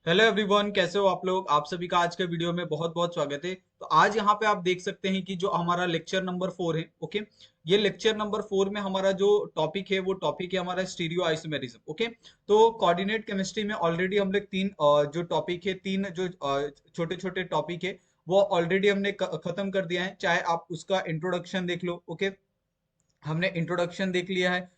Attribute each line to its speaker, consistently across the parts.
Speaker 1: Hello everyone, कैसे हो आप लोग। आप सभी का आज के वीडियो में बहुत बहुत स्वागत है। तो आज यहाँ पे आप देख सकते हैं कि जो हमारा लेक्चर नंबर 4 है। ओके, ये लेक्चर नंबर 4 में हमारा जो टॉपिक है वो टॉपिक है हमारा स्टीरियो आइसोमेरिज्म। ओके, तो कोऑर्डिनेट केमिस्ट्री में ऑलरेडी हम लोग तीन जो टॉपिक है, तीन जो छोटे छोटे टॉपिक है वो ऑलरेडी हमने खत्म कर दिया है। चाहे आप उसका इंट्रोडक्शन देख लो। ओके, हमने इंट्रोडक्शन देख लिया है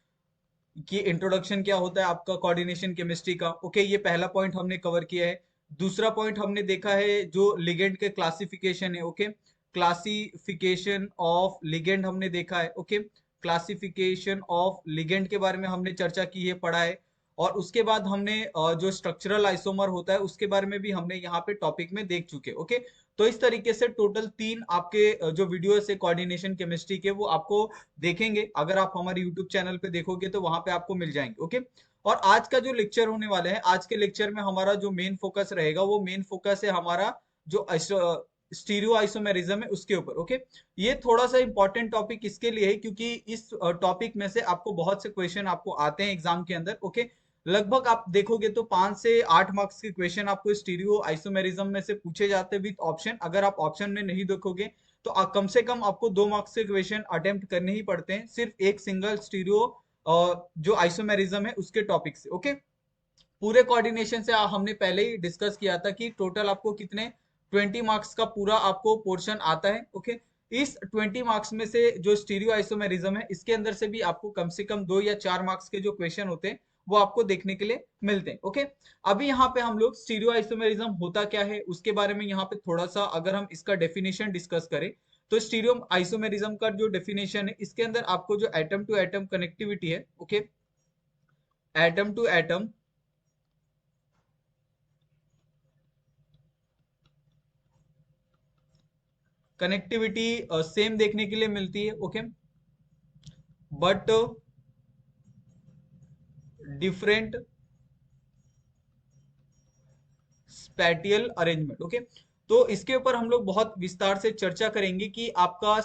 Speaker 1: कि इंट्रोडक्शन क्या होता है आपका कोऑर्डिनेशन केमिस्ट्री का। ओके, ये पहला पॉइंट हमने कवर किया है। दूसरा पॉइंट हमने देखा है जो लिगेंड के क्लासिफिकेशन है। ओके, क्लासिफिकेशन ऑफ लिगेंड हमने देखा है। ओके, क्लासिफिकेशन ऑफ लिगेंड के बारे में हमने चर्चा की है, पढ़ा है। और उसके बाद हमने जो स्ट्रक्चरल आइसोमर होता है उसके बारे में भी हमने यहाँ पे टॉपिक में देख चुके। ओके, तो इस तरीके से टोटल तीन आपके जो वीडियोस है कोऑर्डिनेशन केमिस्ट्री के वो आपको देखेंगे। अगर आप हमारे यूट्यूब चैनल पे देखोगे तो वहां पे आपको मिल जाएंगे। ओके, और आज का जो लेक्चर होने वाले हैं, आज के लेक्चर में हमारा जो मेन फोकस रहेगा वो मेन फोकस है हमारा जो स्टीरियो आइसोमेरिज्म है उसके ऊपर। ओके, ये थोड़ा सा इंपॉर्टेंट टॉपिक इसके लिए है क्योंकि इस टॉपिक में से आपको बहुत से क्वेश्चन आपको आते हैं एग्जाम के अंदर। ओके, लगभग आप देखोगे तो 5 से 8 मार्क्स के क्वेश्चन आपको स्टीरियो आइसोमेरिज्म में से पूछे जाते हैं विद ऑप्शन। अगर आप ऑप्शन में नहीं देखोगे तो कम से कम आपको 2 मार्क्स के क्वेश्चन अटेम्प्ट करने ही पड़ते हैं सिर्फ एक सिंगल स्टीरियो जो आइसोमेरिज्म है उसके टॉपिक से। ओके, पूरे कोऑर्डिनेशन से हमने पहले ही डिस्कस किया था कि टोटल आपको कितने 20 मार्क्स का पूरा आपको पोर्शन आता है। ओके, इस 20 मार्क्स में से जो स्टीरियो आइसोमेरिज्म है इसके अंदर से भी आपको कम से कम 2 या 4 मार्क्स के जो क्वेश्चन होते हैं वो आपको देखने के लिए मिलते हैं। ओके, अभी यहाँ पे हम लोग स्टीरियो आइसोमेरिज्म होता क्या है उसके बारे में यहाँ पे थोड़ा सा अगर हम इसका डेफिनेशन डिस्कस करें तो स्टीरियो आइसोमेरिज्म का जो डेफिनेशन है इसके अंदर आपको जो एटम टू एटम कनेक्टिविटी है। Okay, atom to atom connectivity same देखने के लिए मिलती है। Okay, but different spatial arrangement. Okay, तो इसके ऊपर हम लोग बहुत विस्तार से चर्चा करेंगे कि आपका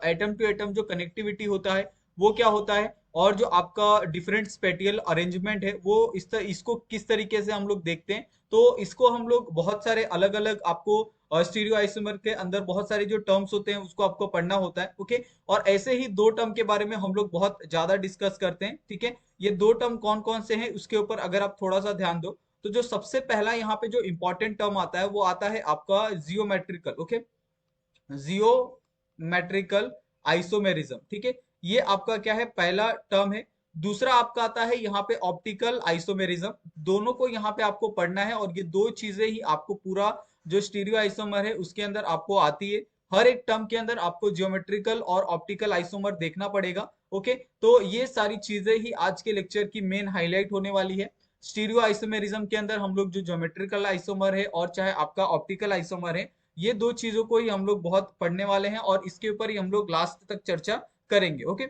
Speaker 1: एटम टू एटम जो कनेक्टिविटी होता है वो क्या होता है, और जो आपका डिफरेंट स्पेटियल अरेंजमेंट है वो इसको किस तरीके से हम लोग देखते हैं। तो इसको हम लोग बहुत सारे अलग अलग आपको स्टीरियो आइसोमर के अंदर बहुत सारे जो टर्म्स होते हैं उसको आपको पढ़ना होता है। ओके, और ऐसे ही दो टर्म के बारे में हम लोग बहुत ज्यादा डिस्कस करते हैं। ठीक है, ये दो टर्म कौन कौन से हैं उसके ऊपर अगर आप थोड़ा सा ध्यान दो तो जो सबसे पहला यहाँ पे जो इंपॉर्टेंट टर्म आता है वो आता है आपका जियोमेट्रिकल। Okay, geometrical isomerism. ठीक है, ये आपका क्या है, पहला टर्म है। दूसरा आपका आता है यहाँ पे ऑप्टिकल आइसोमेरिज्म। दोनों को यहाँ पे आपको पढ़ना है और ये दो चीजें ही आपको पूरा जो स्टीरियो आइसोमर है उसके अंदर आपको आती है। हर एक टर्म के अंदर आपको जियोमेट्रिकल और ऑप्टिकल आइसोमर देखना पड़ेगा। ओके, तो ये सारी चीजें ही आज के लेक्चर की मेन हाईलाइट होने वाली है। स्टीरियो आइसोमेरिज्म के अंदर हम लोग जो ज्योमेट्रिकल आइसोमर है और चाहे आपका ऑप्टिकल आइसोमर है, ये दो चीजों को ही हम लोग बहुत पढ़ने वाले हैं और इसके ऊपर ही हम लोग लास्ट तक चर्चा करेंगे। ओके,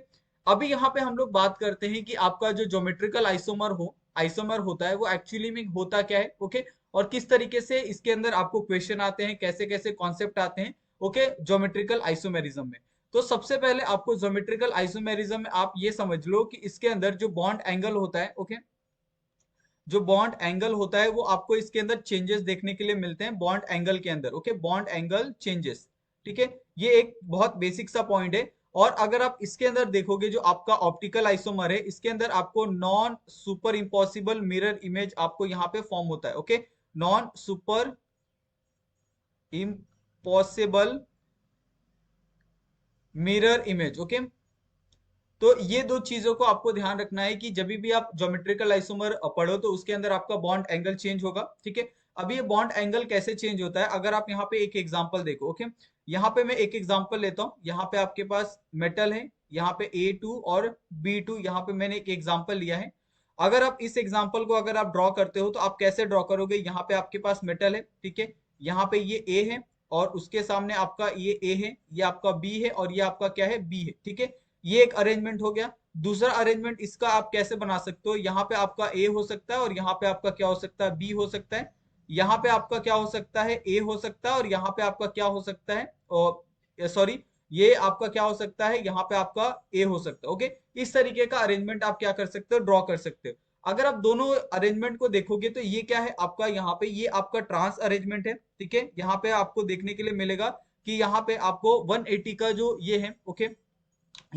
Speaker 1: अभी यहाँ पे हम लोग बात करते हैं कि आपका जो ज्योमेट्रिकल आइसोमर होता है वो एक्चुअली में होता क्या है। ओके, और किस तरीके से इसके अंदर आपको क्वेश्चन आते हैं, कैसे कैसे कॉन्सेप्ट आते हैं। ओके, ज्योमेट्रिकल आइसोमेरिज्म में तो सबसे पहले आपको ज्योमेट्रिकल आइसोमेरिज्म में आप ये समझ लो कि इसके अंदर जो बॉन्ड एंगल होता है। ओके, जो बॉन्ड एंगल होता है वो आपको इसके अंदर चेंजेस देखने के लिए मिलते हैं बॉन्ड एंगल के अंदर। Okay, bond angle changes. ठीक है, ये एक बहुत बेसिक सा पॉइंट है। और अगर आप इसके अंदर देखोगे जो आपका ऑप्टिकल आइसोमर है इसके अंदर आपको non super impossible mirror image आपको यहाँ पे फॉर्म होता है। Okay, non super impossible mirror image. Okay, तो ये दो चीजों को आपको ध्यान रखना है कि जब भी आप ज्योमेट्रिकल आइसोमर पढ़ो तो उसके अंदर आपका बॉन्ड एंगल चेंज होगा। ठीक है, अब ये बॉन्ड एंगल कैसे चेंज होता है अगर आप यहाँ पे एक एग्जांपल देखो। ओके, यहाँ पे मैं एक एग्जांपल लेता हूँ। यहाँ पे आपके पास मेटल है, यहाँ पे A2 और B2, यहाँ पे मैंने एक एग्जांपल लिया है। अगर आप इस एग्जांपल को अगर आप ड्रॉ करते हो तो आप कैसे ड्रॉ करोगे, यहाँ पे आपके पास मेटल है। ठीक है, यहाँ पे ये A है और उसके सामने आपका ये A है, ये आपका B है और ये आपका क्या है, B है। ठीक है, ये एक अरेंजमेंट हो गया। दूसरा अरेंजमेंट इसका आप कैसे बना सकते हो, यहाँ पे आपका ए हो सकता है और यहाँ पे आपका क्या हो सकता है, बी हो सकता है। यहाँ पे आपका क्या हो सकता है, ए हो सकता है और यहाँ पे आपका क्या हो सकता है, सॉरी, ये आपका क्या हो सकता है, यहाँ पे आपका ए हो सकता है। ओके, इस तरीके का अरेंजमेंट आप क्या कर सकते हो, ड्रॉ कर सकते हो। अगर आप दोनों अरेंजमेंट को देखोगे तो ये क्या है आपका, यहाँ पे ये आपका ट्रांस अरेंजमेंट है, ठीक है। यहाँ पे आपको देखने के लिए मिलेगा कि यहाँ पे आपको 180 का जो ये है, ओके।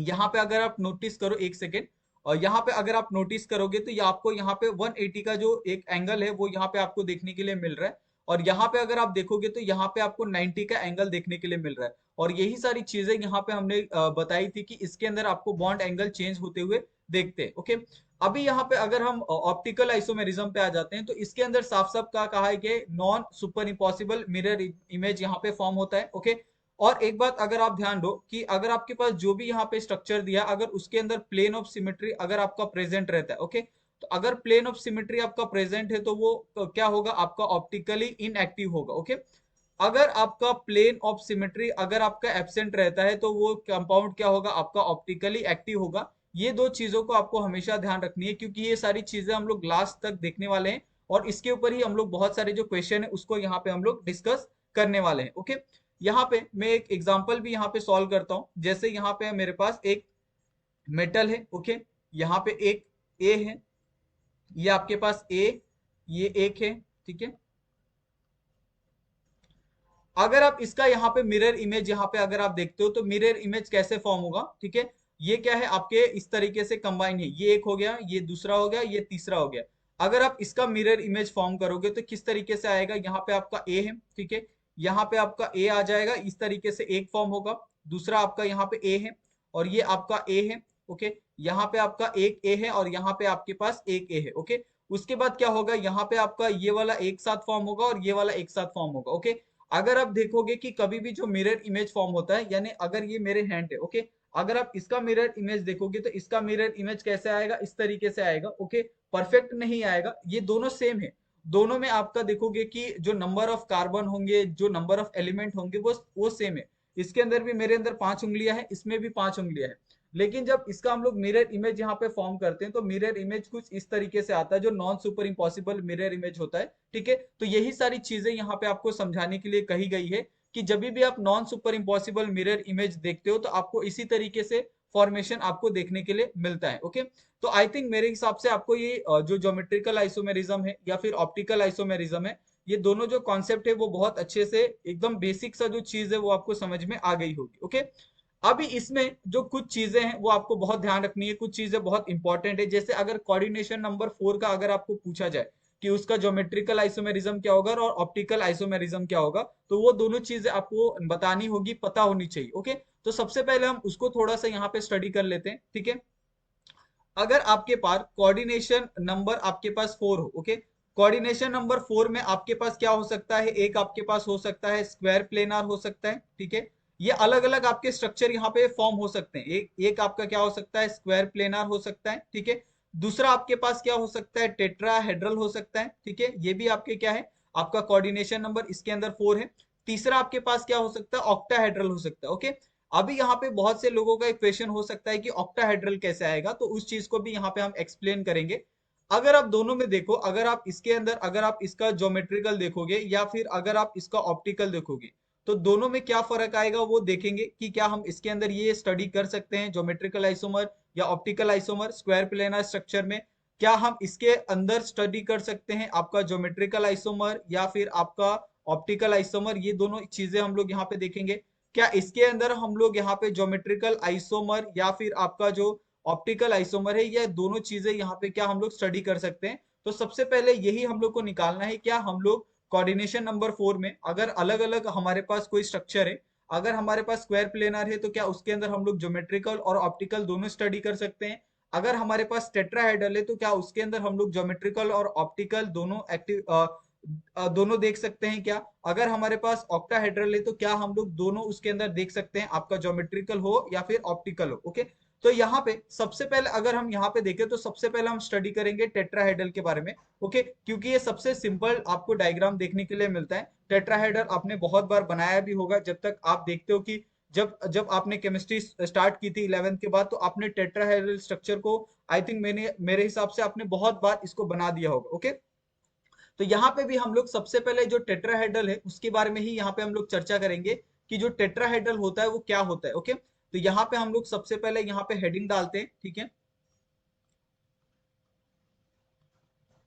Speaker 1: यहाँ पे अगर आप नोटिस करो, एक सेकेंड, और यहाँ पे अगर आप नोटिस करोगे तो ये आपको यहाँ पे 180 का जो एक एंगल है वो यहाँ पे आपको देखने के लिए मिल रहा है। और यहाँ पे अगर आप देखोगे तो यहाँ पे आपको 90 का एंगल देखने के लिए मिल रहा है। और यही सारी चीजें यहाँ पे हमने बताई थी कि इसके अंदर आपको बॉन्ड एंगल चेंज होते हुए देखते हैं, ओके। अभी यहाँ पे अगर हम ऑप्टिकल आइसोमेरिज्म पे आ जाते हैं तो इसके अंदर साफ साफ का कहा है कि non super impossible mirror image यहाँ पे फॉर्म होता है, ओके। और एक बात अगर आप ध्यान दो कि अगर आपके पास जो भी यहाँ पे स्ट्रक्चर दिया, अगर उसके अंदर प्लेन ऑफ सिमेट्री अगर आपका प्रेजेंट रहता है, ओके, तो अगर प्लेन ऑफ सिमेट्री आपका प्रेजेंट है तो वो क्या होगा, आपका ऑप्टिकली इनएक्टिव होगा, ओके। अगर आपका प्लेन ऑफ सिमेट्री अगर आपका एब्सेंट रहता है तो वो कंपाउंड क्या होगा, आपका ऑप्टिकली एक्टिव होगा। ये दो चीजों को आपको हमेशा ध्यान रखनी है, क्योंकि ये सारी चीजें हम लोग लास्ट तक देखने वाले हैं और इसके ऊपर ही हम लोग बहुत सारे जो क्वेश्चन है उसको यहाँ पे हम लोग डिस्कस करने वाले हैं, ओके। यहाँ पे मैं एक एग्जांपल भी यहाँ पे सॉल्व करता हूँ। जैसे यहाँ पे मेरे पास एक मेटल है, ओके, यहाँ पे एक ए है, ये आपके पास ए, ये एक है, ठीक है। अगर आप इसका यहाँ पे मिरर इमेज यहाँ पे अगर आप देखते हो तो मिरर इमेज कैसे फॉर्म होगा, ठीक है। ये क्या है आपके इस तरीके से कंबाइन है, ये एक हो गया, ये दूसरा हो गया, ये तीसरा हो गया। अगर आप इसका मिरर इमेज फॉर्म करोगे तो किस तरीके से आएगा, यहाँ पे आपका ए है, ठीक है, यहाँ पे आपका ए आ जाएगा, इस तरीके से एक फॉर्म होगा, दूसरा आपका यहाँ पे ए है और ये आपका ए है, ओके। यहाँ पे आपका एक ए है और यहाँ पे आपके पास एक ए है, ओके। उसके बाद क्या होगा, यहाँ पे आपका ये वाला एक साथ फॉर्म होगा और ये वाला एक साथ फॉर्म होगा, ओके। अगर आप देखोगे कि कभी भी जो मिरर इमेज फॉर्म होता है, यानी अगर ये मेरे हैंड है, ओके, अगर आप इसका मिरर इमेज देखोगे तो इसका मिरर इमेज कैसे आएगा, इस तरीके से आएगा, ओके। परफेक्ट नहीं आएगा, ये दोनों सेम है। दोनों में आपका देखोगे कि जो नंबर ऑफ कार्बन होंगे, जो नंबर ऑफ एलिमेंट होंगे वो सेम है। इसके अंदर भी मेरे अंदर 5 उंगलियां हैं, इसमें भी 5 उंगलियां हैं। लेकिन जब इसका हम लोग मिरर इमेज यहाँ पे फॉर्म करते हैं तो मिरर इमेज कुछ इस तरीके से आता है, जो non super impossible mirror image होता है, ठीक है। तो यही सारी चीजें यहाँ पे आपको समझाने के लिए कही गई है कि जब भी आप non super impossible mirror image देखते हो तो आपको इसी तरीके से फॉर्मेशन आपको देखने के लिए मिलता है, ओके। तो आई थिंक मेरे हिसाब से आपको ये जो ज्योमेट्रिकल आइसोमेरिज्म है या फिर ऑप्टिकल आइसोमेरिज्म है, ये दोनों जो कॉन्सेप्ट है वो बहुत अच्छे से एकदम बेसिक सा जो चीज है वो आपको समझ में आ गई होगी, ओके। अभी इसमें जो कुछ चीजें हैं वो आपको बहुत ध्यान रखनी है, कुछ चीजें बहुत इंपॉर्टेंट है। जैसे अगर कोऑर्डिनेशन नंबर 4 का अगर आपको पूछा जाए कि उसका ज्योमेट्रिकल आइसोमेरिज्म क्या होगा और ऑप्टिकल आइसोमेरिज्म क्या होगा, तो वो दोनों चीजें आपको बतानी होगी, पता होनी चाहिए, ओके। तो सबसे पहले हम उसको थोड़ा सा यहाँ पे स्टडी कर लेते हैं, ठीक है। अगर आपके पास कोऑर्डिनेशन नंबर आपके पास 4 हो, ओके, कोऑर्डिनेशन नंबर 4 में आपके पास क्या हो सकता है, एक आपके पास हो सकता है स्क्वायर प्लेनार हो सकता है, ठीक है। ये अलग अलग आपके स्ट्रक्चर यहाँ पे फॉर्म हो सकते हैं। एक एक आपका क्या हो सकता है, स्क्वायर प्लेनार हो सकता है, ठीक है। दूसरा आपके पास क्या हो सकता है, टेट्राहेड्रल हो सकता है, ठीक है। ये भी आपके क्या है, आपका कोऑर्डिनेशन नंबर इसके अंदर 4 है। तीसरा आपके पास क्या हो सकता है, ऑक्टाहेड्रल हो सकता है, ओके। अभी यहाँ पे बहुत से लोगों का एक क्वेश्चन हो सकता है कि ऑक्टाहेड्रल कैसे आएगा, तो उस चीज को भी यहाँ पे हम एक्सप्लेन करेंगे। अगर आप दोनों में देखो, अगर आप इसके अंदर अगर आप इसका ज्योमेट्रिकल देखोगे या फिर अगर आप इसका ऑप्टिकल देखोगे तो दोनों में क्या फर्क आएगा वो देखेंगे कि क्या हम इसके अंदर ये स्टडी कर सकते हैं ज्योमेट्रिकल आइसोमर या optical isomer square planar structure में। क्या हम इसके अंदर स्टडी कर सकते हैं आपका ज्योमेट्रिकल आइसोमर या फिर आपका ऑप्टिकल आइसोमर, ये दोनों चीजें हम लोग यहाँ पे देखेंगे। क्या इसके अंदर हम लोग यहाँ पे ज्योमेट्रिकल आइसोमर या फिर आपका जो ऑप्टिकल आइसोमर है, ये दोनों चीजें यहाँ पे क्या हम लोग स्टडी कर सकते हैं। तो सबसे पहले यही हम लोग को निकालना है, क्या हम लोग कोऑर्डिनेशन नंबर 4 में अगर अलग अलग हमारे पास कोई स्ट्रक्चर है, अगर हमारे पास स्क्वायर प्लेनर है तो क्या उसके अंदर हम लोग ज्योमेट्रिकल और ऑप्टिकल दोनों स्टडी कर सकते हैं। अगर हमारे पास टेट्राहेड्रल है तो क्या उसके अंदर हम लोग ज्योमेट्रिकल और ऑप्टिकल दोनों एक्टिव दोनों देख सकते हैं क्या। अगर हमारे पास ऑक्टाहेड्रल है तो क्या हम लोग दोनों उसके अंदर देख सकते हैं, आपका ज्योमेट्रिकल हो या फिर ऑप्टिकल हो, ओके। तो यहाँ पे सबसे पहले अगर हम यहाँ पे देखें तो सबसे पहले हम स्टडी करेंगे टेट्राहेड्रल के बारे में, ओके, क्योंकि ये सबसे सिंपल आपको डायग्राम देखने के लिए मिलता है। टेट्राहेड्रल आपने बहुत बार बनाया भी होगा, जब तक आप देखते हो कि जब जब आपने केमिस्ट्री स्टार्ट की थी 11th के बाद, तो आपने टेट्राहेड्रल स्ट्रक्चर को आई थिंक मैंने मेरे हिसाब से आपने बहुत बार इसको बना दिया होगा, ओके। तो यहाँ पे भी हम लोग सबसे पहले जो टेट्राहेड्रल है उसके बारे में ही यहाँ पे हम लोग चर्चा करेंगे कि जो टेट्राहेड्रल होता है वो क्या होता है, ओके। तो यहाँ पे हम लोग सबसे पहले यहाँ पे हेडिंग डालते हैं, ठीक है।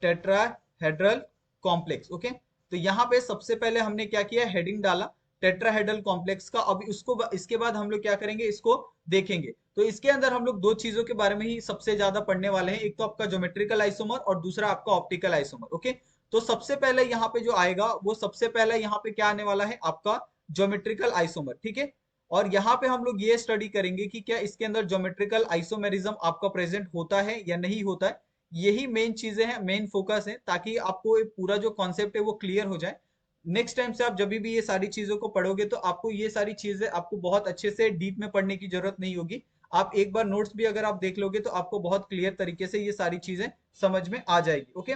Speaker 1: Tetrahedral complex. ओके, तो यहाँ पे सबसे पहले हमने क्या किया, हेडिंग डाला टेट्राहेड्रल कॉम्प्लेक्स का। अब इसको इसके बाद हम लोग क्या करेंगे, इसको देखेंगे। तो इसके अंदर हम लोग दो चीजों के बारे में ही सबसे ज्यादा पढ़ने वाले हैं, एक तो आपका ज्योमेट्रिकल आइसोमर और दूसरा आपका ऑप्टिकल आइसोमर। ओके, तो सबसे पहले यहाँ पे जो आएगा वो सबसे पहले यहाँ पे क्या आने वाला है, आपका ज्योमेट्रिकल आइसोमर। ठीक है, और यहाँ पे हम लोग ये स्टडी करेंगे कि क्या इसके अंदर ज्योमेट्रिकल आइसोमेरिज्म आपका प्रेजेंट होता है या नहीं होता है। यही मेन चीजें हैं, मेन फोकस है, ताकि आपको ये पूरा जो कॉन्सेप्ट है वो क्लियर हो जाए। नेक्स्ट टाइम से आप जब भी ये सारी चीजों को पढ़ोगे तो आपको ये सारी चीजें आपको बहुत अच्छे से डीप में पढ़ने की जरूरत नहीं होगी। आप एक बार नोट्स भी अगर आप देख लोगे तो आपको बहुत क्लियर तरीके से ये सारी चीजें समझ में आ जाएगी। ओके,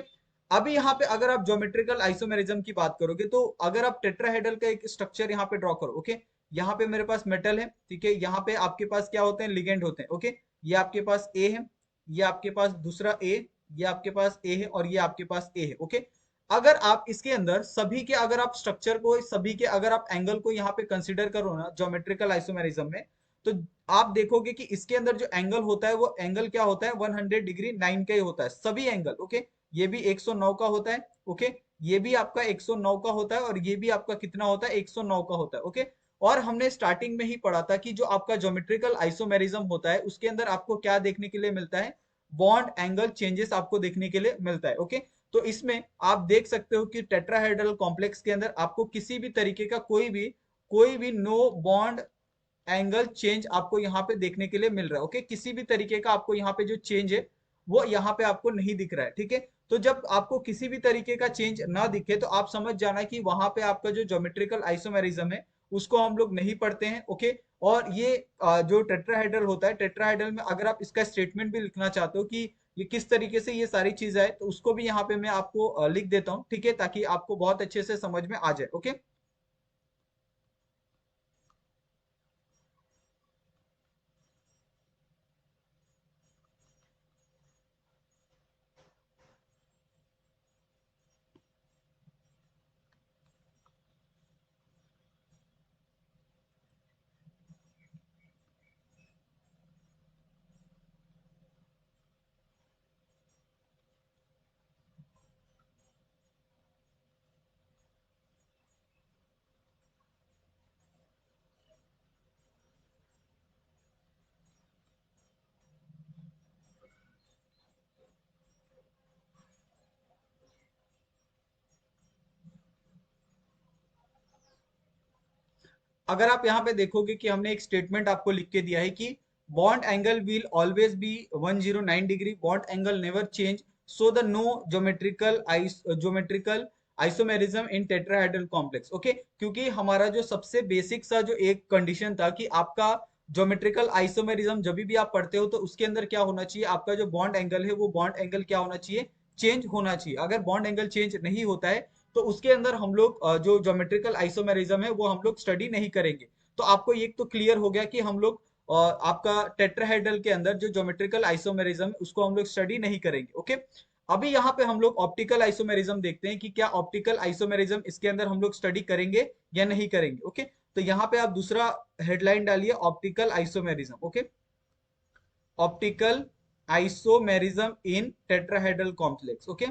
Speaker 1: अभी यहाँ पे अगर आप ज्योमेट्रिकल आइसोमेरिज्म की बात करोगे तो अगर आप टेट्राहेड्रल का एक स्ट्रक्चर यहाँ पे ड्रॉ करो। ओके, यहाँ पे मेरे पास मेटल है, ठीक है, यहाँ पे आपके पास क्या होते हैं, लिगेंड होते हैं। ओके, ये आपके पास ए है, ये आपके पास दूसरा ए, ये आपके पास ए है और ये आपके पास ए है। ओके, अगर आप इसके अंदर सभी के अगर आप स्ट्रक्चर को, सभी के अगर आप एंगल को यहाँ पे कंसिडर करो ना ज्योमेट्रिकल आइसोमेरिज्म में, तो आप देखोगे कि इसके अंदर जो एंगल होता है वो एंगल क्या होता है, 100 डिग्री 9 का ही होता है सभी एंगल। ओके, ये भी 109 का होता है। ओके, ये भी आपका 109 का होता है और ये भी आपका कितना होता है, 109 का होता है। ओके, और हमने स्टार्टिंग में ही पढ़ा था कि जो आपका ज्योमेट्रिकल आइसोमेरिज्म होता है उसके अंदर आपको क्या देखने के लिए मिलता है, बॉन्ड एंगल चेंजेस आपको देखने के लिए मिलता है। ओके, तो इसमें आप देख सकते हो कि टेट्राहेड्रल कॉम्प्लेक्स के अंदर आपको किसी भी तरीके का कोई भी नो बॉन्ड एंगल चेंज आपको यहाँ पे देखने के लिए मिल रहा है। ओके, किसी भी तरीके का आपको यहाँ पे जो चेंज है वो यहाँ पे आपको नहीं दिख रहा है। ठीक है, तो जब आपको किसी भी तरीके का चेंज ना दिखे तो आप समझ जाना कि वहां पे आपका जो ज्योमेट्रिकल आइसोमेरिज्म है उसको हम लोग नहीं पढ़ते हैं। ओके, और ये जो टेट्राहेड्रल होता है, टेट्राहेड्रल में अगर आप इसका स्टेटमेंट भी लिखना चाहते हो कि ये किस तरीके से ये सारी चीजें है, तो उसको भी यहाँ पे मैं आपको लिख देता हूँ। ठीक है, ताकि आपको बहुत अच्छे से समझ में आ जाए। ओके, अगर आप यहाँ पे देखोगे कि हमने एक स्टेटमेंट आपको लिख के दिया है कि bond angle will always be 109 degree, bond angle never change, so the no geometrical isomerism in tetrahedral complex. Okay, क्योंकि हमारा जो सबसे बेसिक सा जो एक कंडीशन था कि आपका ज्योमेट्रिकल आइसोमेरिज्म जब भी आप पढ़ते हो तो उसके अंदर क्या होना चाहिए, आपका जो बॉन्ड एंगल है वो बॉन्ड एंगल क्या होना चाहिए, चेंज होना चाहिए। अगर बॉन्ड एंगल चेंज नहीं होता है तो उसके अंदर हम लोग जो ज्योमेट्रिकल आइसोमेरिज्म है वो हम लोग स्टडी नहीं करेंगे। तो आपको ये तो क्लियर हो गया कि हम लोग आपका टेट्राहेड्रल के अंदर जो ज्योमेट्रिकल आइसोमेरिज्म है उसको हम लोग स्टडी नहीं करेंगे। ओके, अभी यहाँ पे हम लोग ऑप्टिकल आइसोमेरिज्म देखते हैं कि क्या ऑप्टिकल आइसोमेरिज्म इसके अंदर हम लोग स्टडी करेंगे या नहीं करेंगे। ओके, तो यहाँ पे आप दूसरा हेडलाइन डालिए, optical isomerism. Okay, optical isomerism in tetrahedral complex. Okay,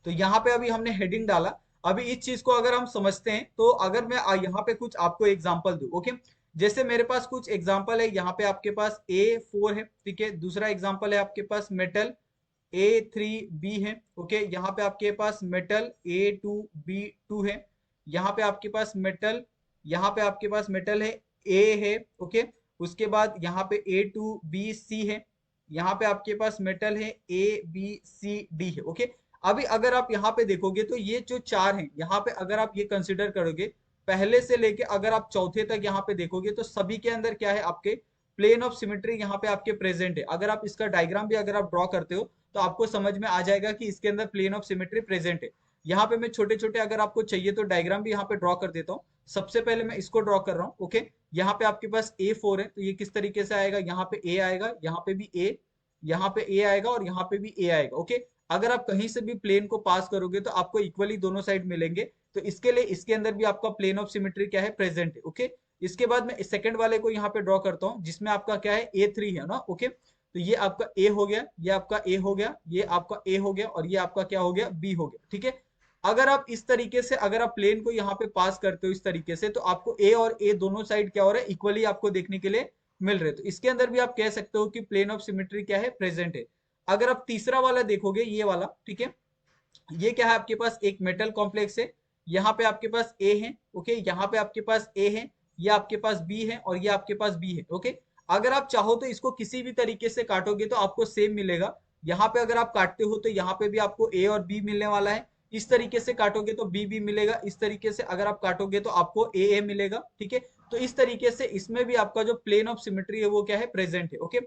Speaker 1: तो यहाँ पे अभी हमने हेडिंग डाला। अभी इस चीज को अगर हम समझते हैं तो अगर मैं यहाँ पे कुछ आपको एग्जांपल दूं। ओके, जैसे मेरे पास कुछ एग्जांपल है, यहाँ पे आपके पास A4 है, ठीक है, दूसरा एग्जांपल है आपके पास मेटल A3B है। ओके, यहाँ पे आपके पास मेटल A2B2 है, यहाँ पे आपके पास मेटल, यहाँ पे आपके पास मेटल है A है। ओके, उसके बाद यहाँ पे A2B C है, यहाँ पे आपके पास मेटल है ABCD है। ओके, अभी अगर आप यहाँ पे देखोगे तो ये जो चार हैं, यहाँ पे अगर आप ये कंसिडर करोगे पहले से लेके अगर आप चौथे तक यहाँ पे देखोगे तो सभी के अंदर क्या है, आपके प्लेन ऑफ सिमेट्री यहाँ पे आपके प्रेजेंट है। अगर आप इसका डायग्राम भी अगर आप ड्रॉ करते हो तो आपको समझ में आ जाएगा कि इसके अंदर प्लेन ऑफ सिमेट्री प्रेजेंट है। यहाँ पे मैं छोटे छोटे अगर आपको चाहिए तो डायग्राम भी यहाँ पे ड्रॉ कर देता हूँ। सबसे पहले मैं इसको ड्रॉ कर रहा हूँ। ओके, यहाँ पे आपके पास A4 है तो ये किस तरीके से आएगा, यहाँ पे A आएगा, यहाँ पे भी A, यहाँ पे A आएगा और यहाँ पे भी A आएगा। ओके, अगर आप कहीं से भी प्लेन को पास करोगे तो आपको इक्वली दोनों साइड मिलेंगे। तो इसके लिए इसके अंदर भी आपका प्लेन ऑफ सिमेट्री क्या है, प्रेजेंट है। ओके, इसके बाद मैं सेकंड वाले को यहाँ पे ड्रॉ करता हूँ जिसमें आपका क्या है, A3 है ना। ओके, तो ये आपका ए हो गया, ये आपका ए हो गया, ये आपका ए हो गया, और ये आपका क्या हो गया, बी हो गया। ठीक है, अगर आप इस तरीके से अगर आप प्लेन को यहाँ पे पास करते हो इस तरीके से, तो आपको ए और ए दोनों साइड क्या हो रहा है, इक्वली आपको देखने के लिए मिल रहे। तो इसके अंदर भी आप कह सकते हो कि प्लेन ऑफ सिमेट्री क्या है, प्रेजेंट है। अगर आप तीसरा वाला देखोगे, ये वाला, ठीक है, ये क्या है, आपके पास एक मेटल कॉम्प्लेक्स है, यहाँ पे आपके पास ए है, ओके, यहाँ पे आपके पास ए है, ये आपके पास बी है, और ये आपके पास बी है, ओके। अगर आप चाहो तो इसको किसी भी तरीके से काटोगे तो आपको सेम मिलेगा। यहाँ पे अगर आप काटते हो तो यहाँ पे भी आपको ए और बी मिलने वाला है, इस तरीके से काटोगे तो बी बी मिलेगा, इस तरीके से अगर आप काटोगे तो आपको ए मिलेगा। ठीक है, तो इस तरीके से इसमें भी आपका जो प्लेन ऑफ सिमेट्री है वो क्या है, प्रेजेंट है, ओके।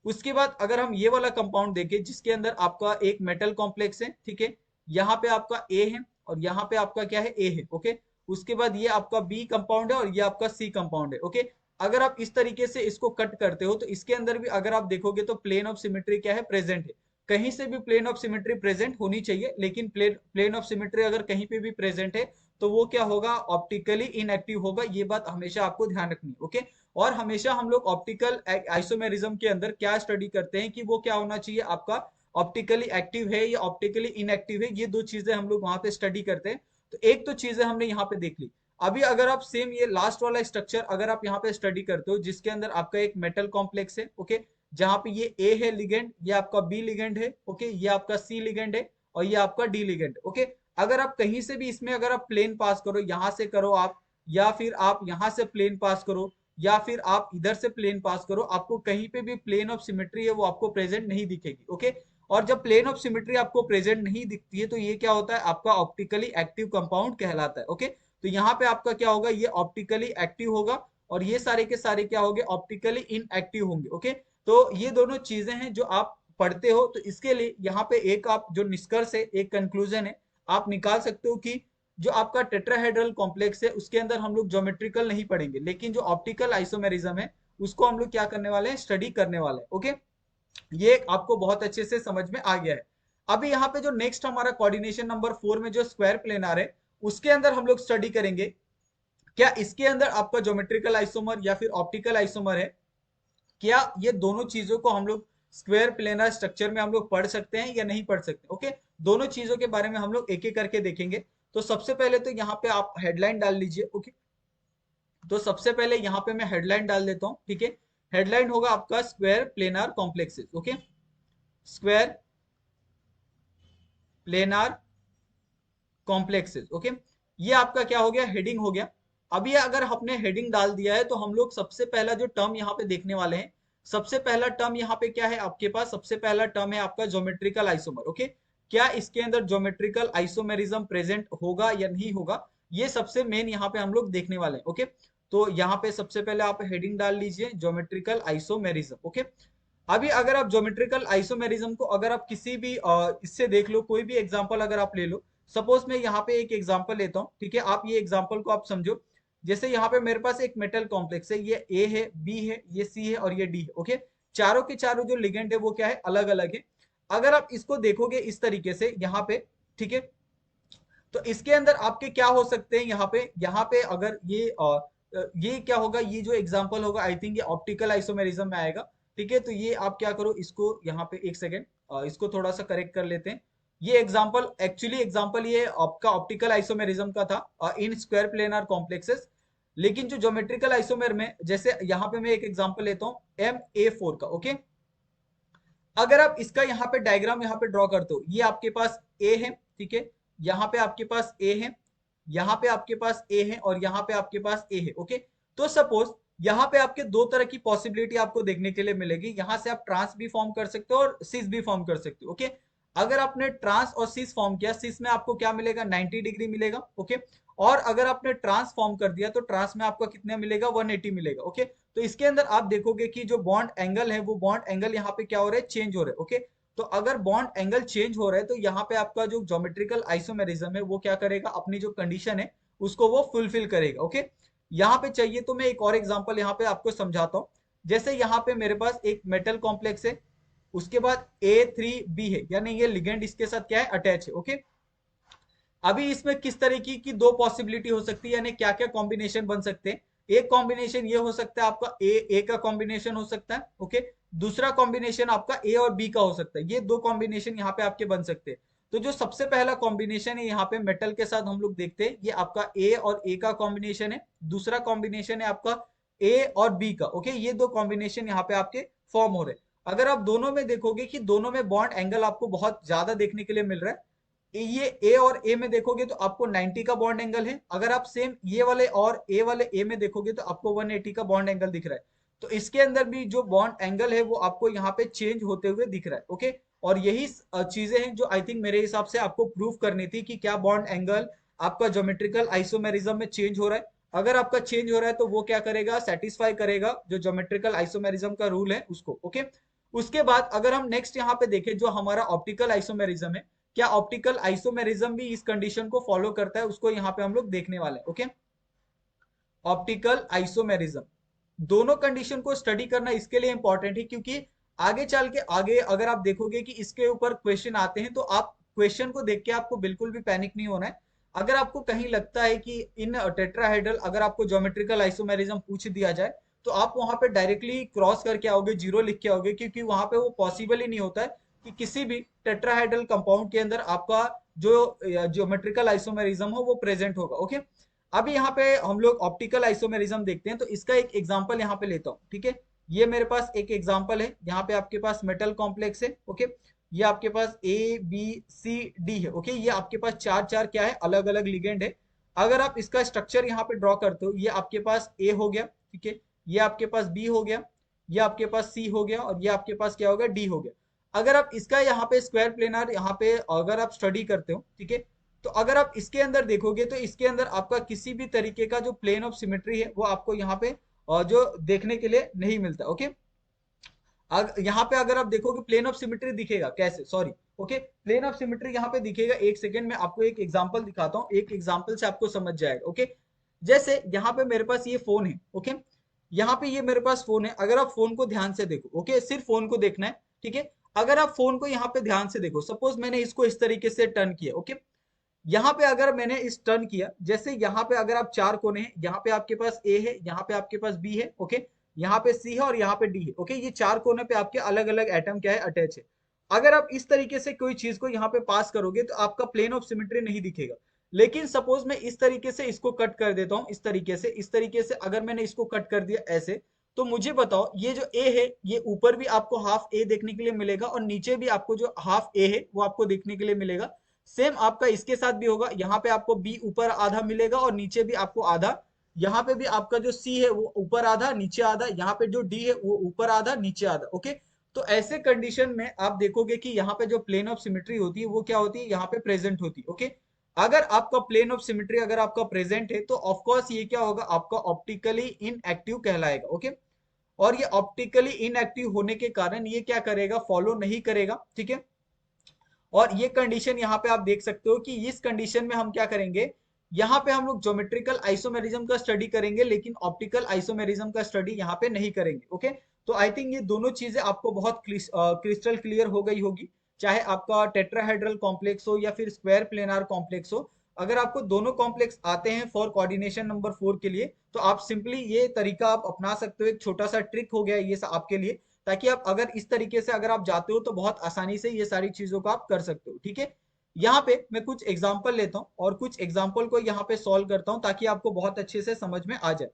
Speaker 1: उसके बाद अगर हम ये वाला कंपाउंड देखें जिसके अंदर आपका एक मेटल कॉम्प्लेक्स है, ठीक है, यहाँ पे आपका ए है और यहाँ पे आपका क्या है, ए है, ओके। उसके बाद ये आपका बी कंपाउंड है और ये आपका सी कंपाउंड है, ओके। अगर आप इस तरीके से इसको कट करते हो तो इसके अंदर भी अगर आप देखोगे तो प्लेन ऑफ सिमेट्री क्या है, प्रेजेंट है। कहीं से भी प्लेन ऑफ सिमेट्री प्रेजेंट होनी चाहिए, लेकिन प्लेन ऑफ सिमेट्री अगर कहीं पे भी प्रेजेंट है तो वो क्या होगा, ऑप्टिकली इनएक्टिव होगा। ये बात हमेशा आपको ध्यान रखनी है, ओके। और हमेशा हम लोग ऑप्टिकल आइसोमेरिज्म के अंदर क्या स्टडी करते हैं कि वो क्या होना चाहिए, आपका ऑप्टिकली एक्टिव है या ऑप्टिकली इनएक्टिव है, ये दो चीजें हम लोग वहां पे स्टडी करते हैं। तो एक तो चीजें हमने यहाँ पे देख ली। अभी अगर आप सेम ये लास्ट वाला स्ट्रक्चर अगर आप यहाँ पे स्टडी करते हो जिसके अंदर आपका एक मेटल कॉम्प्लेक्स है, ओके, जहाँ पे ये ए है लिगेंड, ये आपका बी लिगेंड है, ओके, ये आपका सी लिगेंड है, और ये आपका डी लिगेंड, ओके। अगर आप कहीं से भी इसमें अगर आप प्लेन पास करो, यहाँ से करो आप, या फिर आप यहाँ से प्लेन पास करो, या फिर आप इधर से प्लेन पास करो, आपको कहीं पे भी प्लेन ऑफ सिमेट्री है वो आपको प्रेजेंट नहीं दिखेगी, ओके। और जब प्लेन ऑफ सिमेट्री आपको प्रेजेंट नहीं दिखती है तो ये क्या होता है, आपका ऑप्टिकली एक्टिव कंपाउंड कहलाता है, ओके। तो यहाँ पे आपका क्या होगा, ये ऑप्टिकली एक्टिव होगा, और ये सारे के सारे क्या होंगे, ऑप्टिकली इनएक्टिव होंगे, ओके। तो ये दोनों चीजें हैं जो आप पढ़ते हो। तो इसके लिए यहाँ पे एक आप जो निष्कर्ष है, एक कंक्लूजन है, आप निकाल सकते हो कि जो आपका टेट्राहेड्रल कॉम्प्लेक्स है उसके अंदर हम लोग ज्योमेट्रिकल नहीं पढ़ेंगे, लेकिन जो ऑप्टिकल आइसोमेरिज्म है उसको हम लोग क्या करने वाले हैं, स्टडी करने वाले हैं, ओके। ये आपको बहुत अच्छे से समझ में आ गया है। अभी यहाँ पे जो नेक्स्ट हमारा कोऑर्डिनेशन नंबर 4 में जो स्क्वायर प्लेनार है उसके अंदर हम लोग स्टडी करेंगे, क्या इसके अंदर आपका ज्योमेट्रिकल आइसोमर या फिर ऑप्टिकल आइसोमर है, क्या ये दोनों चीजों को हम लोग स्क्वायर प्लेनर स्ट्रक्चर में हम लोग पढ़ सकते हैं या नहीं पढ़ सकते, ओके। दोनों चीजों के बारे में हम लोग एक एक करके देखेंगे। तो सबसे पहले तो यहाँ पे आप हेडलाइन डाल लीजिए, ओके। तो सबसे पहले यहाँ पे मैं हेडलाइन डाल देता हूँ, ठीक है। हेडलाइन होगा आपका square planar complexes, okay, square planar complexes, okay. ये आपका क्या हो गया, हेडिंग हो गया। अब ये अगर हमने हेडिंग डाल दिया है तो हम लोग सबसे पहला जो टर्म यहाँ पे देखने वाले हैं, सबसे पहला टर्म यहाँ पे क्या है आपके पास, सबसे पहला टर्म है आपका ज्योमेट्रिकल आइसोमर, ओके। क्या इसके अंदर ज्योमेट्रिकल आइसोमेरिज्म प्रेजेंट होगा या नहीं होगा, ये सबसे मेन यहाँ पे हम लोग देखने वाले हैं, ओके। तो यहाँ पे सबसे पहले आप हेडिंग डाल लीजिए ज्योमेट्रिकल आइसोमेरिज्म, ओके। अभी अगर आप ज्योमेट्रिकल आइसोमेरिज्म को अगर आप किसी भी इससे देख लो, कोई भी एग्जांपल अगर आप ले लो, सपोज मैं यहाँ पे एक एग्जांपल लेता हूँ, ठीक है, आप ये एग्जांपल को आप समझो। जैसे यहाँ पे मेरे पास एक मेटल कॉम्प्लेक्स है, ये ए है, बी है, ये सी है और ये डी है, ओके। चारों के चारों जो लिगेंड है वो क्या है, अलग अलग है। अगर आप इसको देखोगे इस तरीके से यहाँ पे, ठीक है, तो इसके अंदर आपके क्या हो सकते हैं, यहाँ पे अगर ये क्या होगा, ये जो एग्जांपल होगा आई थिंक ये ऑप्टिकल आइसोमेरिज्म में आएगा, ठीक है। तो ये आप क्या करो, इसको यहाँ पे एक सेकेंड इसको थोड़ा सा करेक्ट कर लेते हैं। ये एग्जांपल एक्चुअली एग्जांपल ये आपका ऑप्टिकल आइसोमेरिज्म का था इन स्क्वायर प्लेनर कॉम्प्लेक्सेस। लेकिन जो ज्योमेट्रिकल आइसोमेर में, जैसे यहाँ पे मैं एक एग्जांपल लेता हूँ MA4 का, ओके। अगर आप इसका यहाँ पे डायग्राम यहाँ पे ड्रॉ करते हो, ये आपके पास ए है, ठीक है, यहाँ पे आपके पास ए है, यहाँ पे आपके पास ए है और यहाँ पे आपके पास ए है, ओके। तो सपोज यहाँ पे आपके दो तरह की पॉसिबिलिटी आपको देखने के लिए मिलेगी, यहाँ से आप ट्रांस भी फॉर्म कर सकते हो और सिस भी फॉर्म कर सकते हो, ओके। अगर आपने ट्रांस और सिस फॉर्म किया, सिस में आपको क्या मिलेगा, 90 डिग्री मिलेगा, ओके। और अगर आपने ट्रांस फॉर्म कर दिया तो ट्रांस में आपका कितना मिलेगा, 180 मिलेगा, ओके। तो इसके अंदर आप देखोगे कि जो बॉन्ड एंगल है वो बॉन्ड एंगल यहाँ पे क्या हो रहा है, चेंज हो रहा है, ओके। तो अगर बॉन्ड एंगल चेंज हो रहा है तो यहाँ पे आपका जो ज्योमेट्रिकल आइसोमेरिज्म है वो क्या करेगा, अपनी जो कंडीशन है उसको वो फुलफिल करेगा, ओके। यहाँ पे चाहिए तो मैं एक और एग्जांपल यहाँ पे आपको समझाता हूँ। जैसे यहाँ पे मेरे पास एक मेटल कॉम्प्लेक्स है, उसके बाद A3B है, यानी ये लिगेंड इसके साथ क्या है, अटैच है, ओके। अभी इसमें किस तरीके की दो पॉसिबिलिटी हो सकती है, यानी क्या क्या कॉम्बिनेशन बन सकते हैं। एक कॉम्बिनेशन ये हो सकता है आपका ए का कॉम्बिनेशन हो सकता है, ओके। दूसरा कॉम्बिनेशन आपका ए और बी का हो सकता है। ये दो कॉम्बिनेशन यहाँ पे आपके बन सकते हैं। तो जो सबसे पहला कॉम्बिनेशन है यहाँ पे मेटल के साथ हम लोग देखते हैं, ये आपका ए और ए का कॉम्बिनेशन है। दूसरा कॉम्बिनेशन है आपका ए और बी का। ओके, ये दो कॉम्बिनेशन यहाँ पे आपके फॉर्म हो रहे हैं। अगर आप दोनों में देखोगे कि दोनों में बॉन्ड एंगल आपको बहुत ज्यादा देखने के लिए मिल रहा है। ये ए और ए में देखोगे तो आपको 90 का बॉन्ड एंगल है। अगर आप सेम ये वाले और ए वाले ए में देखोगे तो आपको 180 का बॉन्ड एंगल दिख रहा है। तो इसके अंदर भी जो बॉन्ड एंगल है वो आपको यहाँ पे चेंज होते हुए दिख रहा है। ओके, और यही चीजें हैं जो आई थिंक मेरे हिसाब से आपको प्रूव करनी थी कि क्या बॉन्ड एंगल आपका ज्योमेट्रिकल आइसोमेरिज्म में चेंज हो रहा है। अगर आपका चेंज हो रहा है तो वो क्या करेगा, सेटिस्फाई करेगा जो ज्योमेट्रिकल आइसोमेरिज्म का रूल है उसको। ओके, उसके बाद अगर हम नेक्स्ट यहाँ पे देखें जो हमारा ऑप्टिकल आइसोमेरिज्म है, क्या ऑप्टिकल आइसोमेरिज्म भी इस कंडीशन को फॉलो करता है, उसको यहाँ पे हम लोग देखने वाले हैं। ओके, ऑप्टिकल आइसोमेरिज्म, दोनों कंडीशन को स्टडी करना इसके लिए इंपॉर्टेंट है क्योंकि आगे चल के आगे अगर आप देखोगे कि इसके ऊपर क्वेश्चन आते हैं तो आप क्वेश्चन को देख के आपको बिल्कुल भी पैनिक नहीं होना है। अगर आपको कहीं लगता है कि इन टेट्राहेड्रल अगर आपको ज्योमेट्रिकल आइसोमेरिज्म पूछ दिया जाए तो आप वहां पे डायरेक्टली क्रॉस करके आओगे, जीरो लिख के आओगे, क्योंकि वहां पे वो पॉसिबल ही नहीं होता है कि किसी भी टेट्राहेड्रल कंपाउंड के अंदर आपका जो ज्योमेट्रिकल आइसोमेरिज्म हो वो प्रेजेंट होगा। ओके, अभी यहाँ पे हम लोग ऑप्टिकल आइसोमेरिज्म देखते हैं तो इसका एक एग्जांपल यहाँ पे लेता हूँ। ठीक है, ये मेरे पास एक एग्जांपल है। यहाँ पे आपके पास मेटल कॉम्प्लेक्स है। ओके, ये आपके पास ए बी सी डी है। ओके, ये आपके पास चार चार क्या है, अलग अलग लिगेंड है। अगर आप इसका स्ट्रक्चर यहाँ पे ड्रॉ करते हो, ये आपके पास ए हो गया। ठीक है, ये आपके पास बी हो गया, ये आपके पास सी हो गया और ये आपके पास क्या हो गया, डी हो गया। अगर आप इसका यहाँ पे स्क्वायर प्लेनर यहाँ पे अगर आप स्टडी करते हो, ठीक है, तो अगर आप इसके अंदर देखोगे तो इसके अंदर आपका किसी भी तरीके का जो प्लेन ऑफ सिमेट्री है वो आपको यहाँ पे जो देखने के लिए नहीं मिलता। ओके, यहाँ पे अगर आप देखोगे प्लेन ऑफ सिमेट्री दिखेगा कैसे, sorry, okay, plane of symmetry यहाँ पे दिखेगा। एक सेकेंड में आपको एक एग्जांपल दिखाता हूँ, एक एग्जांपल से आपको समझ जाएगा। ओके, जैसे यहाँ पे मेरे पास ये फोन है। ओके, यहाँ पे ये मेरे पास फोन है। अगर आप फोन को ध्यान से देखो, ओके, सिर्फ फोन को देखना है। ठीक है, अगर आप फोन को यहाँ पे ध्यान से देखो, सपोज मैंने इसको इस तरीके से टर्न किया। ओके, यहाँ पे अगर मैंने इस टर्न किया, जैसे यहाँ पे अगर आप चार कोने हैं, यहाँ पे आपके पास ए है, यहाँ पे आपके पास बी है, ओके, यहाँ पे सी है और यहाँ पे डी है। ओके, ये चार कोने पे आपके अलग अलग एटम क्या है, अटैच है। अगर आप इस तरीके से कोई चीज को यहाँ पे पास करोगे तो आपका प्लेन ऑफ सिमेट्री नहीं दिखेगा। लेकिन सपोज मैं इस तरीके से इसको कट कर देता हूँ, इस तरीके से अगर मैंने इसको कट कर दिया ऐसे, तो मुझे बताओ ये जो ए है ये ऊपर भी आपको हाफ ए देखने के लिए मिलेगा और नीचे भी आपको जो हाफ ए है वो आपको देखने के लिए मिलेगा। सेम आपका इसके साथ भी होगा, यहाँ पे आपको बी ऊपर आधा मिलेगा और नीचे भी आपको आधा। यहाँ पे भी आपका जो सी है वो ऊपर आधा नीचे आधा, यहाँ पे जो डी है वो ऊपर आधा नीचे आधा। ओके, तो ऐसे कंडीशन में आप देखोगे कि यहाँ पे जो प्लेन ऑफ सिमेट्री होती है वो क्या होती है, यहाँ पे प्रेजेंट होती है। ओके, अगर आपका प्लेन ऑफ सिमेट्री अगर आपका प्रेजेंट है तो ऑफकोर्स ये क्या होगा, आपका ऑप्टिकली इनएक्टिव कहलाएगा। ओके, और ये ऑप्टिकली इनएक्टिव होने के कारण ये क्या करेगा, फॉलो नहीं करेगा। ठीक है, और ये कंडीशन यहाँ पे आप देख सकते हो कि इस कंडीशन में हम क्या करेंगे, यहाँ पे हम लोग ज्योमेट्रिकल आइसोमेरिज्म का स्टडी करेंगे लेकिन ऑप्टिकल आइसोमेरिज्म का स्टडी यहाँ पे नहीं करेंगे। ओके, तो आई थिंक ये दोनों चीजें आपको बहुत क्रिस्टल क्लियर हो गई होगी, चाहे आपका टेट्राहेड्रल कॉम्प्लेक्स हो या फिर स्क्वायर प्लेनार कॉम्प्लेक्स हो। अगर आपको दोनों कॉम्प्लेक्स आते हैं फॉर कोऑर्डिनेशन नंबर 4 के लिए तो आप सिंपली ये तरीका आप अपना सकते हो। एक छोटा सा ट्रिक हो गया ये आपके लिए, ताकि आप अगर इस तरीके से अगर आप जाते हो तो बहुत आसानी से ये सारी चीजों को आप कर सकते हो। ठीक है, यहाँ पे मैं कुछ एग्जांपल लेता हूँ और कुछ एग्जांपल को यहाँ पे सॉल्व करता हूँ ताकि आपको बहुत अच्छे से समझ में आ जाए।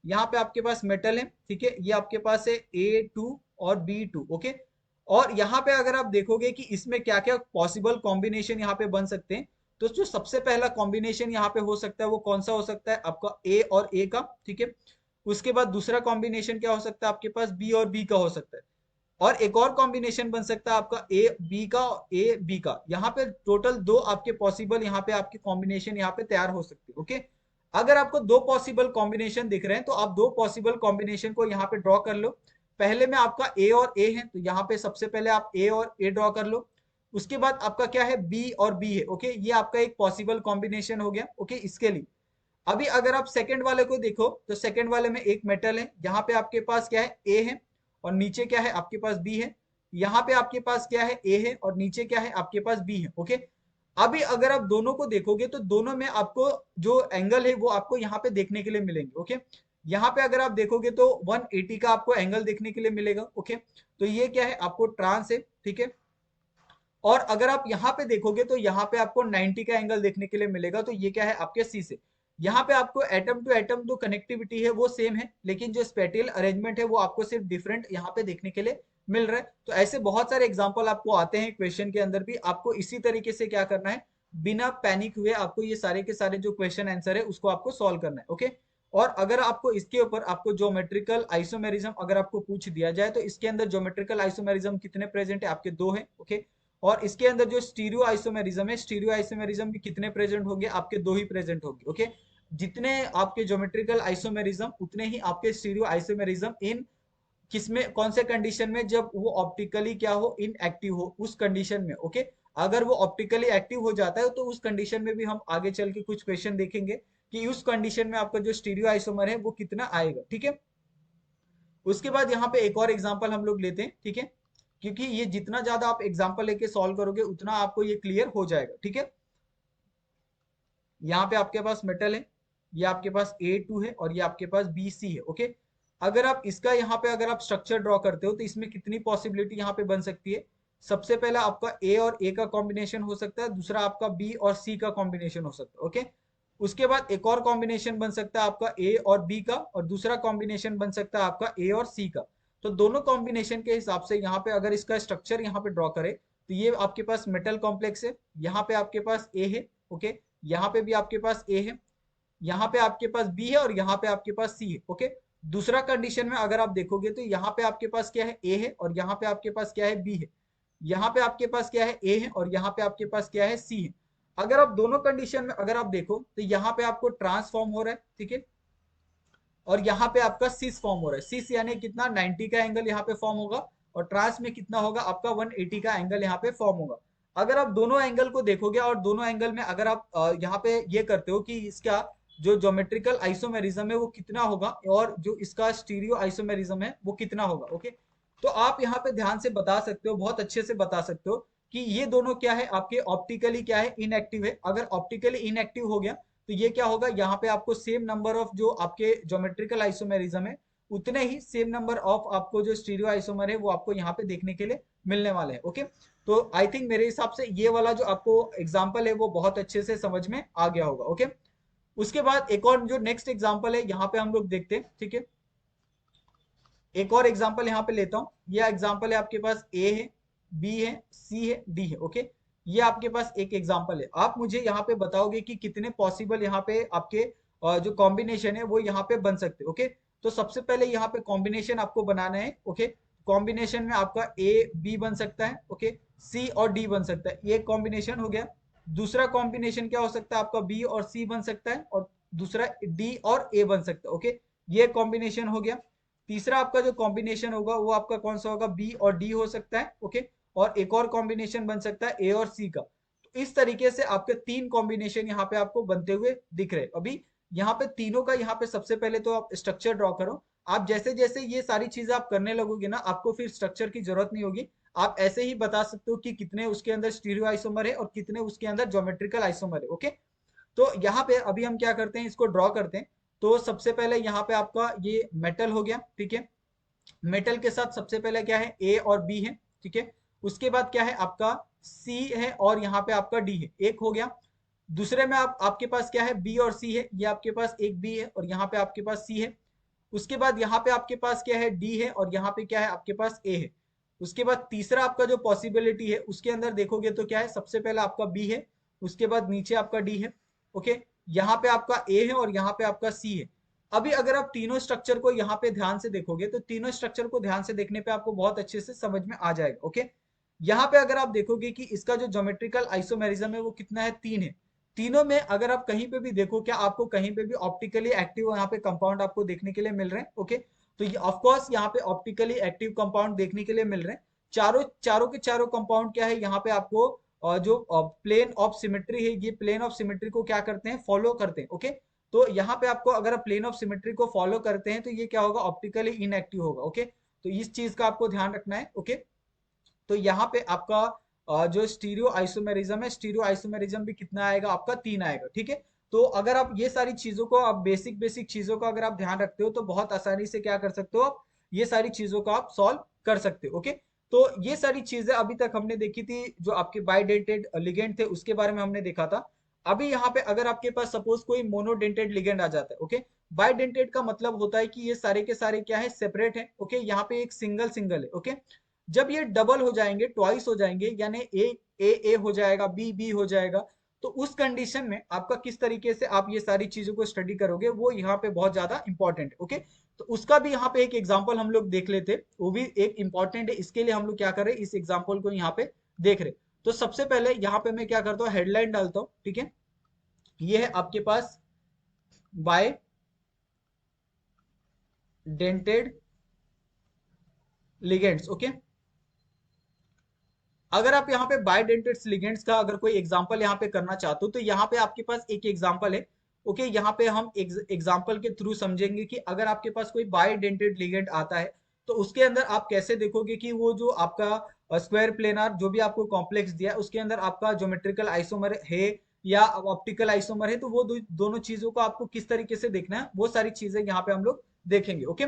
Speaker 1: यहाँ पे आपके पास मेटल है। ठीक है, ये आपके पास है A2 और B2। ओके, और यहाँ पे अगर आप देखोगे कि इसमें क्या क्या पॉसिबल कॉम्बिनेशन यहाँ पे बन सकते हैं, तो जो सबसे पहला कॉम्बिनेशन यहाँ पे हो सकता है वो कौन सा हो सकता है, आपका ए और ए का। ठीक है, उसके बाद दूसरा कॉम्बिनेशन क्या हो सकता है, आपके पास बी और बी का हो सकता है। और एक और कॉम्बिनेशन बन सकता है आपका ए बी का। यहाँ पे टोटल दो आपके पॉसिबल यहाँ पे आपके कॉम्बिनेशन यहाँ पे तैयार हो सकते हैं। ओके, अगर आपको दो पॉसिबल कॉम्बिनेशन दिख रहे हैं तो आप दो पॉसिबल कॉम्बिनेशन को यहाँ पे ड्रॉ कर लो। पहले में आपका ए और ए है तो यहाँ पे सबसे पहले आप ए और ए ड्रॉ कर लो। उसके बाद आपका क्या है, बी और बी है। ओके, ये आपका एक पॉसिबल कॉम्बिनेशन हो गया। ओके, इसके लिए अभी अगर आप सेकंड वाले को देखो तो सेकंड वाले में एक मेटल है, यहाँ पे आपके पास क्या है, ए है और नीचे क्या है आपके पास बी है। यहाँ पे आपके पास क्या है, ए है और नीचे क्या है आपके पास बी है। ओके, अभी अगर आप दोनों को देखोगे तो दोनों में आपको जो एंगल है वो आपको यहाँ पे देखने के लिए मिलेंगे। ओके, यहाँ पे अगर आप देखोगे तो 180 का आपको एंगल देखने के लिए मिलेगा। ओके, तो ये क्या है, आपको ट्रांस है, ठीक है। और अगर आप यहाँ पे देखोगे तो यहाँ पे आपको 90 का एंगल देखने के लिए मिलेगा, तो ये क्या है, आपके सी से। यहाँ पे आपको एटम टू एटम जो कनेक्टिविटी है वो सेम है, लेकिन जो स्पेटियल अरेंजमेंट है वो आपको सिर्फ डिफरेंट यहाँ पे देखने के लिए मिल रहा है। तो ऐसे बहुत सारे एग्जाम्पल आपको आते हैं क्वेश्चन के अंदर भी। आपको इसी तरीके से क्या करना है, बिना पैनिक हुए आपको ये सारे के सारे जो क्वेश्चन आंसर है उसको आपको सॉल्व करना है। ओके, और अगर आपको इसके ऊपर आपको ज्योमेट्रिकल आइसोमेरिज्म अगर आपको पूछ दिया जाए, तो इसके अंदर ज्योमेट्रिकल आइसोमेरिज्म कितने प्रेजेंट है, आपके दो है। ओके, और इसके अंदर जो स्टीरियो आइसोमेरिज्म है, स्टीरियो आइसोमेरिज्म भी कितने प्रेजेंट होंगे, आपके दो ही प्रेजेंट होंगे। ओके, जितने आपके ज्योमेट्रिकल आइसोमेरिज्म उतने ही आपके स्टीरियो आइसोमेरिज्म इन किसमें, कौन से कंडीशन में, जब वो ऑप्टिकली क्या हो, इनएक्टिव हो, उस कंडीशन में। ओके, अगर वो ऑप्टिकली एक्टिव हो जाता है तो उस कंडीशन में भी हम आगे चल के कुछ क्वेश्चन देखेंगे कि उस कंडीशन में आपका जो स्टीरियो आइसोमर है वो कितना आएगा। ठीक है, उसके बाद यहाँ पे एक और एग्जांपल हम लोग लेते हैं, ठीक है, क्योंकि ये जितना ज्यादा आप एग्जांपल लेके सॉल्व करोगे उतना आपको ये क्लियर हो जाएगा। ठीक है, यहाँ पे आपके पास मेटल है, ये आपके पास A2 है और ये आपके पास BC है। ओके, अगर आप इसका यहाँ पे अगर आप स्ट्रक्चर ड्रॉ करते हो तो इसमें कितनी पॉसिबिलिटी यहाँ पे बन सकती है। सबसे पहला आपका A और A का कॉम्बिनेशन हो सकता है, दूसरा आपका B और C का कॉम्बिनेशन हो सकता है। ओके, उसके बाद एक और कॉम्बिनेशन बन सकता है आपका A और B का, और दूसरा कॉम्बिनेशन बन सकता है आपका A और C का। तो दोनों कॉम्बिनेशन के हिसाब से यहाँ पे अगर इसका स्ट्रक्चर यहाँ पे ड्रॉ करें तो ये आपके पास मेटल कॉम्प्लेक्स है, यहाँ पे आपके पास A है। ओके, यहाँ पे भी आपके पास A है, यहाँ पे आपके पास B है और यहाँ पे आपके पास C है। ओके, दूसरा कंडीशन में अगर आप देखोगे तो यहाँ पे आपके पास क्या है, A है, और यहाँ पे आपके पास क्या है, B है। यहाँ पे आपके पास क्या है, A है, और यहाँ पे आपके पास क्या है, C है। अगर आप दोनों कंडीशन में अगर आप देखो तो यहाँ पे आपको ट्रांसफॉर्म हो रहा है, ठीक है, और यहाँ पे आपका सिस फॉर्म हो रहा है। सिस यानी कितना, 90 का एंगल यहाँ पे फॉर्म होगा, और ट्रांस में कितना होगा, आपका 180 का एंगल यहाँ पे फॉर्म होगा। अगर आप दोनों एंगल को देखोगे और दोनों एंगल में अगर आप यहाँ पे ये करते हो कि इसका जो ज्योमेट्रिकल आइसोमेरिज्म है वो कितना होगा, और जो इसका स्टीरियो आइसोमेरिज्म है वो कितना होगा। ओके, तो आप यहाँ पे ध्यान से बता सकते हो, बहुत अच्छे से बता सकते हो कि ये दोनों क्या है, आपके ऑप्टिकली क्या है, इनएक्टिव है। अगर ऑप्टिकली इनएक्टिव हो गया तो ये क्या होगा, यहाँ पे आपको सेम नंबर ऑफ जो आपके ज्योमेट्रिकल आइसोमेरिज्म है उतने ही सेम नंबर ऑफ आपको जो स्टीरियो आइसोमर है वो आपको यहाँ पे देखने के लिए मिलने वाले हैं। ओके, तो आई थिंक मेरे हिसाब से ये वाला जो आपको एग्जाम्पल है वो बहुत अच्छे से समझ में आ गया होगा। ओके, उसके बाद एक और जो नेक्स्ट एग्जाम्पल है यहाँ पे हम लोग देखते हैं। ठीक है, एक और एग्जाम्पल यहाँ पे लेता हूँ। ये एग्जाम्पल है आपके पास A है, B है, C है, D है। ओके, ये आपके पास एक एग्जाम्पल है। आप मुझे यहाँ पे बताओगे कि कितने पॉसिबल यहाँ पे आपके जो कॉम्बिनेशन है वो यहाँ पे बन सकते हैं। ओके, तो सबसे पहले यहाँ पे कॉम्बिनेशन आपको बनाना है। ओके, कॉम्बिनेशन में आपका A B बन सकता है, ओके, C और D बन सकता है, ये कॉम्बिनेशन हो गया। दूसरा कॉम्बिनेशन क्या हो सकता है, आपका B और C बन सकता है, और दूसरा D और A बन सकता है। ओके, ये कॉम्बिनेशन हो गया। तीसरा आपका जो कॉम्बिनेशन होगा वो आपका कौन सा होगा, बी और डी हो सकता है। ओके, और एक और कॉम्बिनेशन बन सकता है ए और सी का। तो इस तरीके से आपके तीन कॉम्बिनेशन यहाँ पे आपको बनते हुए दिख रहे हैं। अभी यहाँ पे तीनों का यहाँ पे सबसे पहले तो आप स्ट्रक्चर ड्रॉ करो। आप जैसे जैसे ये सारी चीजें आप करने लगोगे ना, आपको फिर स्ट्रक्चर की जरूरत नहीं होगी। आप ऐसे ही बता सकते हो कि कितने उसके अंदर स्टीरियो आइसोमर है और कितने उसके अंदर ज्योमेट्रिकल आइसोमर है। ओके, तो यहाँ पे अभी हम क्या करते हैं, इसको ड्रॉ करते हैं। तो सबसे पहले यहाँ पे आपका ये मेटल हो गया, ठीक है। मेटल के साथ सबसे पहले क्या है, ए और बी है, ठीक है। उसके बाद क्या है, आपका सी है, और यहाँ पे आपका डी है, एक हो गया। दूसरे में आपके पास क्या है, बी और सी है, ये आपके पास एक बी है और यहाँ पे आपके पास सी है। उसके बाद यहाँ पे आपके पास क्या है, डी है, और यहाँ पे क्या है, आपके पास ए है। उसके बाद तीसरा आपका जो पॉसिबिलिटी है उसके अंदर देखोगे तो क्या है, सबसे पहले आपका बी है, उसके बाद नीचे आपका डी है। ओके, यहाँ पे आपका ए है और यहाँ पे आपका सी है। अभी अगर आप तीनों स्ट्रक्चर को यहाँ पे ध्यान से देखोगे तो तीनों स्ट्रक्चर को ध्यान से देखने पे आपको बहुत अच्छे से समझ में आ जाएगा। ओके, यहाँ पे अगर आप देखोगे कि इसका जो ज्योमेट्रिकल आइसोमेरिज्म है वो कितना है, तीन है। तीनों में अगर आप कहीं पे भी देखो, क्या आपको कहीं पे भी ऑप्टिकली एक्टिव यहाँ पे कंपाउंड आपको देखने के लिए मिल रहे हैं। ओके, तो ये ऑफ कोर्स यहाँ पे ऑप्टिकली एक्टिव कंपाउंड देखने के लिए मिल रहे हैं। चारों चारों के चारों कंपाउंड क्या है, यहाँ पे आपको जो प्लेन ऑफ सिमेट्री है, ये प्लेन ऑफ सिमेट्री को क्या करते हैं, फॉलो करते हैं। ओके, तो यहाँ पे आपको अगर आप प्लेन ऑफ सिमेट्री को फॉलो करते हैं तो ये क्या होगा, ऑप्टिकली इनएक्टिव होगा। ओके, तो इस चीज का आपको ध्यान रखना है। ओके, तो यहाँ पे आपका जो स्टीरियो आइसोमेरिज्म है, स्टीरियो आइसोमेरिज्म भी कितना आएगा, आपका तीन आएगा। ठीक है, तो अगर आप ये सारी चीजों को, आप बेसिक बेसिक चीजों को अगर आप ध्यान रखते हो तो बहुत आसानी से क्या कर सकते हो, आप ये सारी चीजों को आप सॉल्व कर सकते हो। ओके, तो ये सारी चीजें अभी तक हमने देखी थी, जो आपके बाइडेंटेड लिगेंड थे उसके बारे में हमने देखा था। अभी यहाँ पे अगर आपके पास सपोज कोई मोनोडेंटेड लिगेंड आ जाता है, ओके, बाइडेंटेड का मतलब होता है कि ये सारे के सारे क्या है, सेपरेट है। ओके, यहाँ पे एक सिंगल सिंगल है। ओके, जब ये डबल हो जाएंगे, ट्वाइस हो जाएंगे, यानी ए हो जाएगा, बी बी हो जाएगा, तो उस कंडीशन में आपका किस तरीके से आप ये सारी चीजों को स्टडी करोगे, वो यहाँ पे बहुत ज्यादा इंपॉर्टेंट है। ओके, तो उसका भी यहाँ पे एक एग्जांपल हम लोग देख लेते, वो भी एक इंपॉर्टेंट है। इसके लिए हम लोग क्या कर रहे हैं, इस एग्जांपल को यहाँ पे देख रहे। तो सबसे पहले यहाँ पे मैं क्या करता हूँ, हेडलाइन डालता हूँ। ठीक है, ये है आपके पास बाय डेंटेड लिगेंड्स। ओके, अगर आप यहाँ पे बायडेंटेड लिगेंड्स का अगर कोई एग्जांपल यहाँ पे करना चाहते हो, तो यहाँ पे आपके पास एक एग्जांपल है। ओके, यहाँ पे हम एग्जांपल के थ्रू समझेंगे कि अगर आपके पास कोई बायडेंटेड लिगेंड आता है तो उसके अंदर आप कैसे देखोगे कि वो जो आपका स्क्वायर प्लेनार जो भी आपको कॉम्प्लेक्स दिया है उसके अंदर आपका ज्योमेट्रिकल आइसोमर है या ऑप्टिकल आइसोमर है, तो वो दोनों चीजों को आपको किस तरीके से देखना है, वो सारी चीजें यहाँ पे हम लोग देखेंगे। ओके,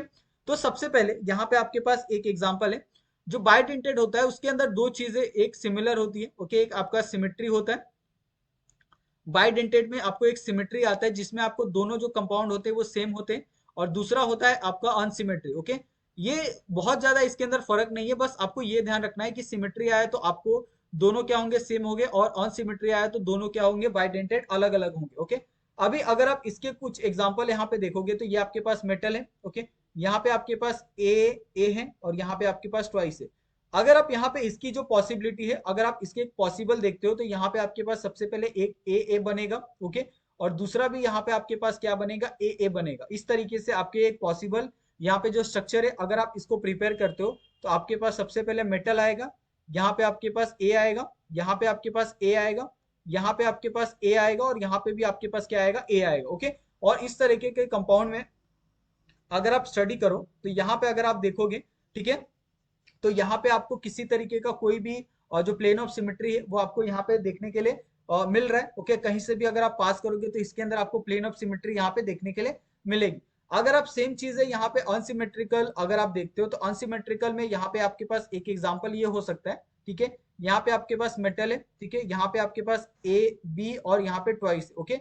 Speaker 1: तो सबसे पहले यहाँ पे आपके पास एक एग्जाम्पल है। जो बायडेंटेड होता है उसके अंदर दो चीजें एक सिमिलर होती है। ओके, एक आपका सिमेट्री होता है, बायडेंटेड में आपको एक सिमेट्री आता है जिसमें आपको दोनों जो कंपाउंड होते हैं वो सेम होते हैं, और दूसरा होता है आपका अनसिमेट्री। ओके, ये बहुत ज्यादा इसके अंदर फर्क नहीं है, बस आपको ये ध्यान रखना है कि सिमेट्री आया तो आपको दोनों क्या होंगे, सेम होंगे, और अनसिमेट्री आया तो दोनों क्या होंगे, बायडेंटेड अलग अलग होंगे। ओके, अभी अगर आप इसके कुछ एग्जाम्पल यहाँ पे देखोगे तो ये आपके पास मेटल है। ओके, यहाँ पे आपके पास ए है और यहाँ पे आपके पास ट्वाइस है। अगर आप यहाँ पे इसकी जो पॉसिबिलिटी है, अगर आप इसके पॉसिबल देखते हो तो यहाँ पे आपके पास सबसे पहले एक ए बनेगा। ओके, और दूसरा भी यहाँ पे आपके पास क्या बनेगा, ए बनेगा। इस तरीके से आपके एक पॉसिबल यहाँ पे जो स्ट्रक्चर है, अगर आप इसको प्रिपेयर करते हो तो आपके पास सबसे पहले मेटल आएगा, यहाँ पे आपके पास ए आएगा, यहाँ पे आपके पास ए आएगा, यहाँ पे आपके पास ए आएगा, और यहाँ पे भी आपके पास क्या आएगा, ए आएगा। ओके, और इस तरीके के कंपाउंड में अगर आप स्टडी करो तो यहाँ पे अगर आप देखोगे, ठीक है, तो यहाँ पे आपको किसी तरीके का कोई भी जो प्लेन ऑफ सिमेट्री है वो आपको यहाँ पे देखने के लिए मिल रहा है। ओके, कहीं से भी अगर आप पास करोगे तो इसके अंदर आपको प्लेन ऑफ सिमेट्री यहाँ पे देखने के लिए मिलेगी। अगर आप सेम चीज है यहाँ पे अनसिमेट्रिकल अगर आप देखते हो तो अनसिमेट्रिकल में यहाँ पे आपके पास एक एग्जाम्पल ये हो सकता है। ठीक है, यहाँ पे आपके पास मेटल है, ठीक है, यहाँ पे आपके पास ए बी और यहाँ पे ट्वाइस। ओके,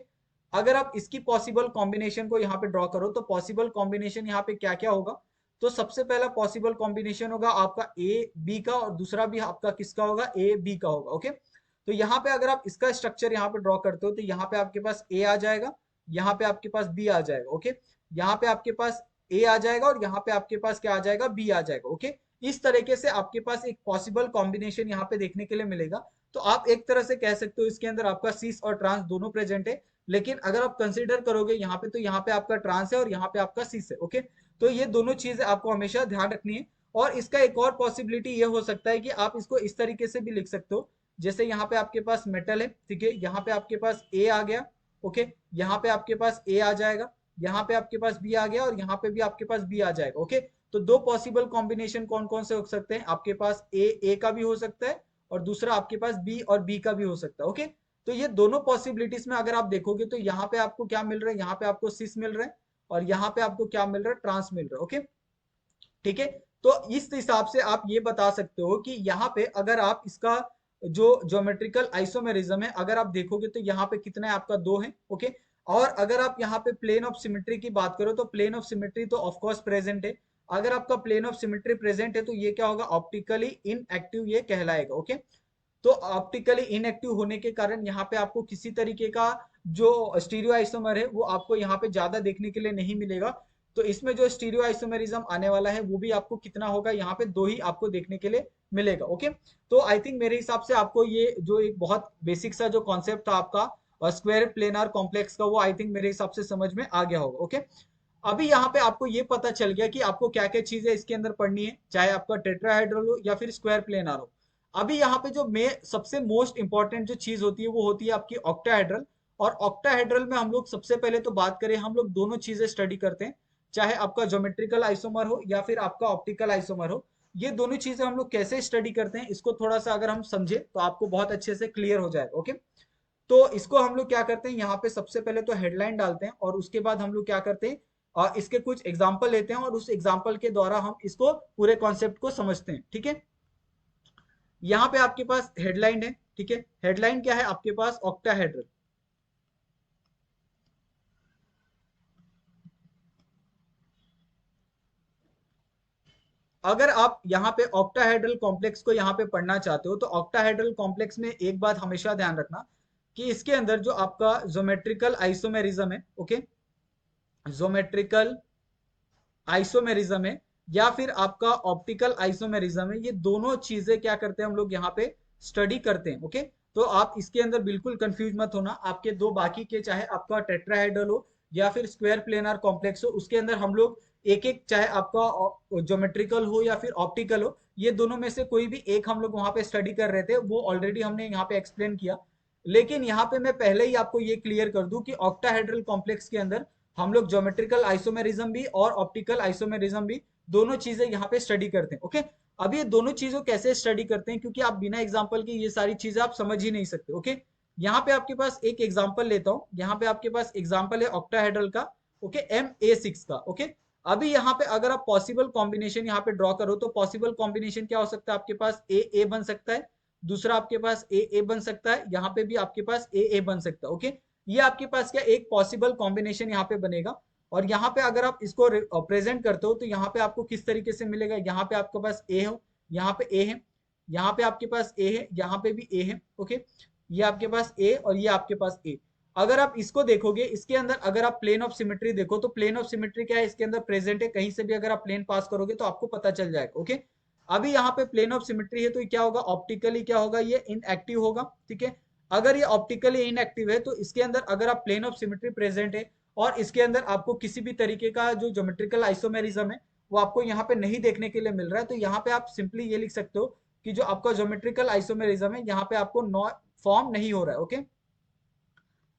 Speaker 1: अगर आप इसकी पॉसिबल कॉम्बिनेशन को यहाँ पे ड्रॉ करो तो पॉसिबल कॉम्बिनेशन यहाँ पे क्या क्या होगा, तो सबसे पहला पॉसिबल कॉम्बिनेशन होगा आपका ए बी का, और दूसरा भी आपका किसका होगा, ए बी का होगा। ओके, तो यहाँ पे अगर आप इसका स्ट्रक्चर यहाँ पे ड्रॉ करते हो तो यहाँ पे आपके पास ए आ जाएगा, यहाँ पे आपके पास बी आ जाएगा। ओके, यहाँ पे आपके पास ए आ जाएगा और यहाँ पे आपके पास क्या आ जाएगा, बी आ जाएगा। ओके, इस तरीके से आपके पास एक पॉसिबल कॉम्बिनेशन यहाँ पे देखने के लिए मिलेगा। तो आप एक तरह से कह सकते हो इसके अंदर आपका सीस और ट्रांस दोनों प्रेजेंट है, लेकिन अगर आप कंसिडर करोगे यहाँ पे तो यहाँ पे आपका ट्रांस है और यहाँ पे आपका सीस है। ओके, तो ये दोनों चीजें आपको हमेशा ध्यान रखनी है। और इसका एक और पॉसिबिलिटी ये हो सकता है कि आप इसको इस तरीके से भी लिख सकते हो, जैसे यहाँ पे आपके पास मेटल है, ठीक है, यहाँ पे आपके पास ए आ गया। ओके, यहाँ पे आपके पास ए आ जाएगा, यहाँ पे आपके पास बी आ गया, और यहाँ पे भी आपके पास बी आ जाएगा। ओके, तो दो पॉसिबल कॉम्बिनेशन कौन कौन से हो सकते हैं, आपके पास ए का भी हो सकता है और दूसरा आपके पास बी और बी का भी हो सकता है। ओके, तो ये दोनों पॉसिबिलिटीज में अगर आप देखोगे तो यहाँ पे आपको क्या मिल रहा है, यहाँ पे आपको सिस मिल रहा है और यहाँ पे आपको क्या मिल रहा है, ट्रांस मिल रहा है। ओके, ठीक है, तो इस हिसाब से आप ये बता सकते हो कि यहाँ पे अगर आप इसका जो ज्योमेट्रिकल आइसोमेरिज्म है अगर आप देखोगे तो यहाँ पे कितना है, आपका दो है। ओके, और अगर आप यहाँ पे प्लेन ऑफ सिमेट्री की बात करो तो प्लेन ऑफ सिमेट्री तो ऑफ कोर्स प्रेजेंट है। अगर आपका प्लेन ऑफ सिमेट्री प्रेजेंट है तो ये क्या होगा, ऑप्टिकली इनएक्टिव ये कहलाएगा। ओके, तो ऑप्टिकली इनएक्टिव होने के कारण यहाँ पे आपको किसी तरीके का जो स्टीरियो आइसोमर है वो आपको यहाँ पे ज्यादा देखने के लिए नहीं मिलेगा। तो इसमें जो स्टीरियो आइसोमेरिज्म आने वाला है वो भी आपको कितना होगा, यहाँ पे दो ही आपको देखने के लिए मिलेगा। ओके, तो आई थिंक मेरे हिसाब से आपको ये जो एक बहुत बेसिक सा जो कॉन्सेप्ट था आपका स्क्वायर प्लेनार कॉम्प्लेक्स का, वो आई थिंक मेरे हिसाब से समझ में आ गया होगा। ओके, अभी यहाँ पे आपको ये पता चल गया कि आपको क्या क्या चीजें इसके अंदर पढ़नी है, चाहे आपका टेट्राहेड्रल हो या फिर स्क्वायर प्लेनार हो। अभी यहाँ पे जो सबसे मोस्ट इंपॉर्टेंट जो चीज होती है वो होती है आपकी ऑक्टाहेड्रल। और ऑक्टाहेड्रल में हम लोग सबसे पहले तो बात करें, हम लोग दोनों चीजें स्टडी करते हैं, चाहे आपका ज्योमेट्रिकल आइसोमर हो या फिर आपका ऑप्टिकल आइसोमर हो। ये दोनों चीजें हम लोग कैसे स्टडी करते हैं इसको थोड़ा सा अगर हम समझे तो आपको बहुत अच्छे से क्लियर हो जाएगा। ओके, तो इसको हम लोग क्या करते हैं, यहाँ पे सबसे पहले तो हेडलाइन डालते हैं और उसके बाद हम लोग क्या करते हैं, इसके कुछ एग्जाम्पल लेते हैं और उस एग्जाम्पल के द्वारा हम इसको पूरे कॉन्सेप्ट को समझते हैं। ठीक है, यहाँ पे आपके पास हेडलाइन है। ठीक है, हेडलाइन क्या है आपके पास, ऑक्टाहेड्रल। अगर आप यहाँ पे ऑक्टाहेड्रल कॉम्प्लेक्स को यहाँ पे पढ़ना चाहते हो तो ऑक्टाहेड्रल कॉम्प्लेक्स में एक बात हमेशा ध्यान रखना कि इसके अंदर जो आपका ज्योमेट्रिकल आइसोमेरिज्म है, ओके, ज्योमेट्रिकल आइसोमेरिज्म है या फिर आपका ऑप्टिकल आइसोमेरिज्म है, ये दोनों चीजें क्या करते हैं हम लोग यहाँ पे स्टडी करते हैं। ओके, तो आप इसके अंदर बिल्कुल कंफ्यूज मत होना। आपके दो बाकी के, चाहे आपका टेट्राहेड्रल हो या फिर स्क्वायर प्लेनर कॉम्प्लेक्स हो, उसके अंदर हम लोग एक एक, चाहे आपका ज्योमेट्रिकल हो या फिर ऑप्टिकल हो, ये दोनों में से कोई भी एक हम लोग वहां पे स्टडी कर रहे थे, वो ऑलरेडी हमने यहाँ पे एक्सप्लेन किया। लेकिन यहाँ पे मैं पहले ही आपको ये क्लियर कर दूं कि ऑक्टाहेड्रल कॉम्प्लेक्स के अंदर हम लोग ज्योमेट्रिकल आइसोमेरिज्म भी और ऑप्टिकल आइसोमेरिज्म भी दोनों चीजें यहाँ पे स्टडी करते हैं। ओके, अब ये दोनों चीजों कैसे स्टडी करते हैं, क्योंकि आप बिना एग्जांपल के ये सारी चीजें आप समझ ही नहीं सकते। ओके, यहाँ पे आपके पास एक एग्जांपल लेता हूँ, यहाँ पे आपके पास एग्जांपल है ऑक्टाहेड्रल का, ओके, MA6 का। ओके, अभी यहाँ पे अगर आप पॉसिबल कॉम्बिनेशन यहाँ पे ड्रॉ करो तो पॉसिबल कॉम्बिनेशन क्या हो सकता है, आपके पास ए बन सकता है, दूसरा आपके पास ए बन सकता है, यहाँ पे भी आपके पास ए बन सकता है। ओके, ये आपके पास क्या एक पॉसिबल कॉम्बिनेशन यहाँ पे बनेगा। और यहाँ पे अगर आप इसको प्रेजेंट करते हो तो यहाँ पे आपको किस तरीके से मिलेगा, यहाँ पे आपके पास ए हो, यहाँ पे ए है, यहाँ पे आपके पास ए है, यहाँ पे भी ए है। ओके, ये आपके पास ए और ये आपके पास ए। अगर आप इसको देखोगे, इसके अंदर अगर आप प्लेन ऑफ सिमेट्री देखो तो प्लेन ऑफ सिमेट्री क्या है, इसके अंदर प्रेजेंट है, कहीं से भी अगर आप प्लेन पास करोगे तो आपको पता चल जाएगा। ओके, अभी यहाँ पे प्लेन ऑफ सिमेट्री है तो क्या होगा, ऑप्टिकली क्या होगा, ये इनएक्टिव होगा। ठीक है, अगर ये ऑप्टिकली इनएक्टिव है तो इसके अंदर अगर आप प्लेन ऑफ सिमेट्री प्रेजेंट है और इसके अंदर आपको किसी भी तरीके का जो ज्योमेट्रिकल आइसोमेरिज्म है वो आपको यहाँ पे नहीं देखने के लिए मिल रहा है, तो यहाँ पे आप सिंपली ये लिख सकते हो कि जो आपका ज्योमेट्रिकल आइसोमेरिज्म है यहाँ पे आपको फॉर्म नहीं हो रहा है। ओके,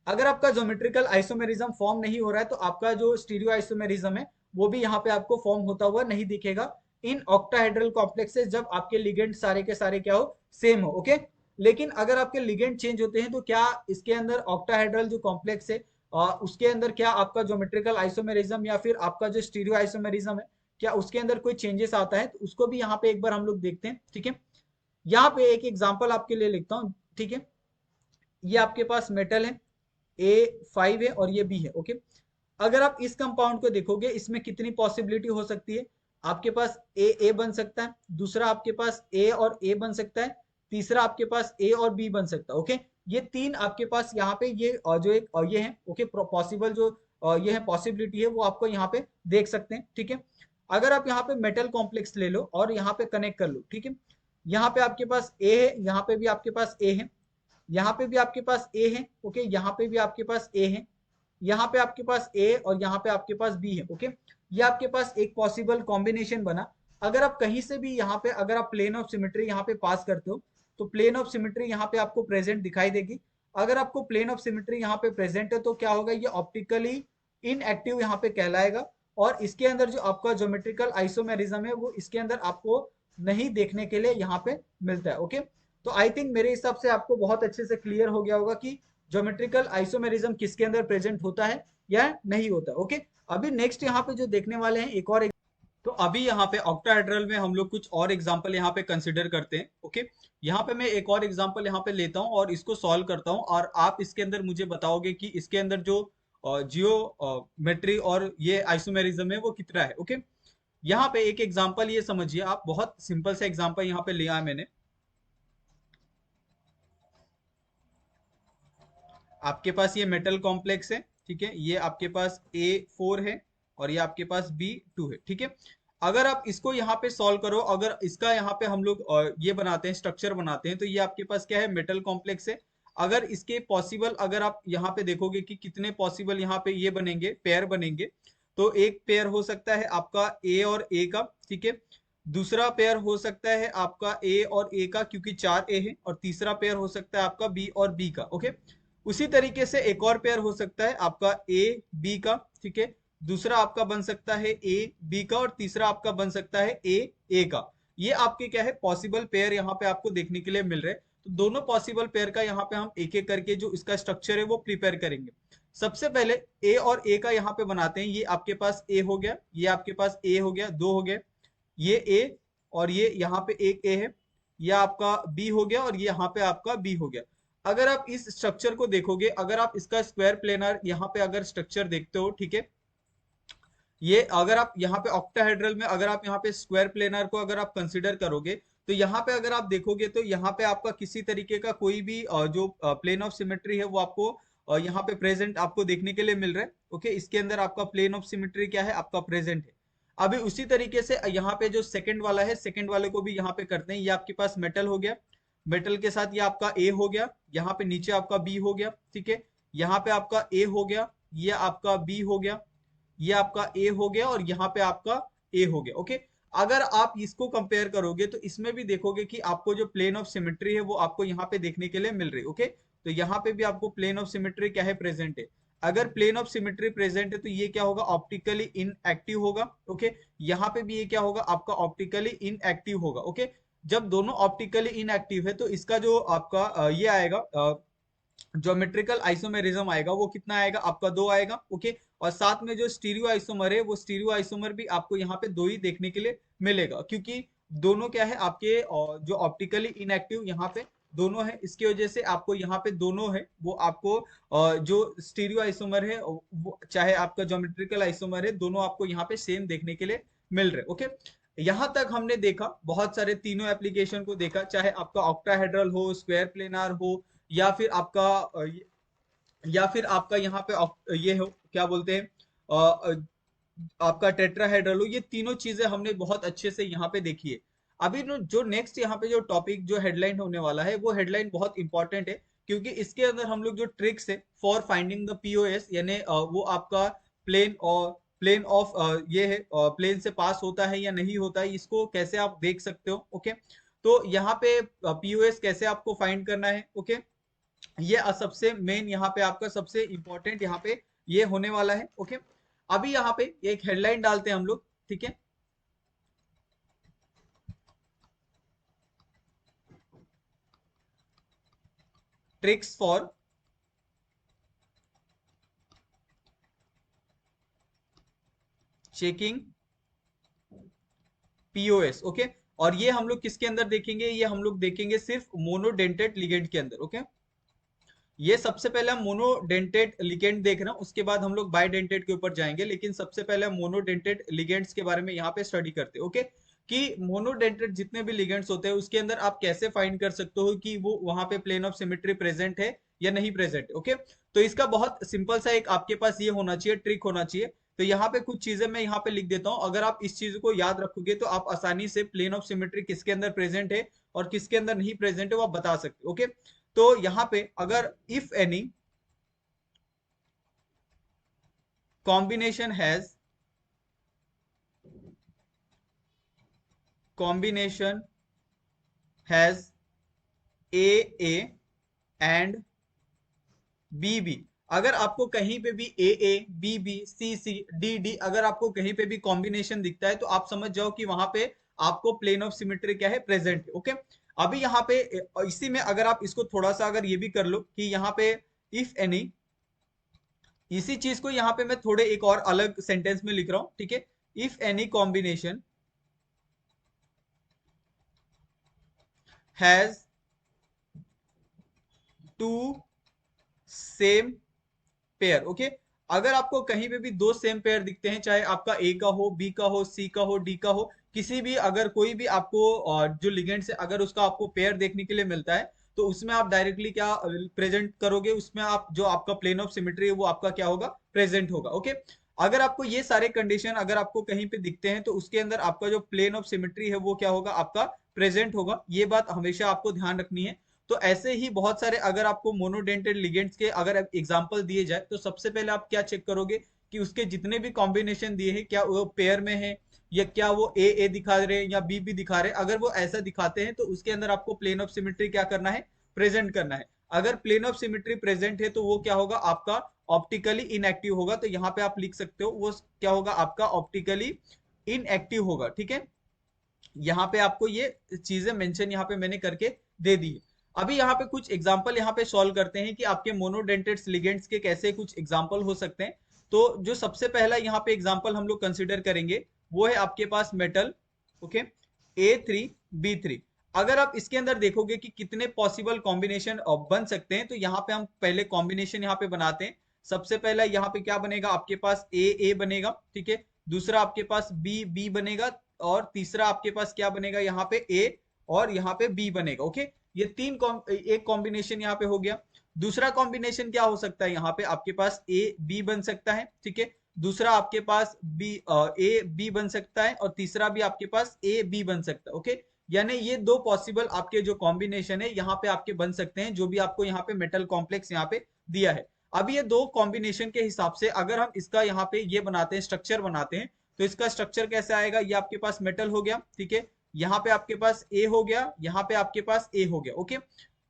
Speaker 1: अगर आपका ज्योमेट्रिकल आइसोमेरिज्म फॉर्म नहीं हो रहा है तो आपका जो स्टीरियो आइसोमेरिज्म है वो भी यहाँ पे आपको फॉर्म होता हुआ नहीं दिखेगा इन ऑक्टाहेड्रल कॉम्प्लेक्सेस, जब आपके लिगेंड सारे के सारे क्या हो, सेम हो। ओके, लेकिन अगर आपके लिगेंड चेंज होते हैं तो क्या इसके अंदर ऑक्टाहेड्रल जो कॉम्प्लेक्स है उसके अंदर क्या आपका ज्योमेट्रिकल आइसोमेरिज्म या फिर आपका जो स्टीरियो आइसोमेरिज्म है, क्या उसके अंदर कोई चेंजेस आता है, तो उसको भी यहाँ पे एक बार हम लोग देखते हैं। ठीक है, यहाँ पे एक एग्जाम्पल आपके लिए लिखता हूँ। ठीक है, ये आपके पास मेटल है, A5 है और ये B है। ओके, अगर आप इस कंपाउंड को देखोगे इसमें कितनी पॉसिबिलिटी हो सकती है, आपके पास ए बन सकता है, दूसरा आपके पास ए और ए बन सकता है, तीसरा आपके पास ए और बी बन सकता है। ओके, ये तीन आपके पास यहाँ पे ये जो एक ये है, ओके, पॉसिबल जो ये है पॉसिबिलिटी है वो आपको यहाँ पे देख सकते हैं। ठीक है, अगर आप यहाँ पे मेटल कॉम्प्लेक्स ले लो और यहाँ पे कनेक्ट कर लो, ठीक है, यहाँ पे आपके पास ए है, यहाँ पे भी आपके पास ए है, यहाँ पे भी आपके पास ए है। ओके, यहाँ पे भी आपके पास ए है, यहाँ पे आपके पास ए और यहाँ पे आपके पास बी है। ओके, ये आपके पास एक पॉसिबल कॉम्बिनेशन बना। अगर आप कहीं से भी यहाँ पे अगर आप प्लेन ऑफ सिमेट्री यहाँ पे पास करते हो तो प्लेन ऑफ सिमेट्री यहाँ पे आपको प्रेजेंट दिखाई देगी। अगर आपको प्लेन ऑफ सिमेट्री यहाँ पे प्रेजेंट है तो क्या होगा, ये ऑप्टिकली इनएक्टिव यहाँ पे कहलाएगा और इसके अंदर जो आपका ज्योमेट्रिकल आइसोमेरिज्म है वो इसके अंदर आपको नहीं देखने के लिए यहाँ पे मिलता है। ओके, तो आई थिंक मेरे हिसाब से आपको बहुत अच्छे से क्लियर हो गया होगा कि ज्योमेट्रिकल आइसोमेरिज्म किसके अंदर प्रेजेंट होता है या नहीं होता। ओके, अभी नेक्स्ट यहाँ पे जो देखने वाले हैं एक और तो अभी यहाँ पे ऑक्टाहेड्रल में हम लोग कुछ और एग्जांपल यहाँ पे कंसिडर करते हैं। ओके, यहाँ पे मैं एक और एग्जांपल यहाँ पे लेता हूँ और इसको सॉल्व करता हूँ और आप इसके अंदर मुझे बताओगे कि इसके अंदर जो जियोमेट्री और ये आइसोमेरिज्म है वो कितना है। ओके, यहाँ पे एक एग्जांपल ये समझिए आप, बहुत सिंपल सा एग्जांपल यहाँ पे लिया है मैंने। आपके पास ये मेटल कॉम्प्लेक्स है, ठीक है, ये आपके पास A4 है और ये आपके पास B2 है। ठीक है, अगर आप इसको यहाँ पे सॉल्व करो, अगर इसका यहाँ पे हम लोग ये बनाते हैं, स्ट्रक्चर बनाते हैं, तो ये आपके पास क्या है, मेटल कॉम्प्लेक्स है। अगर इसके पॉसिबल अगर आप यहाँ पे देखोगे कि कितने पॉसिबल यहाँ पे ये बनेंगे, पेयर बनेंगे, तो एक पेयर हो सकता है आपका ए और ए का। ठीक है, दूसरा पेयर हो सकता है आपका ए और ए का क्योंकि चार ए है, और तीसरा पेयर हो सकता है आपका बी और बी का। ओके, उसी तरीके से एक और पेयर हो सकता है आपका ए बी का। ठीक है, दूसरा आपका बन सकता है ए बी का और तीसरा आपका बन सकता है ए ए का। ये आपके क्या है, पॉसिबल पेयर यहाँ पे आपको देखने के लिए मिल रहे हैं। तो दोनों पॉसिबल पेयर का यहाँ पे हम एक एक करके जो इसका स्ट्रक्चर है वो प्रिपेयर करेंगे। सबसे पहले ए और ए का यहाँ पे बनाते हैं। ये आपके पास ए हो गया, ये आपके पास ए हो गया, दो हो गए, ये ए और ये यहाँ पे एक ए है, ये आपका बी हो गया और ये यहाँ पे आपका बी हो गया। अगर आप इस स्ट्रक्चर को देखोगे, अगर आप इसका स्क्वायर प्लेनर यहाँ पे अगर स्ट्रक्चर देखते हो, ठीक है, ये अगर आप यहाँ पे ऑक्टाहेड्रल में अगर आप यहाँ पे स्क्वायर प्लेनर को अगर आप कंसिडर करोगे, तो यहाँ पे अगर आप देखोगे तो यहाँ पे आपका किसी तरीके का कोई भी जो प्लेन ऑफ सिमेट्री है वो आपको यहाँ पे प्रेजेंट आपको देखने के लिए मिल रहा है। ओके, इसके अंदर आपका प्लेन ऑफ सिमेट्री क्या है, आपका प्रेजेंट है। अभी उसी तरीके से यहाँ पे जो सेकंड वाला है, सेकंड वाले को भी यहाँ पे करते हैं। ये आपके पास मेटल हो गया, मेटल के साथ ये आपका ए हो गया, यहाँ पे नीचे आपका बी हो गया, ठीक है, यहाँ पे आपका ए हो गया, ये आपका बी हो गया, ये आपका ए हो गया और यहाँ पे आपका ए हो गया। ओके, अगर आप इसको कंपेयर करोगे तो इसमें भी देखोगे कि आपको जो प्लेन ऑफ सिमेट्री है वो आपको यहाँ पे देखने के लिए मिल रही है। ओके, तो यहाँ पे भी आपको प्लेन ऑफ सिमेट्री क्या है, प्रेजेंट है। अगर प्लेन ऑफ सिमेट्री प्रेजेंट है तो ये क्या होगा, ऑप्टिकली इनएक्टिव होगा। ओके, यहाँ पे भी ये क्या होगा, आपका ऑप्टिकली इनएक्टिव होगा। ओके, जब दोनों ऑप्टिकली इनएक्टिव है तो इसका जो आपका ये आएगा ज्योमेट्रिकल आइसोमेरिज्म आएगा, वो कितना आएगा, आपका दो आएगा। ओके, और साथ में जो स्टीरियो आइसोमर है वो स्टीरियो आइसोमर भी आपको यहाँ पे दो ही देखने के लिए मिलेगा, क्योंकि दोनों क्या है आपके जो ऑप्टिकली इनएक्टिव यहाँ पे दोनों है, इसकी वजह से आपको यहाँ पे दोनों है वो आपको जो स्टीरियो आइसोमर है वो चाहे आपका ज्योमेट्रिकल आइसोमर है, दोनों आपको यहाँ पे सेम देखने के लिए मिल रहे। ओके, यहाँ तक हमने देखा बहुत सारे तीनों एप्लीकेशन को देखा, चाहे आपका ऑक्टाहेड्रल हो, स्क्वायर प्लेनार हो, या फिर आपका या फिर आपका यहाँ पे ये हो क्या बोलते हैं आपका टेट्राहेड्रल हो। ये तीनों चीजें हमने बहुत अच्छे से यहाँ पे देखी है। अभी जो नेक्स्ट यहाँ पे जो टॉपिक जो हेडलाइन होने वाला है वो हेडलाइन बहुत इंपॉर्टेंट है, क्योंकि इसके अंदर हम लोग जो ट्रिक्स है फॉर फाइंडिंग द पीओएस, यानी वो आपका प्लेन और प्लेन ऑफ ये है प्लेन से पास होता है या नहीं होता है, इसको कैसे आप देख सकते हो। ओके, तो यहाँ पे पीओएस कैसे आपको फाइंड करना है। ओके, ये सबसे मेन यहाँ पे आपका सबसे इंपॉर्टेंट यहाँ पे ये होने वाला है। ओके, अभी यहाँ पे एक हेडलाइन डालते हैं हम लोग, ठीक है, tricks for checking POS. Okay, और ये हम लोग किसके अंदर देखेंगे, ये हम लोग देखेंगे सिर्फ मोनोडेंटेड लिगेंड के अंदर। ओके, ये सबसे पहले हम मोनोडेंटेड लिगेंड देख रहे हैं, उसके बाद हम लोग बाइडेंटेड के ऊपर जाएंगे, लेकिन सबसे पहले हम मोनोडेंटेड लिगेंड्स के बारे में यहाँ पे स्टडी करते हैं। ओके, कि मोनोडेंटेड जितने भी लिगेंड्स होते हैं उसके अंदर आप कैसे फाइंड कर सकते हो कि वो वहां पे प्लेन ऑफ सिमेट्री प्रेजेंट है या नहीं प्रेजेंट। ओके, तो इसका बहुत सिंपल सा एक आपके पास ये होना चाहिए, ट्रिक होना चाहिए। तो यहाँ पे कुछ चीजें मैं यहाँ पे लिख देता हूँ, अगर आप इस चीज को याद रखोगे तो आप आसानी से प्लेन ऑफ सिमेट्री किसके अंदर प्रेजेंट है और किसके अंदर नहीं प्रेजेंट है वो आप बता सकते हो। ओके, तो यहां पे अगर if any combination has A A and B B, अगर आपको कहीं पे भी A B B C C D D अगर आपको कहीं पे भी कॉम्बिनेशन दिखता है तो आप समझ जाओ कि वहां पे आपको प्लेन ऑफ सिमेट्री क्या है, प्रेजेंट है। ओके, अभी यहाँ पे इसी में अगर आप इसको थोड़ा सा अगर ये भी कर लो कि यहाँ पे इफ एनी, इसी चीज को यहाँ पे मैं थोड़े एक और अलग सेंटेंस में लिख रहा हूं, ठीक है, if any combination has two same pair. Okay, अगर आपको कहीं पे भी दो सेम पेयर दिखते हैं, चाहे आपका ए का हो, बी का हो, सी का हो, डी का हो, किसी भी अगर कोई भी आपको जो लिगेंड से अगर उसका आपको पेयर देखने के लिए मिलता है तो उसमें आप डायरेक्टली क्या प्रेजेंट करोगे, उसमें आप जो आपका प्लेन ऑफ सिमेट्री है वो आपका क्या होगा, प्रेजेंट होगा। ओके, अगर आपको ये सारे कंडीशन अगर आपको कहीं पे दिखते हैं तो उसके अंदर आपका जो प्लेन ऑफ सिमेट्री है वो क्या होगा, आपका प्रेजेंट होगा। ये बात हमेशा आपको ध्यान रखनी है। तो ऐसे ही बहुत सारे अगर आपको मोनोडेंटेड लिगेंड्स के अगर एग्जांपल दिए जाए तो सबसे पहले आप क्या चेक करोगे कि उसके जितने भी कॉम्बिनेशन दिए हैं क्या वो पेयर में है या क्या वो ए दिखा रहे हैं या बी बी दिखा रहे हैं। अगर वो ऐसा दिखाते हैं तो उसके अंदर आपको प्लेन ऑफ सिमेट्री क्या करना है, प्रेजेंट करना है। अगर प्लेन ऑफ सिमेट्री प्रेजेंट है तो वो क्या होगा, आपका ऑप्टिकली इनएक्टिव होगा। तो यहाँ पे आप लिख सकते हो वो क्या होगा, आपका ऑप्टिकली इनएक्टिव होगा। ठीक है, यहाँ पे आपको ये चीजें मेंशन यहाँ पे मैंने करके दे दी है। अभी यहाँ पे कुछ एग्जांपल यहाँ पे सॉल्व करते हैं कि आपके मोनोडेंटेट्स लिगेंड्स के कैसे कुछ एग्जांपल हो सकते हैं। तो जो सबसे पहला यहाँ पे एग्जांपल हम लोग कंसिडर करेंगे वो है आपके पास मेटल, ओके, A3B3। अगर आप इसके अंदर देखोगे कि कितने पॉसिबल कॉम्बिनेशन बन सकते हैं, तो यहाँ पे हम पहले कॉम्बिनेशन यहाँ पे बनाते हैं। सबसे पहला यहाँ पे क्या बनेगा, आपके पास ए बनेगा, ठीक है। दूसरा आपके पास बी बनेगा, और तीसरा आपके पास क्या बनेगा, यहाँ पे ए और यहाँ पे बी बनेगा, ओके। ये एक कॉम्बिनेशन यहाँ पे हो गया। दूसरा कॉम्बिनेशन क्या हो सकता है, यहाँ पे आपके पास ए बी बन सकता है, ठीक है। दूसरा आपके पास ए बी बन सकता है, और तीसरा भी आपके पास ए बी बन सकता है, ओके। यानी ये दो पॉसिबल आपके जो कॉम्बिनेशन है यहाँ पे आपके बन सकते हैं, जो भी आपको यहाँ पे मेटल कॉम्प्लेक्स यहाँ पे दिया है। अब ये दो कॉम्बिनेशन के हिसाब से अगर हम इसका यहाँ पे ये बनाते हैं, स्ट्रक्चर बनाते हैं, तो इसका स्ट्रक्चर कैसे आएगा, ये आपके पास मेटल हो गया, ठीक है। यहाँ पे आपके पास ए हो गया, यहाँ पे आपके पास ए हो गया, ओके।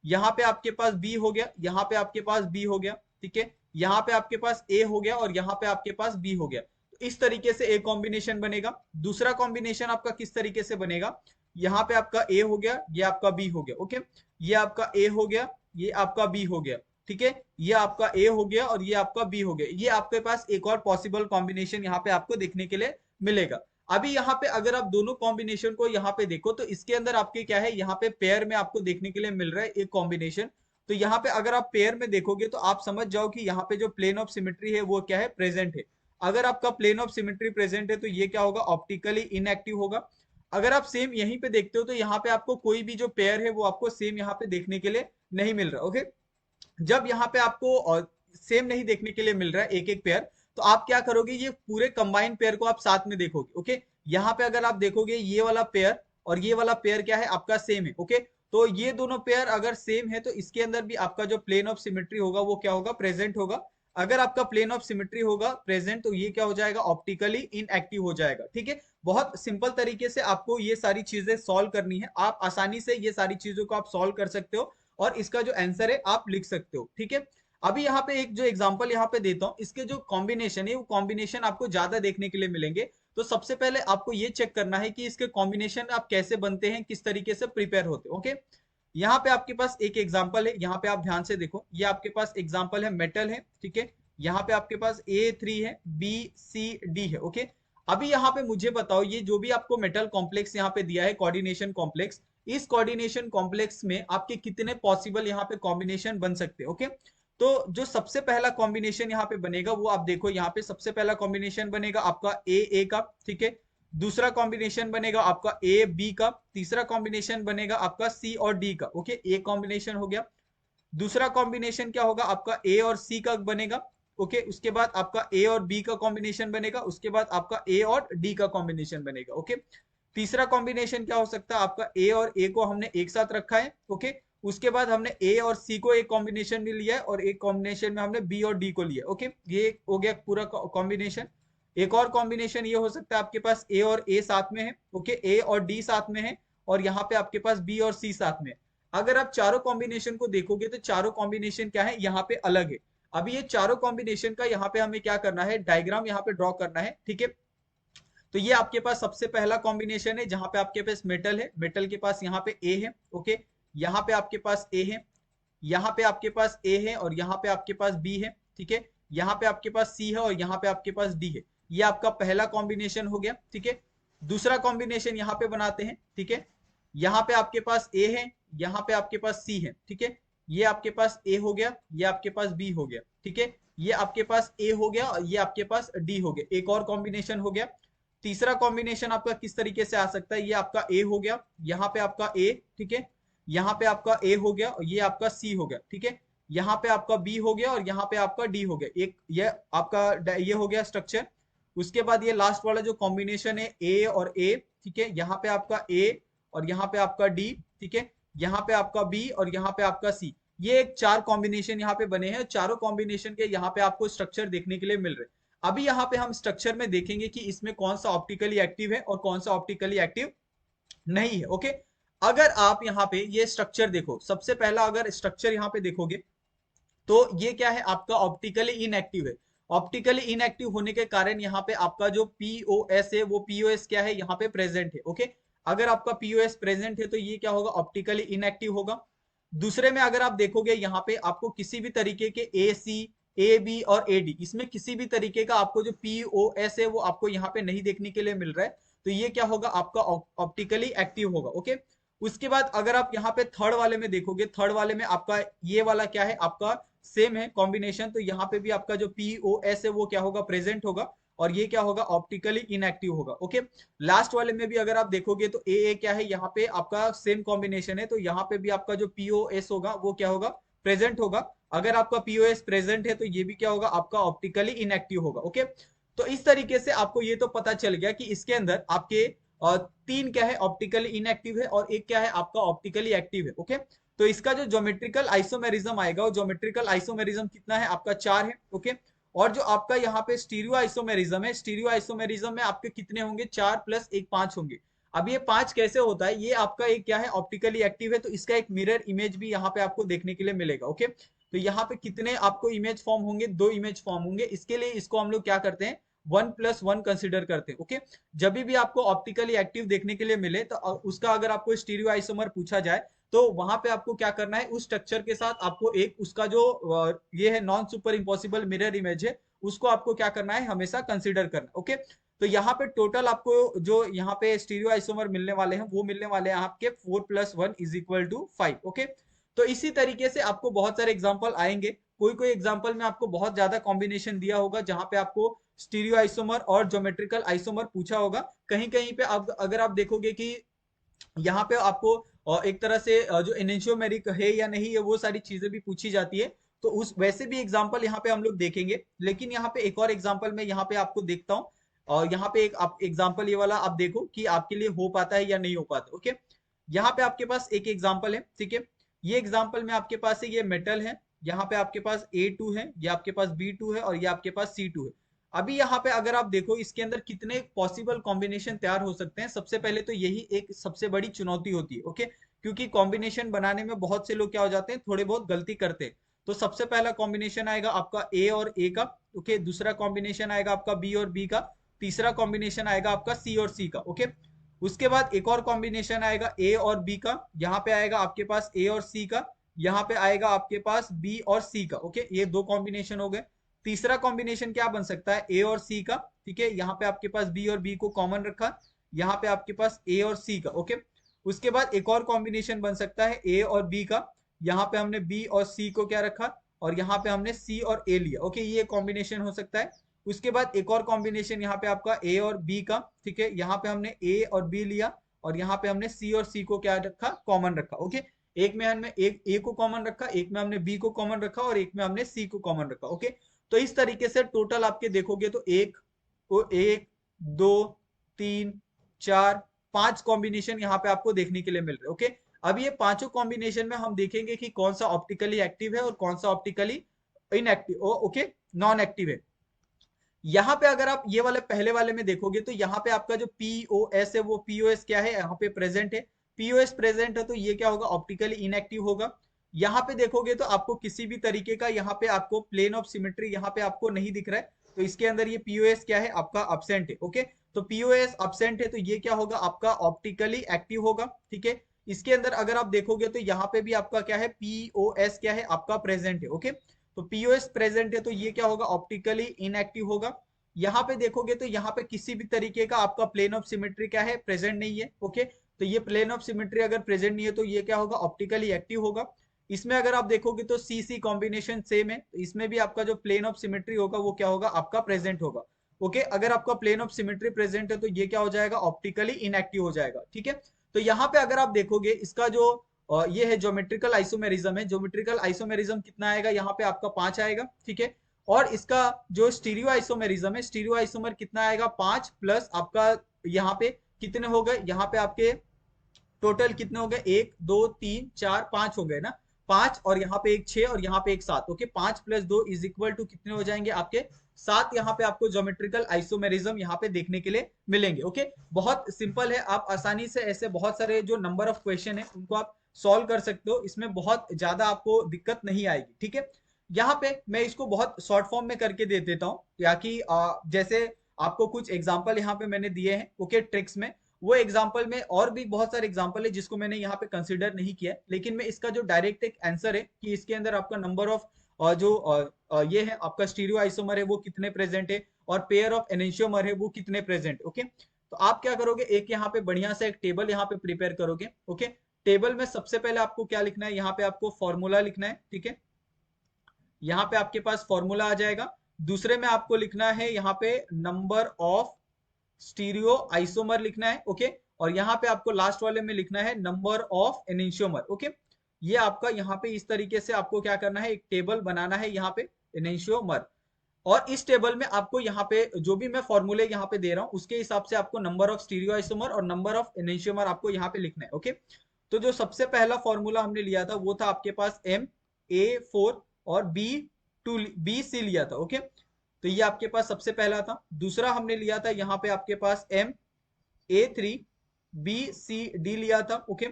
Speaker 1: यहाँ पे आपके पास बी हो गया, यहाँ पे आपके पास बी हो गया, ठीक है। यहाँ पे आपके पास ए हो गया और यहाँ पे आपके पास बी हो गया। तो इस तरीके से एक कॉम्बिनेशन बनेगा। दूसरा कॉम्बिनेशन आपका किस तरीके से बनेगा, यहाँ पे आपका ए हो गया, ये आपका बी हो गया, ओके। ये आपका ए हो गया, ये आपका बी हो गया, ठीक है। ये आपका ए हो गया और ये आपका बी हो गया। ये आपके पास एक और पॉसिबल कॉम्बिनेशन यहाँ पे आपको देखने के लिए मिलेगा। अभी यहाँ पे अगर आप दोनों कॉम्बिनेशन को यहाँ पे देखो, तो इसके अंदर आपके क्या है, यहाँ पे पेयर में आपको देखने के लिए मिल रहा है एक कॉम्बिनेशन। तो यहाँ पे अगर आप पेयर में देखोगे तो आप समझ जाओ कि यहाँ पे जो प्लेन ऑफ सिमेट्री है वो क्या है, प्रेजेंट है। अगर आपका प्लेन ऑफ सिमेट्री प्रेजेंट है तो ये क्या होगा, ऑप्टिकली इनएक्टिव होगा। अगर आप सेम यहीं पे देखते हो तो यहाँ पे आपको कोई भी जो पेयर है वो आपको सेम यहाँ पे देखने के लिए नहीं मिल रहा, ओके। जब यहाँ पे आपको सेम नहीं देखने के लिए मिल रहा है एक एक पेयर, तो आप क्या करोगे, ये पूरे कंबाइंड पेयर को आप साथ में देखोगे, ओके। यहाँ पे अगर आप देखोगे ये वाला पेयर और ये वाला पेयर क्या है आपका सेम है, ओके। तो ये दोनों पेयर अगर सेम है तो इसके अंदर भी आपका जो प्लेन ऑफ सिमेट्री होगा वो क्या होगा, प्रेजेंट होगा। अगर आपका प्लेन ऑफ सिमेट्री होगा प्रेजेंट, तो ये क्या हो जाएगा, ऑप्टिकली इनएक्टिव हो जाएगा, ठीक है। बहुत सिंपल तरीके से आपको ये सारी चीजें सॉल्व करनी है। आप आसानी से ये सारी चीजों को आप सॉल्व कर सकते हो और इसका जो आंसर है आप लिख सकते हो, ठीक है। अभी यहाँ पे एक जो एग्जांपल यहाँ पे देता हूँ, इसके जो कॉम्बिनेशन है वो कॉम्बिनेशन आपको ज्यादा देखने के लिए मिलेंगे। तो सबसे पहले आपको ये चेक करना है कि इसके कॉम्बिनेशन आप कैसे बनते हैं, किस तरीके से प्रिपेयर होते हैं, ओके। यहाँ पे आपके पास एक एग्जाम्पल है, यहाँ पे आप ध्यान से देखो, ये आपके पास एग्जाम्पल है, मेटल है, ठीक है। यहाँ पे आपके पास A3 है, B C D है, ओके। अभी यहाँ पे मुझे बताओ, ये जो भी आपको मेटल कॉम्प्लेक्स यहाँ पे दिया है, कोऑर्डिनेशन कॉम्प्लेक्स, इस कोऑर्डिनेशन कॉम्प्लेक्स में आपके कितने पॉसिबल यहाँ पे कॉम्बिनेशन बन सकते हैं, ओके। तो जो सबसे पहला कॉम्बिनेशन यहाँ पे बनेगा वो आप देखो, यहाँ पे सबसे पहला कॉम्बिनेशन बनेगा आपका ए का, ठीक है। दूसरा कॉम्बिनेशन बनेगा आपका ए बी का। तीसरा कॉम्बिनेशन बनेगा आपका सी और डी का, ओके। ए कॉम्बिनेशन हो गया। दूसरा कॉम्बिनेशन क्या होगा, आपका ए और सी का बनेगा, ओके। उसके बाद आपका ए और बी का कॉम्बिनेशन बनेगा। उसके बाद आपका ए और डी का कॉम्बिनेशन बनेगा, ओके। तीसरा कॉम्बिनेशन क्या हो सकता है, आपका ए और ए को हमने एक साथ रखा है, ओके। उसके बाद हमने ए और सी को एक कॉम्बिनेशन में लिया है और एक कॉम्बिनेशन में हमने बी और डी को लिया, ओके। ये हो गया पूरा कॉम्बिनेशन। एक और कॉम्बिनेशन ये हो सकता है, आपके पास ए और ए साथ में है, ओके, ए और डी साथ में है, और यहाँ पे आपके पास बी और सी साथ में है। अगर आप चारों कॉम्बिनेशन को देखोगे तो चारों कॉम्बिनेशन क्या है, यहाँ पे अलग है। अभी ये चारों कॉम्बिनेशन का यहाँ पे हमें क्या करना है, डायग्राम यहाँ पे ड्रॉ करना है, ठीक है। तो ये आपके पास सबसे पहला कॉम्बिनेशन है जहां पे आपके पास मेटल है, मेटल के पास यहाँ पे ए है, ओके। यहाँ पे आपके पास ए है, यहाँ पे आपके पास ए है, और यहाँ पे आपके पास बी है, ठीक है। यहाँ पे आपके पास सी है और यहाँ पे आपके पास डी है। ये आपका पहला कॉम्बिनेशन हो गया, ठीक है। दूसरा कॉम्बिनेशन यहाँ पे बनाते हैं, ठीक है। यहाँ पे आपके पास ए है, यहाँ पे आपके पास सी है, ठीक है। ये आपके पास ए हो गया, ये आपके पास बी हो गया, ठीक है। ये आपके पास ए हो गया और ये आपके पास डी हो गया। एक और कॉम्बिनेशन हो गया। तीसरा कॉम्बिनेशन आपका किस तरीके से आ सकता है, ये आपका ए हो गया, यहाँ पे आपका ए, ठीक है। यहाँ पे आपका ए हो गया और ये आपका सी हो गया, ठीक है। यहाँ पे आपका बी हो गया और यहाँ पे आपका डी हो गया। एक ये आपका ये हो गया स्ट्रक्चर। उसके बाद ये लास्ट वाला जो कॉम्बिनेशन है ए और ए, ठीक है। यहाँ पे आपका ए और यहाँ पे आपका डी, ठीक है। यहाँ पे आपका बी और यहाँ पे आपका सी। ये एक चार कॉम्बिनेशन यहाँ पे बने हैं। चारों कॉम्बिनेशन के यहाँ पे आपको स्ट्रक्चर देखने के लिए मिल रहे हैं। अभी यहाँ पे हम स्ट्रक्चर में देखेंगे कि इसमें कौन सा ऑप्टिकली एक्टिव है और कौन सा ऑप्टिकली एक्टिव नहीं है, ओके। अगर आप यहाँ पे ये स्ट्रक्चर देखो, सबसे पहला अगर स्ट्रक्चर यहाँ पे देखोगे तो ये क्या है, आपका ऑप्टिकली इनएक्टिव है। ऑप्टिकली इनएक्टिव होने के कारण यहाँ पे आपका जो पीओएस है वो पीओएस क्या है, यहाँ पे प्रेजेंट है, ओके। अगर आपका पीओएस प्रेजेंट है तो ये क्या होगा, ऑप्टिकली इनएक्टिव होगा। दूसरे में अगर आप देखोगे यहाँ पे आपको किसी भी तरीके के ए सी, ए बी और ए डी, इसमें किसी भी तरीके का आपको जो पी ओ एस है वो आपको यहाँ पे नहीं देखने के लिए मिल रहा है। तो ये क्या होगा, आपका ऑप्टिकली एक्टिव होगा। ओके, उसके बाद अगर आप यहाँ पे थर्ड वाले में देखोगे, थर्ड वाले में आपका ये वाला क्या है, आपका सेम है कॉम्बिनेशन। तो यहाँ पे भी आपका जो पी ओ एस है वो क्या होगा, प्रेजेंट होगा, और ये क्या होगा, ऑप्टिकली इनएक्टिव होगा। ओके, लास्ट वाले में भी अगर आप देखोगे तो ए क्या है, यहाँ पे आपका सेम कॉम्बिनेशन है। तो यहाँ पे भी आपका जो पीओएस होगा वो क्या होगा, प्रेजेंट होगा। अगर आपका पीओएस प्रेजेंट है तो ये भी क्या होगा, आपका ऑप्टिकली इनएक्टिव होगा। ओके, तो इस तरीके से आपको ये तो पता चल गया कि इसके अंदर आपके तीन क्या है, ऑप्टिकली इनएक्टिव है, और एक क्या है आपका ऑप्टिकली एक्टिव है। ओके, तो इसका जो ज्योमेट्रिकल आइसोमेरिज्म आएगा, वो ज्योमेट्रिकल आइसोमेरिज्म कितना है, आपका 4 है। ओके, और जो आपका यहाँ पे स्टीरियो आइसोमेरिज्म है, स्टीरियो आइसोमेरिज्म में आपके कितने होंगे, 4 + 1 5 होंगे। अब ये 5 कैसे होता है, ये आपका एक क्या है, ऑप्टिकली एक्टिव है, तो इसका एक मिरर इमेज भी यहाँ पे आपको देखने के लिए मिलेगा। ओके, तो यहाँ पे कितने आपको इमेज फॉर्म होंगे, 2 इमेज फॉर्म होंगे। इसके लिए इसको हम लोग क्या करते हैं, 1 + 1 कंसिडर करते हैं। ओके, जब भी आपको ऑप्टिकली एक्टिव देखने के लिए मिले तो उसका अगर आपको स्टीरियो आइसोमर पूछा जाए तो वहां पे आपको क्या करना है, उस स्ट्रक्चर के साथ आपको एक उसका जो ये है non super impossible mirror image है, उसको आपको क्या करना है, हमेशा कंसीडर करना। ओके, तो यहाँ पे टोटल आपको जो यहाँ पे स्टीरियो आइसोमर मिलने वाले हैं वो मिलने वाले हैं आपके 4 + 1 = 5। ओके, तो इसी तरीके से आपको बहुत सारे एग्जाम्पल आएंगे। कोई कोई एग्जाम्पल में आपको बहुत ज्यादा कॉम्बिनेशन दिया होगा जहां पे आपको स्टीरियो आइसोमर और ज्योमेट्रिकल आइसोमर पूछा होगा। कहीं कहीं पे आप अगर आप देखोगे कि यहाँ पे आपको एक तरह से जो एनेंशियोमेरिक है या नहीं है वो सारी चीजें भी पूछी जाती है। तो उस वैसे भी एग्जांपल यहाँ पे हम लोग देखेंगे, लेकिन यहाँ पे एक और एग्जांपल मैं यहाँ पे आपको देखता हूँ। और यहाँ पे एक आप एग्जांपल ये वाला आप देखो कि आपके लिए हो पाता है या नहीं हो पाता। ओके, यहाँ पे आपके पास एक एग्जांपल है, ठीक है। ये एग्जांपल में आपके पास है, ये मेटल है, यहाँ पे आपके पास A2 है, ये आपके पास B2 है, और ये आपके पास C2 है। अभी यहाँ पे अगर आप देखो इसके अंदर कितने पॉसिबल कॉम्बिनेशन तैयार हो सकते हैं, सबसे पहले तो यही एक सबसे बड़ी चुनौती होती है। ओके, क्योंकि कॉम्बिनेशन बनाने में बहुत से लोग क्या हो जाते हैं, थोड़े बहुत गलती करते हैं। तो सबसे पहला कॉम्बिनेशन आएगा आपका ए और ए का। ओके, दूसरा कॉम्बिनेशन आएगा आपका बी और बी का। तीसरा कॉम्बिनेशन आएगा आपका सी और सी का। ओके, उसके बाद एक और कॉम्बिनेशन आएगा ए और बी का। यहाँ पे आएगा आपके पास ए और सी का। यहाँ पे आएगा आपके पास बी और सी का। ओके, ये 2 कॉम्बिनेशन हो गए। तीसरा कॉम्बिनेशन क्या बन सकता है, ए और सी का। ठीक है, यहाँ पे आपके पास बी और बी को कॉमन रखा, यहाँ पे आपके पास ए और सी का। ओके, उसके बाद एक और कॉम्बिनेशन बन सकता है ए और बी का। यहाँ पे हमने बी और सी को क्या रखा, और यहाँ पे हमने सी और ए लिया। ओके, ये कॉम्बिनेशन हो सकता है। उसके बाद एक और कॉम्बिनेशन यहाँ पे आपका ए और बी का। ठीक है, यहाँ पे हमने ए और बी लिया, और यहाँ पे हमने सी और सी को क्या रखा, कॉमन रखा। ओके, एक में हमने एक ए को कॉमन रखा, एक में हमने बी को कॉमन रखा, और एक में हमने सी को कॉमन रखा। ओके, तो इस तरीके से टोटल आपके देखोगे तो एक, दो, तीन, चार, 5 कॉम्बिनेशन यहाँ पे आपको देखने के लिए मिल रहे हैं। ओके, अब ये पांचों कॉम्बिनेशन में हम देखेंगे कि कौन सा ऑप्टिकली एक्टिव है और कौन सा optically inactive, okay, non active है। यहाँ पे अगर आप ये वाले पहले वाले में देखोगे तो यहाँ पे आपका जो पीओएस है, वो पीओएस क्या है, यहाँ पे प्रेजेंट है। पीओएस प्रेजेंट है तो ये क्या होगा, ऑप्टिकली इनएक्टिव होगा। यहाँ पे देखोगे तो आपको किसी भी तरीके का यहाँ पे आपको प्लेन ऑफ सिमेट्री यहाँ पे आपको नहीं दिख रहा है, तो इसके अंदर ये पीओएस क्या है, आपका अब्सेंट है। ओके, तो पीओएस अब्सेंट है तो ये क्या होगा, आपका ऑप्टिकली एक्टिव होगा। ठीक है, इसके अंदर अगर आप देखोगे तो यहाँ पे भी आपका क्या है, पीओएस क्या है, आपका प्रेजेंट है। ओके, तो पीओएस प्रेजेंट है तो ये क्या होगा, ऑप्टिकली इनएक्टिव होगा। यहाँ पे देखोगे तो यहाँ पे किसी भी तरीके का आपका प्लेन ऑफ सिमेट्री क्या है, प्रेजेंट नहीं है। ओके, तो ये प्लेन ऑफ सिमेट्री अगर प्रेजेंट नहीं है तो ये क्या होगा, ऑप्टिकली एक्टिव होगा। इसमें अगर आप देखोगे तो सी सी कॉम्बिनेशन सेम है, तो इसमें भी आपका जो प्लेन ऑफ सिमेट्री होगा वो क्या होगा, आपका प्रेजेंट होगा। ओके, अगर आपका प्लेन ऑफ सिमेट्री प्रेजेंट है तो ये क्या हो जाएगा, ऑप्टिकली इनएक्टिव हो जाएगा। ठीक है, तो यहाँ पे अगर आप देखोगे इसका जो ये है ज्योमेट्रिकल आइसोमेरिज्म है, ज्योमेट्रिकल आइसोमेरिज्म कितना आएगा, यहाँ पे आपका 5 आएगा। ठीक है, और इसका जो स्टीरियो आइसोमेरिज्म है, स्टीरियो आइसोमर कितना आएगा, 5 प्लस आपका यहाँ पे कितने हो गए, यहाँ पे आपके टोटल कितने हो गए, 1 2 3 4 5 हो गए ना, 5, और यहाँ पे एक 6 और यहाँ पे एक 7। ओके, 5 + 2 = कितने हो जाएंगे आपके 7। यहाँ पे आपको ज्योमेट्रिकल आइसोमेरिज्म यहाँ पे देखने के लिए मिलेंगे। ओके, बहुत सिंपल है, आप आसानी से ऐसे बहुत सारे जो नंबर ऑफ क्वेश्चन है उनको आप सॉल्व कर सकते हो, इसमें बहुत ज्यादा आपको दिक्कत नहीं आएगी। ठीक है, यहाँ पे मैं इसको बहुत शॉर्ट फॉर्म में करके दे देता हूँ, ताकि जैसे आपको कुछ एग्जाम्पल यहाँ पे मैंने दिए हैं, ओके, ट्रिक्स में वो एग्जाम्पल में और भी बहुत सारे एग्जाम्पल है जिसको मैंने यहाँ पे कंसिडर नहीं किया है, लेकिन मैं इसका जो डायरेक्ट एक आंसर है कि इसके अंदर आपका नंबर ऑफ ये है आपका स्टीरियो आइसोमर है वो कितने प्रेजेंट है, और पेयर ऑफ एनेंशियोमर है वो कितने प्रेजेंट। ओके, तो आप क्या करोगे, एक यहाँ पे बढ़िया सा एक टेबल यहाँ पे प्रिपेयर करोगे। ओके, टेबल में सबसे पहले आपको क्या लिखना है, यहाँ पे आपको फॉर्मूला लिखना है। ठीक है, यहाँ पे आपके पास फॉर्मूला आ जाएगा। दूसरे में आपको लिखना है यहाँ पे नंबर ऑफ स्टीरियो आइसोमर लिखना है। ओके, और यहाँ पे आपको लास्ट वाले में लिखना है नंबर ऑफ एनेंशियोमर। ओके, ये आपका यहाँ पे इस तरीके से आपको क्या करना है, एक टेबल बनाना है यहाँ पे एनेंशियोमर। और इस टेबल में आपको यहाँ पे जो भी मैं फॉर्मूले यहाँ पे दे रहा हूँ उसके हिसाब से आपको नंबर ऑफ स्टीरियो आइसोमर और नंबर ऑफ एनेंशियोमर आपको यहाँ पे लिखना है। ओके, तो जो सबसे पहला फॉर्मूला हमने लिया था वो था आपके पास MA4 और BC लिया था। ओके, तो ये आपके पास सबसे पहला था। दूसरा हमने लिया था यहाँ पे आपके पास MA3BCD लिया था। ओके,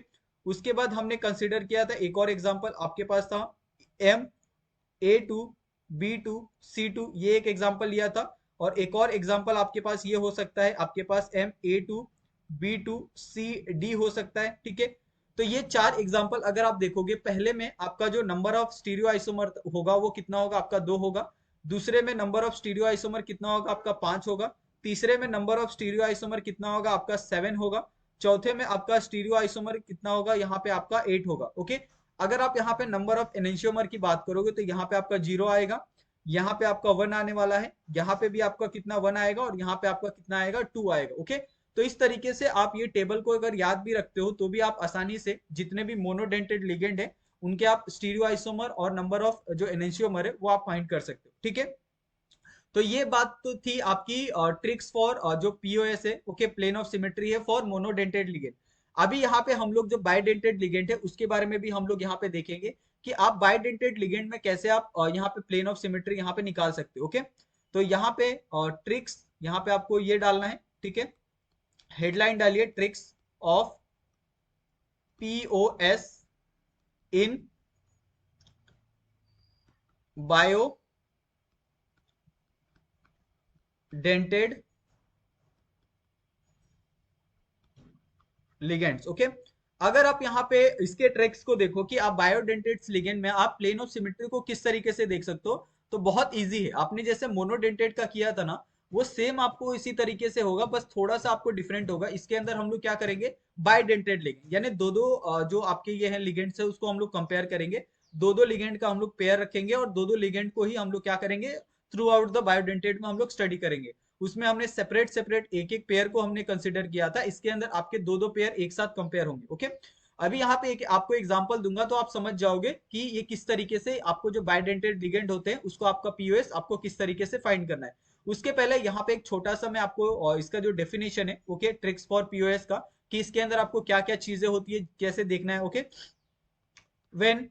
Speaker 1: उसके बाद हमने कंसिडर किया था एक और एग्जांपल आपके पास था MA2B2C2, ये एक एग्जांपल लिया था। और एक और एग्जांपल आपके पास ये हो सकता है, आपके पास MA2B2CD हो सकता है। ठीक है, तो ये चार एग्जांपल अगर आप देखोगे, पहले में आपका जो नंबर ऑफ स्टीरियो आइसोमर होगा वो कितना होगा, आपका 2 होगा। दूसरे में नंबर ऑफ स्टीरियो आइसोमर कितना होगा, आपका 5 होगा। तीसरे में नंबर ऑफ स्टीरियो आइसोमर कितना होगा, आपका 7 होगा। चौथे में आपका स्टीरियो आइसोमर कितना होगा, यहाँ पे आपका 8 होगा। ओके, अगर आप यहाँ पे नंबर ऑफ एनेंशियोमर की बात करोगे तो यहाँ पे आपका 0 आएगा, यहाँ पे आपका 1 आने वाला है, यहाँ पे भी आपका कितना 1 आएगा, और यहाँ पे आपका कितना आएगा 2 आएगा। ओके, तो इस तरीके से आप ये टेबल को अगर याद भी रखते हो तो भी आप आसानी से जितने भी मोनोडेंटेड लिगेंड है उनके आप स्टीरियो आइसोमर और नंबर ऑफ जो एनेंशियोमर है वो आप फाइंड कर सकते हो। ठीक है, तो ये बात तो थी आपकी ट्रिक्स फॉर जो पीओएस है। ओके, प्लेन ऑफ सिमेट्री है फॉर मोनोडेंटेड लिगेंड। अभी यहाँ पे हम लोग जो बाइडेंटेड लिगेंड है उसके बारे में भी हम लोग यहाँ पे देखेंगे कि आप बाइडेंटेड लिगेंड में कैसे आप यहाँ पे प्लेन ऑफ सिमेट्री यहाँ पे निकाल सकते हो। ओके, तो यहाँ पे ट्रिक्स यहाँ पे आपको ये डालना है। ठीक है, हेडलाइन डालिए tricks of POS in bidentate ligands. Okay, अगर आप यहाँ पे इसके ट्रिक्स को देखो कि आप बायोडेंटेड लिगेंड में आप प्लेन ऑफ सिमेट्री को किस तरीके से देख सकते हो, तो बहुत इजी है। आपने जैसे मोनोडेंटेड का किया था ना, वो सेम आपको इसी तरीके से होगा, बस थोड़ा सा आपको डिफरेंट होगा। इसके अंदर हम लोग क्या करेंगे, बायोडेंटेड लिगेंड यानी दो दो जो आपके ये है लिगेंड्स है उसको हम लोग कंपेयर करेंगे। दो दो लिगेंड का हम लोग पेयर रखेंगे और दो दो लिगेंड को ही हम लोग क्या करेंगे, थ्रू आउट द बायोडेंटेड में हम लोग स्टडी करेंगे। उसमें हमने सेपरेट सेपरेट एक एक पेयर को हमने कंसिडर किया था, इसके अंदर आपके दो दो पेयर एक साथ कंपेयर होंगे। ओके, अभी यहाँ पे एक आपको एग्जांपल दूंगा तो आप समझ जाओगे कि ये किस तरीके से आपको जो बायोडेंटेड लिगेंड होते हैं उसको आपका पीओएस आपको किस तरीके से फाइंड करना है। उसके पहले यहाँ पे एक छोटा सा मैं आपको इसका जो डेफिनेशन है, ओके, ट्रिक्स फॉर पीओएस का, कि इसके अंदर आपको क्या क्या चीजें होती है कैसे देखना है। ओके, व्हेन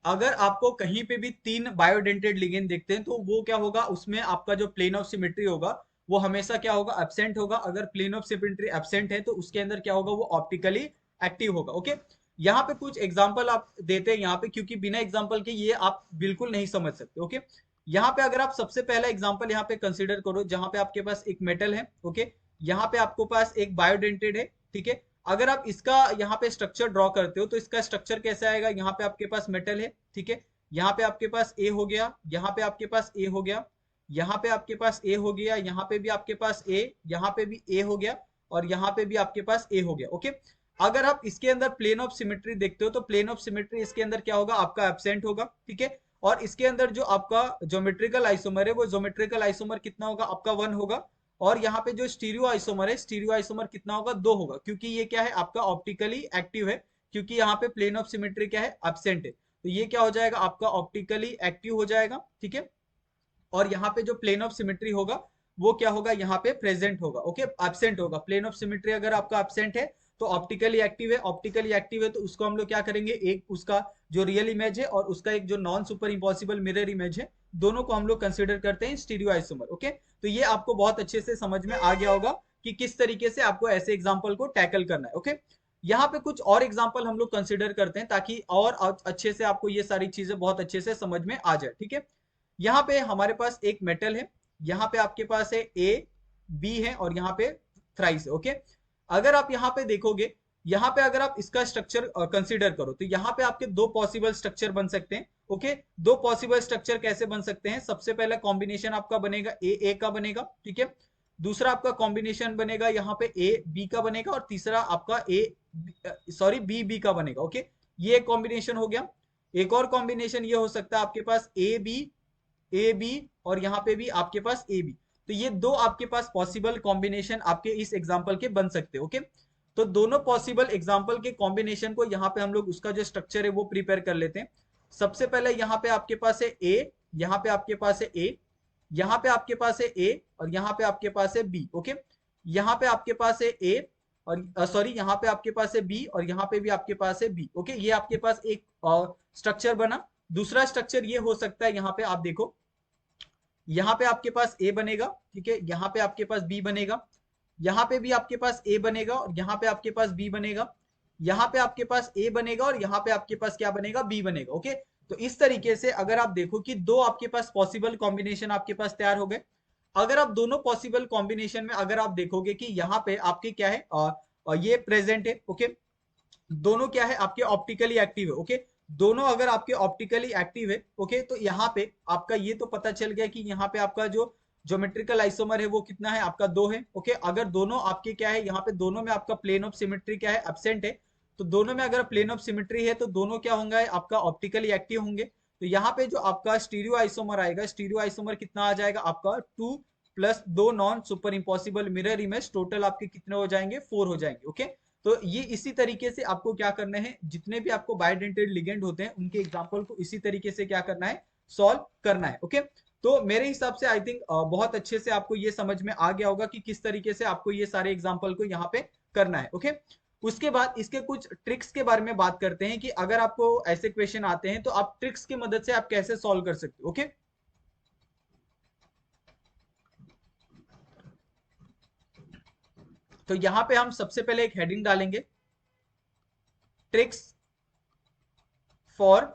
Speaker 1: अगर आपको कहीं पे भी तीन बायोडेंटेड लिगेंड देखते हैं तो वो क्या होगा, उसमें आपका जो प्लेन ऑफ सिमेट्री होगा वो हमेशा क्या होगा, एब्सेंट होगा। अगर प्लेन ऑफ सिमेट्री एब्सेंट है तो उसके अंदर क्या होगा, वो ऑप्टिकली एक्टिव होगा। ओके, यहाँ पे कुछ एग्जांपल आप देते हैं यहाँ पे, क्योंकि बिना एग्जांपल के ये आप बिल्कुल नहीं समझ सकते। ओके, यहाँ पे अगर आप सबसे पहला एग्जांपल यहाँ पे कंसिडर करो जहां पे आपके पास एक मेटल है। ओके, यहाँ पे आपको पास एक बायोडेंटेड है। ठीक है, अगर आप इसका यहाँ पे स्ट्रक्चर ड्रॉ करते हो तो इसका स्ट्रक्चर कैसे आएगा, यहाँ पे आपके पास मेटल है। ठीक है, यहाँ पे आपके पास ए हो गया, यहाँ पे आपके पास ए हो गया, यहाँ पे आपके पास ए हो गया, यहाँ पे भी आपके पास ए, यहाँ पे भी ए हो गया, और यहाँ पे भी आपके पास ए हो गया। ओके, अगर आप इसके अंदर प्लेन ऑफ सिमेट्री देखते हो तो प्लेन ऑफ सिमेट्री इसके अंदर क्या होगा, आपका एब्सेंट होगा। ठीक है, और इसके अंदर जो आपका ज्योमेट्रिकल आइसोमर है वो ज्योमेट्रिकल आइसोमर कितना होगा, आपका 1 होगा। और यहाँ पे जो स्टीरियो आइसोमर है, स्टीरियो आइसोमर कितना होगा, 2 होगा, क्योंकि ये क्या है आपका ऑप्टिकली एक्टिव है, क्योंकि यहाँ पे प्लेन ऑफ सिमेट्री क्या है, एब्सेंट है। तो ये क्या हो जाएगा, आपका ऑप्टिकली एक्टिव हो जाएगा। ठीक है, और यहाँ पे जो प्लेन ऑफ सिमेट्री होगा वो क्या होगा, यहाँ पे प्रेजेंट होगा, ओके, एब्सेंट होगा। प्लेन ऑफ सिमेट्री अगर आपका एब्सेंट है तो ऑप्टिकली एक्टिव है, ऑप्टिकली एक्टिव है तो उसको हम लोग क्या करेंगे, एक उसका जो रियल इमेज है और उसका एक जो non super impossible mirror image है, दोनों को हम लोग कंसिडर करते हैं स्टीरियो आइसोमर, ओके। तो ये आपको बहुत अच्छे से समझ में आ गया होगा कि किस तरीके से आपको ऐसे एग्जाम्पल को टैकल करना है, ओके। यहाँ पे कुछ और एग्जाम्पल हम लोग कंसिडर करते हैं ताकि और अच्छे से आपको ये सारी चीजें बहुत अच्छे से समझ में आ जाए, ठीक है। यहाँ पे हमारे पास एक मेटल है, यहाँ पे आपके पास है ए, बी है और यहाँ पे थ्राइस है, ओके। अगर आप यहाँ पे देखोगे, यहाँ पे अगर आप इसका स्ट्रक्चर कंसीडर करो तो यहाँ पे आपके दो पॉसिबल स्ट्रक्चर बन सकते हैं, ओके। दो पॉसिबल स्ट्रक्चर कैसे बन सकते हैं, सबसे पहला कॉम्बिनेशन आपका बनेगा ए का बनेगा, ठीक है। दूसरा आपका कॉम्बिनेशन बनेगा यहाँ पे ए बी का बनेगा और तीसरा आपका बी का बनेगा, ओके। ये एक कॉम्बिनेशन हो गया। एक और कॉम्बिनेशन ये हो सकता है आपके पास ए बी और यहाँ पे भी आपके पास ए बी। तो ये दो आपके पास पॉसिबल कॉम्बिनेशन आपके इस एग्जाम्पल के बन सकते हैं, ओके। तो दोनों पॉसिबल एग्जाम्पल के कॉम्बिनेशन को यहाँ पे हम लोग उसका जो स्ट्रक्चर है वो प्रिपेयर कर लेते हैं। सबसे पहले यहाँ पे आपके पास है ए, यहाँ पे आपके पास है ए, यहाँ पे आपके पास है ए और यहाँ पे आपके पास है बी, ओके। यहाँ पे आपके पास है ए और सॉरी यहाँ पे आपके पास है बी और यहाँ पे भी आपके पास है बी, ओके। ये आपके पास एक स्ट्रक्चर बना। दूसरा स्ट्रक्चर ये हो सकता है, यहाँ पे आप देखो, यहाँ पे आपके पास ए बनेगा, ठीक है, यहाँ पे आपके पास बी बनेगा, यहाँ पे भी आपके पास ए बनेगा और यहाँ पे आपके पास बी बनेगा, यहाँ पे आपके पास ए बनेगा और यहाँ पे आपके पास क्या बनेगा, बी बनेगा, ओके। तो इस तरीके से अगर आप देखो कि दो आपके पास पॉसिबल कॉम्बिनेशन आपके पास तैयार हो गए। अगर आप दोनों पॉसिबल कॉम्बिनेशन में अगर आप देखोगे कि यहाँ पे आपके क्या है, ये प्रेजेंट है, ओके। दोनों क्या है आपके ऑप्टिकली एक्टिव है, ओके। दोनों अगर आपके ऑप्टिकली एक्टिव है, ओके, तो यहाँ पे आपका ये तो पता चल गया कि यहाँ पे आपका जो ज्योमेट्रिकल आइसोमर है वो कितना है, आपका 2 है, ओके। अगर दोनों आपके क्या है, यहाँ पे दोनों में आपका प्लेन ऑफ सिमेट्री क्या है, एब्सेंट है। तो दोनों में अगर प्लेन ऑफ सिमेट्री है तो दोनों क्या होंगे, आपका ऑप्टिकली एक्टिव होंगे। तो यहाँ पे जो आपका स्टीरियो आइसोमर आएगा, स्टीरियो आइसोमर कितना आ जाएगा आपका 2 plus 2 non super impossible mirror image, total आपके कितने हो जाएंगे, 4 हो जाएंगे, ओके। तो ये इसी तरीके से आपको क्या करना है, जितने भी आपको बायोडेंटेड लिगेंड होते हैं उनके एग्जांपल को इसी तरीके से क्या करना है, सॉल्व करना है, ओके। तो मेरे हिसाब से आई थिंक बहुत अच्छे से आपको ये समझ में आ गया होगा कि किस तरीके से आपको ये सारे एग्जांपल को यहाँ पे करना है, ओके। उसके बाद इसके कुछ ट्रिक्स के बारे में बात करते हैं कि अगर आपको ऐसे क्वेश्चन आते हैं तो आप ट्रिक्स की मदद से आप कैसे सॉल्व कर सकते हो, ओके। तो यहाँ पे हम सबसे पहले एक हेडिंग डालेंगे, tricks for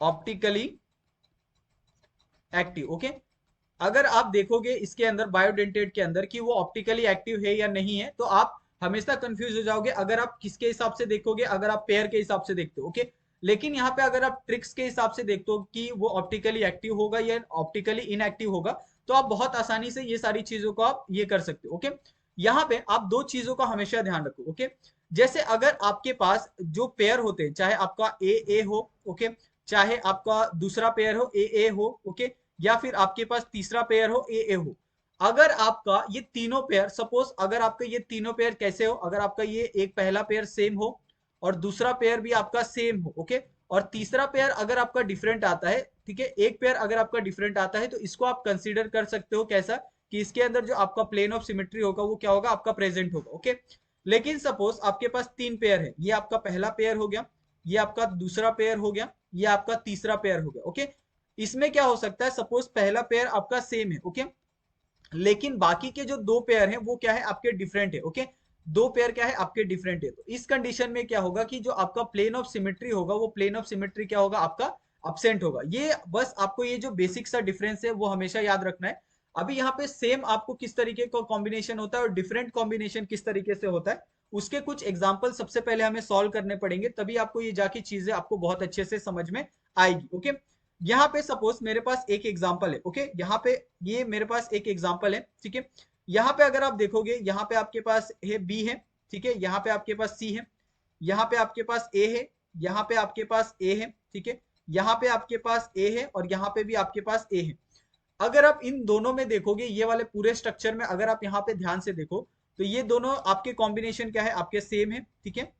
Speaker 1: optically active, okay. अगर आप देखोगे इसके अंदर बायोडेंटेट के अंदर कि वो ऑप्टिकली एक्टिव है या नहीं है तो आप हमेशा कंफ्यूज हो जाओगे अगर आप किसके हिसाब से देखोगे, अगर आप पेयर के हिसाब से देखते हो, ओके। लेकिन यहाँ पे अगर आप ट्रिक्स के हिसाब से देखते हो कि वो ऑप्टिकली एक्टिव होगा या ऑप्टिकली इनएक्टिव होगा, तो आप बहुत आसानी से ये सारी चीजों को आप ये कर सकते हो, ओके। यहाँ पे आप दो चीजों का हमेशा ध्यान रखो, ओके। जैसे अगर आपके पास जो पेयर होते हैं, चाहे आपका ए हो, ओके, चाहे आपका दूसरा पेयर हो ए हो, ओके, या फिर आपके पास तीसरा पेयर हो ए हो। अगर आपका ये तीनों पेयर, सपोज अगर आपका ये तीनों पेयर कैसे हो, अगर आपका ये एक पहला पेयर सेम हो और दूसरा पेयर भी आपका सेम हो, ओके, और तीसरा पेयर अगर आपका डिफरेंट आता है, ठीक है, एक पेयर अगर आपका डिफरेंट आता है तो इसको आप कंसीडर कर सकते हो कैसा, कि इसके अंदर जो आपका प्लेन ऑफ सिमेट्री होगा वो क्या होगा, आपका प्रेजेंट होगा, ओके। लेकिन सपोज आपके पास तीन पेयर है, ये आपका पहला पेयर हो गया, ये आपका दूसरा पेयर हो गया, ये आपका तीसरा पेयर हो गया, ओके। इसमें क्या हो सकता है, सपोज पहला पेयर आपका सेम है, ओके, लेकिन बाकी के जो दो पेयर हैं वो क्या है, आपके डिफरेंट है, ओके। दो पेयर क्या है, आपके डिफरेंट है। तो इस कंडीशन में क्या होगा कि जो आपका प्लेन ऑफ सिमेट्री होगा वो प्लेन ऑफ सिमेट्री क्या होगा, आपका अब्सेंट होगा। ये बस आपको ये जो बेसिक सा डिफरेंस है वो हमेशा याद रखना है। अभी यहाँ पे सेम आपको किस तरीके का कॉम्बिनेशन होता है और डिफरेंट कॉम्बिनेशन किस तरीके से होता है, उसके कुछ एग्जाम्पल सबसे पहले हमें सॉल्व करने पड़ेंगे, तभी आपको ये जाके चीजें आपको बहुत अच्छे से समझ में आएगी, ओके। यहाँ पे सपोज मेरे पास एक एग्जाम्पल है, ओके, यहाँ पे ये मेरे पास एक एग्जाम्पल है, ठीक है। यहाँ पे अगर आप देखोगे, यहाँ पे आपके पास है बी है, ठीक है, यहाँ पे आपके पास सी है, यहाँ पे आपके पास ए है, यहाँ पे आपके पास ए है, ठीक है, यहाँ पे आपके पास ए है और यहाँ पे भी आपके पास ए है। अगर आप इन दोनों में देखोगे, ये वाले पूरे स्ट्रक्चर में अगर आप यहाँ पे ध्यान से देखो तो ये दोनों आपके कॉम्बिनेशन क्या है, आपके सेम है, ठीक है।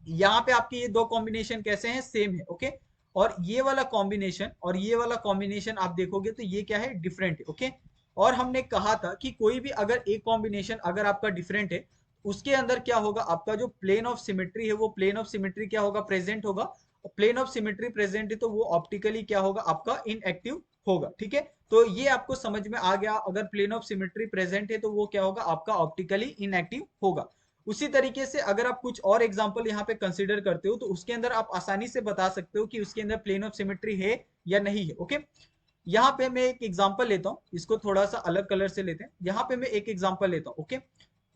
Speaker 1: यहाँ पे आपके ये दो कॉम्बिनेशन कैसे हैं, सेम है, ओके। और ये वाला कॉम्बिनेशन और ये वाला कॉम्बिनेशन आप देखोगे तो ये क्या है, डिफरेंट है। ओके, और हमने कहा था कि कोई भी अगर एक कॉम्बिनेशन अगर आपका डिफरेंट है, उसके अंदर क्या होगा, आपका जो प्लेन ऑफ सिमेट्री है वो प्लेन ऑफ सिमेट्री क्या होगा, प्रेजेंट होगा। प्लेन ऑफ सिमेट्री प्रेजेंट है तो वो ऑप्टिकली क्या होगा, आपका इनएक्टिव होगा। ठीक है, तो ये आपको समझ में आ गया, अगर प्लेन ऑफ सिमेट्री प्रेजेंट है तो वो क्या होगा, आपका ऑप्टिकली इनएक्टिव होगा। उसी तरीके से अगर आप कुछ और एग्जांपल यहाँ पे कंसीडर करते हो तो उसके अंदर आप आसानी से बता सकते हो कि उसके अंदर प्लेन ऑफ सिमेट्री है या नहीं है। ओके, यहाँ पे मैं एक एग्जांपल लेता हूँ, इसको थोड़ा सा अलग कलर से लेते हैं। यहाँ पे मैं एक एग्जांपल लेता हूँ। ओके,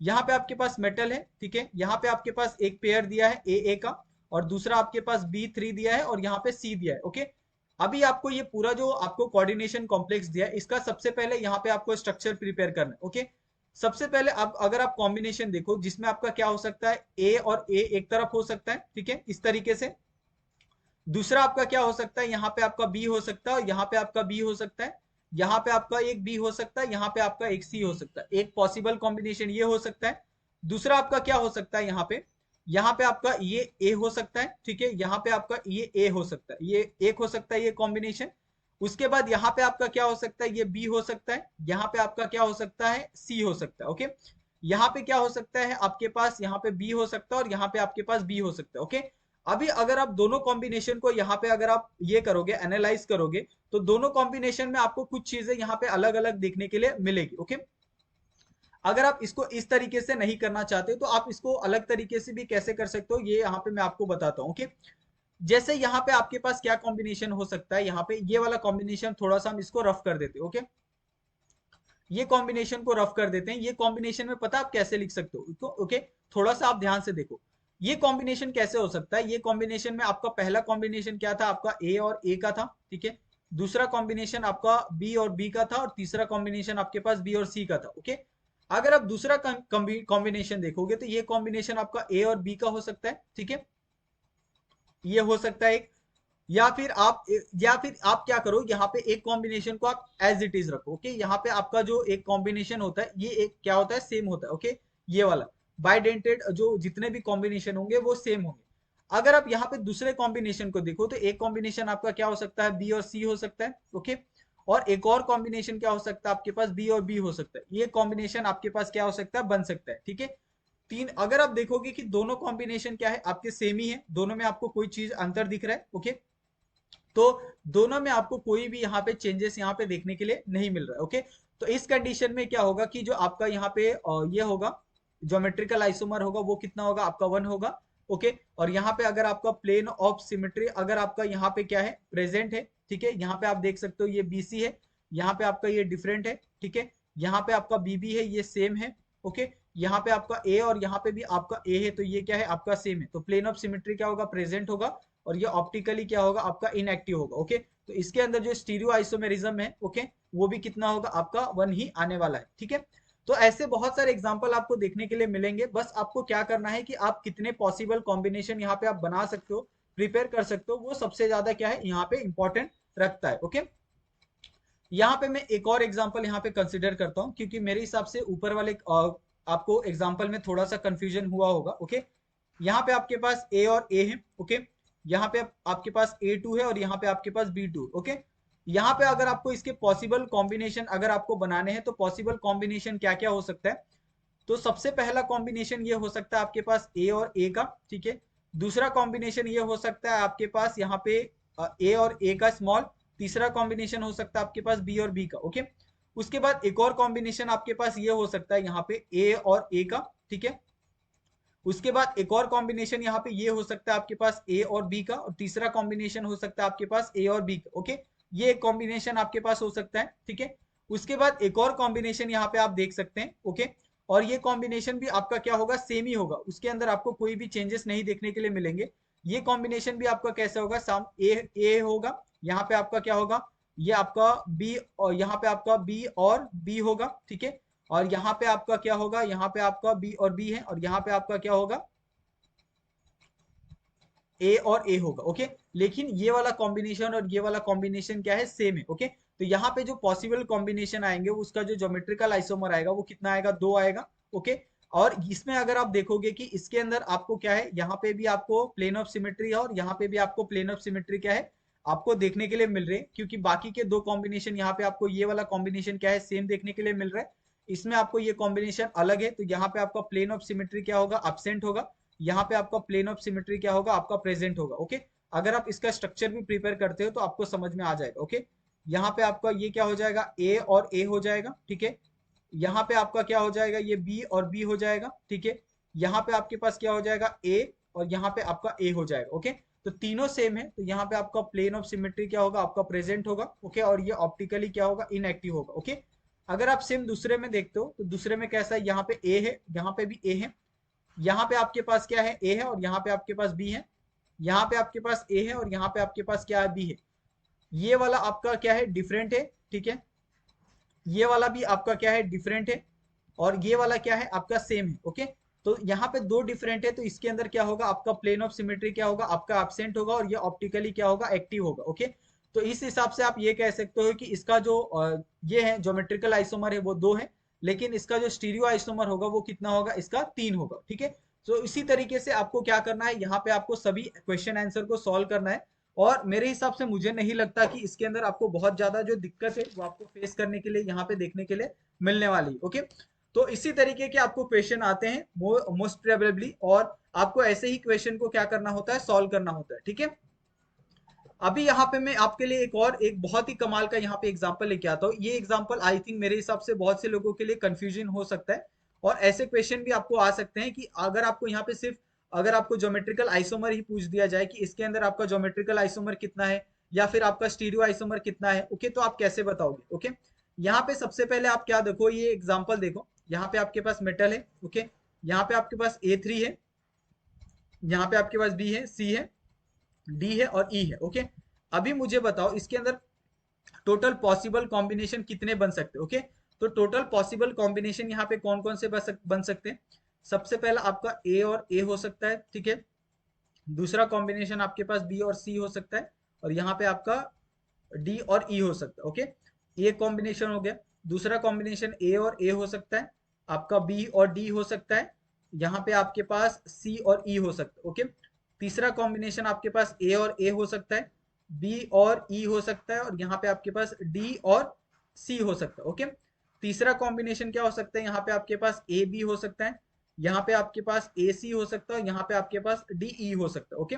Speaker 1: यहाँ पे आपके पास मेटल है, ठीक है, यहाँ पे आपके पास एक पेयर दिया है ए का, और दूसरा आपके पास B3 दिया है, और यहाँ पे C दिया है। ओके, अभी आपको ये पूरा जो आपको कोऑर्डिनेशन कॉम्प्लेक्स दिया है, इसका सबसे पहले यहाँ पे आपको स्ट्रक्चर प्रिपेयर करना है। ओके, सबसे पहले आप अगर आप कॉम्बिनेशन देखो जिसमें आपका क्या हो सकता है, ए और ए एक तरफ हो सकता है, ठीक है, इस तरीके से। दूसरा आपका क्या हो सकता है, यहाँ पे आपका बी हो सकता है, यहाँ पे आपका बी हो सकता है, यहाँ पे आपका एक बी हो सकता है, यहाँ पे आपका एक सी हो सकता है। एक पॉसिबल कॉम्बिनेशन ये हो सकता है। दूसरा आपका क्या हो सकता है, यहाँ पे आपका ये ए हो सकता है, ठीक है, यहाँ पे आपका ये ए हो सकता है, ये एक हो सकता है ये कॉम्बिनेशन। उसके बाद यहाँ पे आपका क्या हो सकता है, ये बी हो सकता है, यहाँ पे आपका क्या हो सकता है, सी हो सकता है। ओके, यहाँ पे क्या हो सकता है आपके पास, यहाँ पे बी हो सकता है, और यहाँ पे आपके पास बी हो सकता है। ओके, अभी अगर आप दोनों कॉम्बिनेशन को यहाँ पे अगर आप ये करोगे, एनालाइज करोगे, तो दोनों कॉम्बिनेशन में आपको कुछ चीजें यहाँ पे अलग अलग देखने के लिए मिलेगी। ओके, अगर आप इसको इस तरीके से नहीं करना चाहते तो आप इसको अलग तरीके से भी कैसे कर सकते हो, ये यहाँ पे मैं आपको बताता हूँ। ओके, जैसे यहाँ पे आपके पास क्या कॉम्बिनेशन हो सकता है, यहाँ पे ये वाला कॉम्बिनेशन थोड़ा सा हम इसको रफ कर देते हैं। ओके, ये कॉम्बिनेशन को रफ कर देते हैं। ये कॉम्बिनेशन में पता आप कैसे लिख सकते हो इसको। ओके, थोड़ा सा आप ध्यान से देखो, ये कॉम्बिनेशन कैसे हो सकता है। ये कॉम्बिनेशन में आपका पहला कॉम्बिनेशन क्या था, आपका ए और ए का था, ठीक है। दूसरा कॉम्बिनेशन आपका बी और बी का था, और तीसरा कॉम्बिनेशन आपके पास बी और सी का था। ओके, अगर आप दूसरा कॉम्बिनेशन देखोगे तो ये कॉम्बिनेशन आपका ए और बी का हो सकता है, ठीक है, ये हो सकता है एक। या फिर आप क्या करो, यहाँ पे एक कॉम्बिनेशन को आप एज इट इज रखो। ओके, यहाँ पे आपका जो एक कॉम्बिनेशन होता है ये एक क्या होता है, सेम होता है। ओके, ये वाला बाइडेंटेड जो जितने भी कॉम्बिनेशन होंगे वो सेम होंगे। अगर आप यहाँ पे दूसरे कॉम्बिनेशन को देखो तो एक कॉम्बिनेशन आपका क्या हो सकता है, बी और सी हो सकता है। ओके, और एक और कॉम्बिनेशन क्या हो सकता है आपके पास, बी और बी हो सकता है। ये कॉम्बिनेशन आपके पास क्या हो सकता है, बन सकता है, ठीक है। तीन, अगर आप देखोगे कि दोनों कॉम्बिनेशन क्या है, आपके सेम ही है, दोनों में आपको कोई चीज अंतर दिख रहा है। ओके, तो दोनों में आपको कोई भी यहाँ पे चेंजेस यहाँ पे देखने के लिए नहीं मिल रहा है। ओके, तो इस कंडीशन में क्या होगा कि जो आपका यहाँ पे ये होगा, ज्योमेट्रिकल आइसोमर होगा, वो कितना होगा, आपका 1 होगा। ओके, और यहाँ पे अगर आपका प्लेन ऑफ सिमेट्री अगर आपका यहाँ पे क्या है, प्रेजेंट है, ठीक है, यहाँ पे आप देख सकते हो ये BC है, यहाँ पे आपका ये डिफरेंट है, ठीक है, यहाँ पे आपका BB है, ये सेम है। ओके, यहाँ पे आपका ए और यहाँ पे भी आपका ए है, तो ये क्या है, आपका सेम है। तो प्लेन ऑफ सिमेट्री क्या होगा, प्रेजेंट होगा, और ये ऑप्टिकली क्या होगा, आपका इनएक्टिव होगा। ओके, तो इसके अंदर जो स्टीरियो आइसोमेरिज्म है, ओके, वो भी कितना होगा, आपका 1 ही आने वाला है, ठीक है। तो ऐसे बहुत सारे एग्जांपल आपको देखने के लिए मिलेंगे। बस आपको क्या करना है कि आप कितने पॉसिबल कॉम्बिनेशन यहाँ पे आप बना सकते हो, प्रिपेयर कर सकते हो, वो सबसे ज्यादा क्या है यहाँ पे इंपॉर्टेंट रखता है। ओके, यहाँ पे मैं एक और एग्जांपल यहाँ पे कंसिडर करता हूँ, क्योंकि मेरे हिसाब से ऊपर वाले आपको एग्जांपल में थोड़ा सा कंफ्यूजन हुआ होगा। ओके, यहाँ पे आपके पास ए और ए है। ओके, यहाँ पे आपके पास A2 है, और यहाँ पे आपके पास B2। ओके, यहाँ पे अगर आपको इसके पॉसिबल कॉम्बिनेशन अगर आपको बनाने हैं तो पॉसिबल कॉम्बिनेशन क्या क्या हो सकता है, तो सबसे पहला कॉम्बिनेशन ये हो सकता है आपके पास ए और ए का, ठीक है। दूसरा कॉम्बिनेशन ये हो सकता है आपके पास यहाँ पे ए और ए का स्मॉल। तीसरा कॉम्बिनेशन हो सकता है आपके पास बी और बी का। ओके, उसके बाद एक और कॉम्बिनेशन आपके पास ये हो सकता है यहाँ पे ए और ए का, ठीक है। उसके बाद एक और कॉम्बिनेशन यहाँ पे ये हो सकता है आपके पास ए और बी का, और तीसरा कॉम्बिनेशन हो सकता है आपके पास ए और बी का। ओके, ये एक कॉम्बिनेशन आपके पास हो सकता है, ठीक है। उसके बाद एक और कॉम्बिनेशन यहाँ पे आप देख सकते हैं। ओके, और ये कॉम्बिनेशन भी आपका क्या होगा, सेम ही होगा, उसके अंदर आपको कोई भी चेंजेस नहीं देखने के लिए मिलेंगे। ये कॉम्बिनेशन भी आपका कैसे होगा, साम ए होगा, यहाँ पे आपका क्या होगा, ये आपका बी, और यहाँ पे आपका बी और बी होगा, ठीक है। और यहाँ पे आपका क्या होगा, यहाँ पे आपका बी और बी है, और यहाँ पे आपका क्या होगा, ए और ए होगा। ओके, लेकिन ये वाला कॉम्बिनेशन और ये वाला कॉम्बिनेशन क्या है, सेम है। ओके, तो यहाँ पे जो पॉसिबल कॉम्बिनेशन आएंगे उसका जो ज्योमेट्रिकल आइसोमर आएगा वो कितना आएगा, 2 आएगा। ओके, और इसमें अगर आप देखोगे कि इसके अंदर आपको क्या है, यहाँ पे भी आपको प्लेन ऑफ सिमेट्री है, और यहाँ पे भी आपको प्लेन ऑफ सिमेट्री क्या है, आपको देखने के लिए मिल रहे हैं, क्योंकि बाकी के दो कॉम्बिनेशन यहाँ पे आपको ये वाला कॉम्बिनेशन क्या है, सेम देखने के लिए मिल रहा है। इसमें आपको ये कॉम्बिनेशन अलग है, तो यहाँ पे आपका प्लेन ऑफ सिमेट्री क्या होगा, absent होगा। यहाँ पे आपका प्लेन ऑफ सिमेट्री क्या होगा, आपका प्रेजेंट होगा। ओके, अगर आप इसका स्ट्रक्चर भी प्रिपेयर करते हो तो आपको समझ में आ जाएगा। ओके, यहाँ पे आपका ये क्या हो जाएगा, ए और ए हो जाएगा, ठीक है। यहाँ पे आपका क्या हो जाएगा, ये बी और बी हो जाएगा, ठीक है। यहाँ पे आपके पास क्या हो जाएगा, ए, और यहाँ पे आपका ए हो जाएगा। ओके, तो तीनों सेम है, तो यहाँ पे आपका प्लेन ऑफ सिमेट्री क्या होगा, आपका प्रेजेंट होगा। ओके, और ये ऑप्टिकली क्या होगा, इनएक्टिव होगा। ओके, अगर आप सेम दूसरे में देखते हो तो दूसरे में कैसा है, यहाँ पे ए है, यहाँ पे भी ए है, यहाँ पे आपके पास क्या है, ए है, और यहाँ पे आपके पास बी है। यहाँ पे आपके पास ए है और यहाँ पे आपके पास क्या है, बी है। ये वाला आपका क्या है, डिफरेंट है, ठीक है। ये वाला भी आपका क्या है, डिफरेंट है, और ये वाला क्या है, आपका सेम है। ओके, तो यहाँ पे दो डिफरेंट है, तो इसके अंदर क्या होगा, आपका प्लेन ऑफ सिमेट्री क्या होगा, आपका एब्सेंट होगा, और ये ऑप्टिकली क्या होगा, एक्टिव होगा। ओके, तो इस हिसाब से आप ये कह सकते हो कि इसका जो ये है ज्योमेट्रिकल आइसोमर है वो दो है, लेकिन इसका जो स्टीरियो आइसोमर होगा वो कितना होगा, इसका तीन होगा। ठीक है, तो इसी तरीके से आपको क्या करना है, यहाँ पे आपको सभी क्वेश्चन आंसर को सॉल्व करना है। और मेरे हिसाब से मुझे नहीं लगता कि इसके अंदर आपको बहुत ज्यादा जो दिक्कत है वो आपको फेस करने के लिए यहाँ पे देखने के लिए मिलने वाली है। ओके, तो इसी तरीके के आपको क्वेश्चन आते हैं मोस्ट प्रोबेबली, और आपको ऐसे ही क्वेश्चन को क्या करना होता है, सॉल्व करना होता है। ठीक है, अभी यहाँ पे मैं आपके लिए एक बहुत ही कमाल का यहाँ पे एग्जांपल लेके आता हूँ। ये एग्जांपल आई थिंक मेरे हिसाब से बहुत से लोगों के लिए कंफ्यूजन हो सकता है, और ऐसे क्वेश्चन भी आपको आ सकते हैं कि अगर आपको यहाँ पे सिर्फ अगर आपको ज्योमेट्रिकल आइसोमर ही पूछ दिया जाए कि इसके अंदर आपका ज्योमेट्रिकल आइसोमर कितना है या फिर आपका स्टीरियो आइसोमर कितना है, ओके, तो आप कैसे बताओगे। ओके, यहाँ पे सबसे पहले आप क्या देखो, ये एग्जाम्पल देखो, यहाँ पे आपके पास मेटल है। ओके, यहाँ पे आपके पास A3 है, यहाँ पे आपके पास बी है, सी है, डी है और ई है। ओके, अभी मुझे बताओ इसके अंदर टोटल पॉसिबल कॉम्बिनेशन कितने बन सकते हैं। ओके, तो टोटल पॉसिबल कॉम्बिनेशन यहाँ पे कौन कौन से बन सकते हैं। सबसे पहला आपका ए और ए हो सकता है, ठीक है। दूसरा कॉम्बिनेशन आपके पास बी और सी हो सकता है, और यहाँ पे आपका डी और ई हो सकता है। ओके, ये कॉम्बिनेशन हो गया। दूसरा कॉम्बिनेशन ए और ए हो सकता है, आपका बी और डी हो सकता है, यहाँ पे आपके पास सी और ई हो सकता है। ओके, तीसरा कॉम्बिनेशन आपके पास ए और ए हो सकता है, बी और ई हो सकता है, और यहाँ पे आपके पास डी और सी हो सकता है। ओके, तीसरा कॉम्बिनेशन क्या हो सकता है, यहाँ पे आपके पास ए बी हो सकता है, यहाँ पे आपके पास ए सी हो सकता है, यहाँ पे आपके पास डी ई हो सकता है। ओके,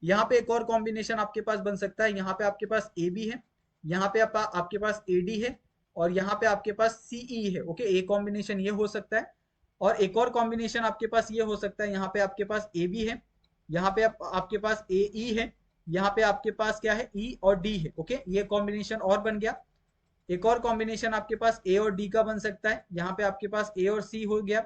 Speaker 1: यहाँ पे एक और कॉम्बिनेशन आपके पास बन सकता है, यहाँ पे आपके पास ए बी है, यहाँ पे आपके पास ए डी है, और यहाँ पे आपके पास सी ई है। ओके, ए कॉम्बिनेशन ये हो सकता है, और एक और कॉम्बिनेशन आपके पास ये हो सकता है, यहाँ पे आपके पास ए बी है, यहाँ पे आपके पास ए ई है, यहाँ पे आपके पास क्या है, ई और डी है। ओके, ये कॉम्बिनेशन और बन गया। एक और कॉम्बिनेशन आपके पास ए और डी का बन सकता है, यहाँ पे आपके पास ए और सी हो गया,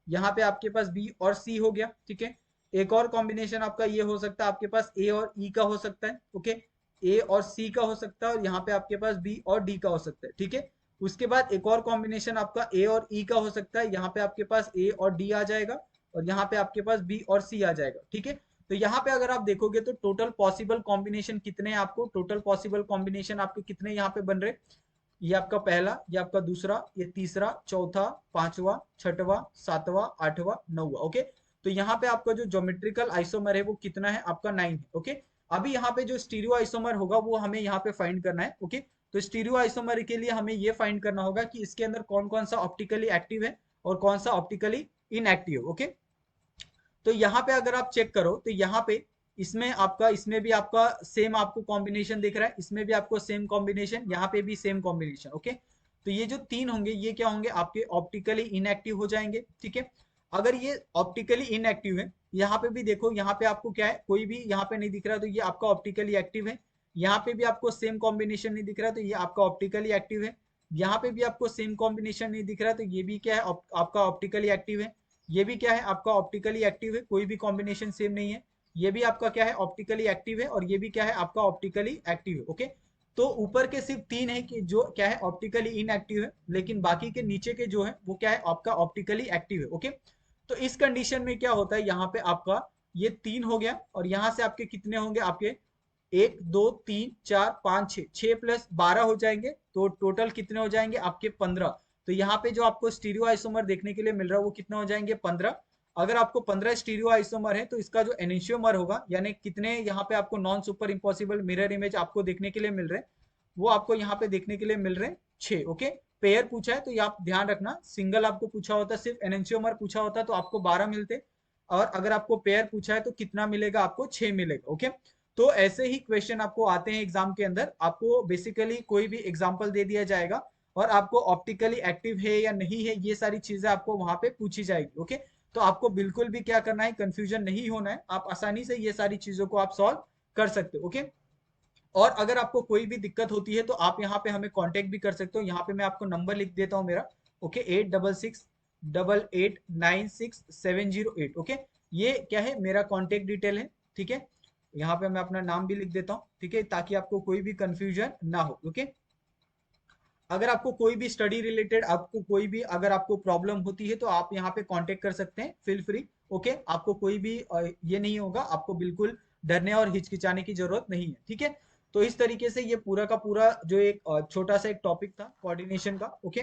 Speaker 1: यहाँ पे आपके पास बी और सी हो गया। ठीक है, एक और कॉम्बिनेशन आपका ये हो सकता है, आपके पास ए और ई का हो सकता है। ओके, ए और सी का हो सकता है, और यहाँ पे आपके पास बी और डी का हो सकता है। ठीक है, उसके बाद एक और कॉम्बिनेशन आपका ए और ई का हो सकता है, यहाँ पे आपके पास ए और डी आ जाएगा, और यहाँ पे आपके पास बी और सी आ जाएगा। ठीक है, तो यहाँ पे अगर आप देखोगे तो टोटल पॉसिबल कॉम्बिनेशन कितने हैं, आपको टोटल पॉसिबल कॉम्बिनेशन आपके कितने यहाँ पे बन रहे, ये आपका पहला, ये आपका दूसरा, ये तीसरा, चौथा, पांचवा, छठवा, सातवां, आठवां, नौवा। ओके, तो यहाँ पे आपका जो ज्योमेट्रिकल आइसोमर है वो कितना है, आपका 9 है। ओके, अभी यहाँ पे जो स्टीरियो आइसोमर होगा वो हमें यहाँ पे फाइंड करना है। ओके, तो स्टीरियो आइसोमर के लिए हमें ये फाइंड करना होगा कि इसके अंदर कौन कौन सा ऑप्टिकली एक्टिव है और कौन सा ऑप्टिकली इनएक्टिव। ओके, तो यहाँ पे अगर आप चेक करो तो यहाँ पे इसमें भी आपका सेम आपको कॉम्बिनेशन दिख रहा है, इसमें भी आपको सेम कॉम्बिनेशन, यहाँ पे भी सेम कॉम्बिनेशन। ओके, तो ये जो तीन होंगे ये क्या होंगे, आपके ऑप्टिकली इनएक्टिव हो जाएंगे। ठीक है, अगर ये ऑप्टिकली इनएक्टिव है, यहाँ पे भी देखो, यहाँ पे आपको क्या है, कोई भी यहाँ पे नहीं दिख रहा, तो ये आपका ऑप्टिकली एक्टिव है। यहाँ पे भी आपको सेम कॉम्बिनेशन नहीं दिख रहा, तो ये आपका ऑप्टिकली एक्टिव है। यहाँ पे भी आपको सेम कॉम्बिनेशन नहीं दिख रहा, तो ये भी क्या है, आपका ऑप्टिकली एक्टिव है। ये भी क्या है, आपका ऑप्टिकली एक्टिव है, कोई भी कॉम्बिनेशन सेम नहीं है। ये भी आपका क्या है, ऑप्टिकली एक्टिव है, और ये भी क्या है, आपका ऑप्टिकली एक्टिव है। ओके, तो ऊपर के सिर्फ तीन है कि जो क्या है, ऑप्टिकली इनएक्टिव है, लेकिन बाकी के नीचे के जो है वो क्या है, आपका ऑप्टिकली एक्टिव है। ओके, तो इस कंडीशन में क्या होता है, यहाँ पे आपका ये तीन हो गया, और यहाँ से आपके कितने होंगे, आपके एक दो तीन चार पाँच छः, छः प्लस 12 हो जाएंगे, तो टोटल कितने हो जाएंगे आपके 15। तो यहाँ पे जो आपको स्टीरियो आइसोमर देखने के लिए मिल रहा है वो कितना हो जाएंगे, 15। अगर आपको 15 स्टीरियो आइसोमर है तो इसका जो एनेंशियोमर होगा, यानी कितने यहाँ पे आपको non super impossible mirror image आपको देखने के लिए मिल रहे हैं, वो आपको यहाँ पे देखने के लिए मिल रहे हैं 6। ओके, पेयर पूछा है तो ये आप ध्यान रखना, सिंगल आपको पूछा होता, सिर्फ एनेंशियोमर पूछा होता तो आपको 12 मिलते, और अगर आपको पेयर पूछा है तो कितना मिलेगा, आपको 6 मिलेगा। ओके, तो ऐसे ही क्वेश्चन आपको आते हैं एग्जाम के अंदर। आपको बेसिकली कोई भी एग्जाम्पल दे दिया जाएगा और आपको ऑप्टिकली एक्टिव है या नहीं है, ये सारी चीजें आपको वहां पे पूछी जाएगी। ओके, तो आपको बिल्कुल भी क्या करना है, कंफ्यूजन नहीं होना है, आप आसानी से ये सारी चीजों को आप सॉल्व कर सकते हो। ओके, और अगर आपको कोई भी दिक्कत होती है तो आप यहाँ पे हमें कांटेक्ट भी कर सकते हो। यहाँ पे मैं आपको नंबर लिख देता हूँ मेरा। ओके, 8668896708। ओके, ये क्या है, मेरा कांटेक्ट डिटेल है। ठीक है, यहाँ पे मैं अपना नाम भी लिख देता हूँ, ठीक है, ताकि आपको कोई भी कंफ्यूजन ना हो। ओके, अगर आपको कोई भी स्टडी रिलेटेड, आपको कोई भी अगर आपको प्रॉब्लम होती है तो आप यहाँ पे कांटेक्ट कर सकते हैं, फील फ्री। ओके, आपको कोई भी ये नहीं होगा, आपको बिल्कुल डरने और हिचकिचाने की जरूरत नहीं है। ठीक है, तो इस तरीके से ये पूरा का पूरा जो एक छोटा सा एक टॉपिक था कोऑर्डिनेशन का, ओके,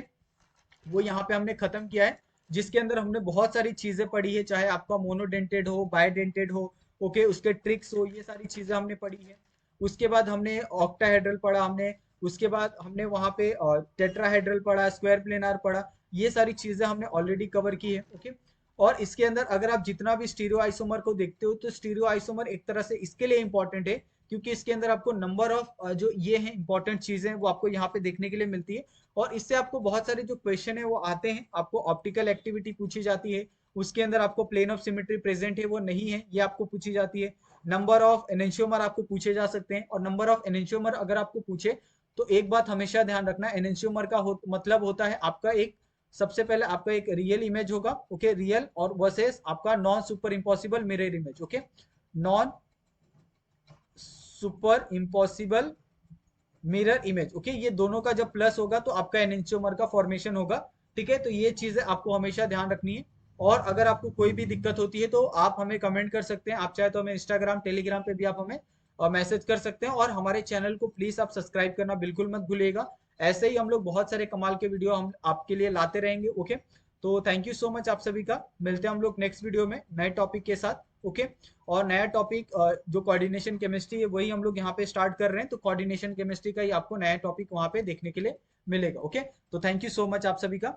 Speaker 1: वो यहाँ पे हमने खत्म किया है, जिसके अंदर हमने बहुत सारी चीजें पढ़ी है, चाहे आपका मोनोडेंटेड हो, बायडेंटेड हो, ओके, उसके ट्रिक्स हो, ये सारी चीजें हमने पढ़ी है। उसके बाद हमने ऑक्टाहेड्रल पढ़ा हमने, उसके बाद हमने वहां पे टेट्राहेड्रल पढ़ा, स्क्वायर प्लेनार पढ़ा, ये सारी चीजें हमने ऑलरेडी कवर की है। ओके, और इसके अंदर अगर आप जितना भी स्टीरियो आइसोमर को देखते हो तो स्टीरियो आइसोमर एक तरह से इसके लिए इंपॉर्टेंट है क्योंकि इसके अंदर आपको नंबर ऑफ जो ये है इंपॉर्टेंट चीजें वो आपको यहाँ पे देखने के लिए मिलती है, और इससे आपको बहुत सारे जो क्वेश्चन है वो आते हैं। आपको ऑप्टिकल एक्टिविटी पूछी जाती है, उसके अंदर आपको प्लेन ऑफ सिमेट्री प्रेजेंट है वो नहीं है, ये आपको पूछी जाती है। नंबर ऑफ एनेंशियोमर आपको पूछे जा सकते हैं, और नंबर ऑफ एनेंशियोमर अगर आपको पूछे तो एक बात हमेशा ध्यान रखना, एनेंशियोमर का मतलब होता है आपका एक, सबसे पहले आपका एक रियल इमेज होगा। ओके, रियल और वर्सेस आपका non super impossible mirror image. Okay, non super impossible mirror image. Okay, ये दोनों का जब प्लस होगा तो आपका एनेंशियोमर का फॉर्मेशन होगा। ठीक है, तो ये चीजें आपको हमेशा ध्यान रखनी है। और अगर आपको कोई भी दिक्कत होती है तो आप हमें कमेंट कर सकते हैं, आप चाहे तो हमें इंस्टाग्राम टेलीग्राम पे भी आप हमें मैसेज कर सकते हैं, और हमारे चैनल को प्लीज आप सब्सक्राइब करना बिल्कुल मत भूलिएगा। ऐसे ही हम लोग बहुत सारे कमाल के वीडियो हम आपके लिए लाते रहेंगे। ओके, तो थैंक यू सो मच आप सभी का, मिलते हैं हम लोग नेक्स्ट वीडियो में नए टॉपिक के साथ। ओके, और नया टॉपिक जो कोऑर्डिनेशन केमिस्ट्री है वही हम लोग यहाँ पे स्टार्ट कर रहे हैं, तो कोऑर्डिनेशन केमिस्ट्री का ही आपको नया टॉपिक वहाँ पे देखने के लिए मिलेगा। ओके, तो थैंक यू सो मच आप सभी का।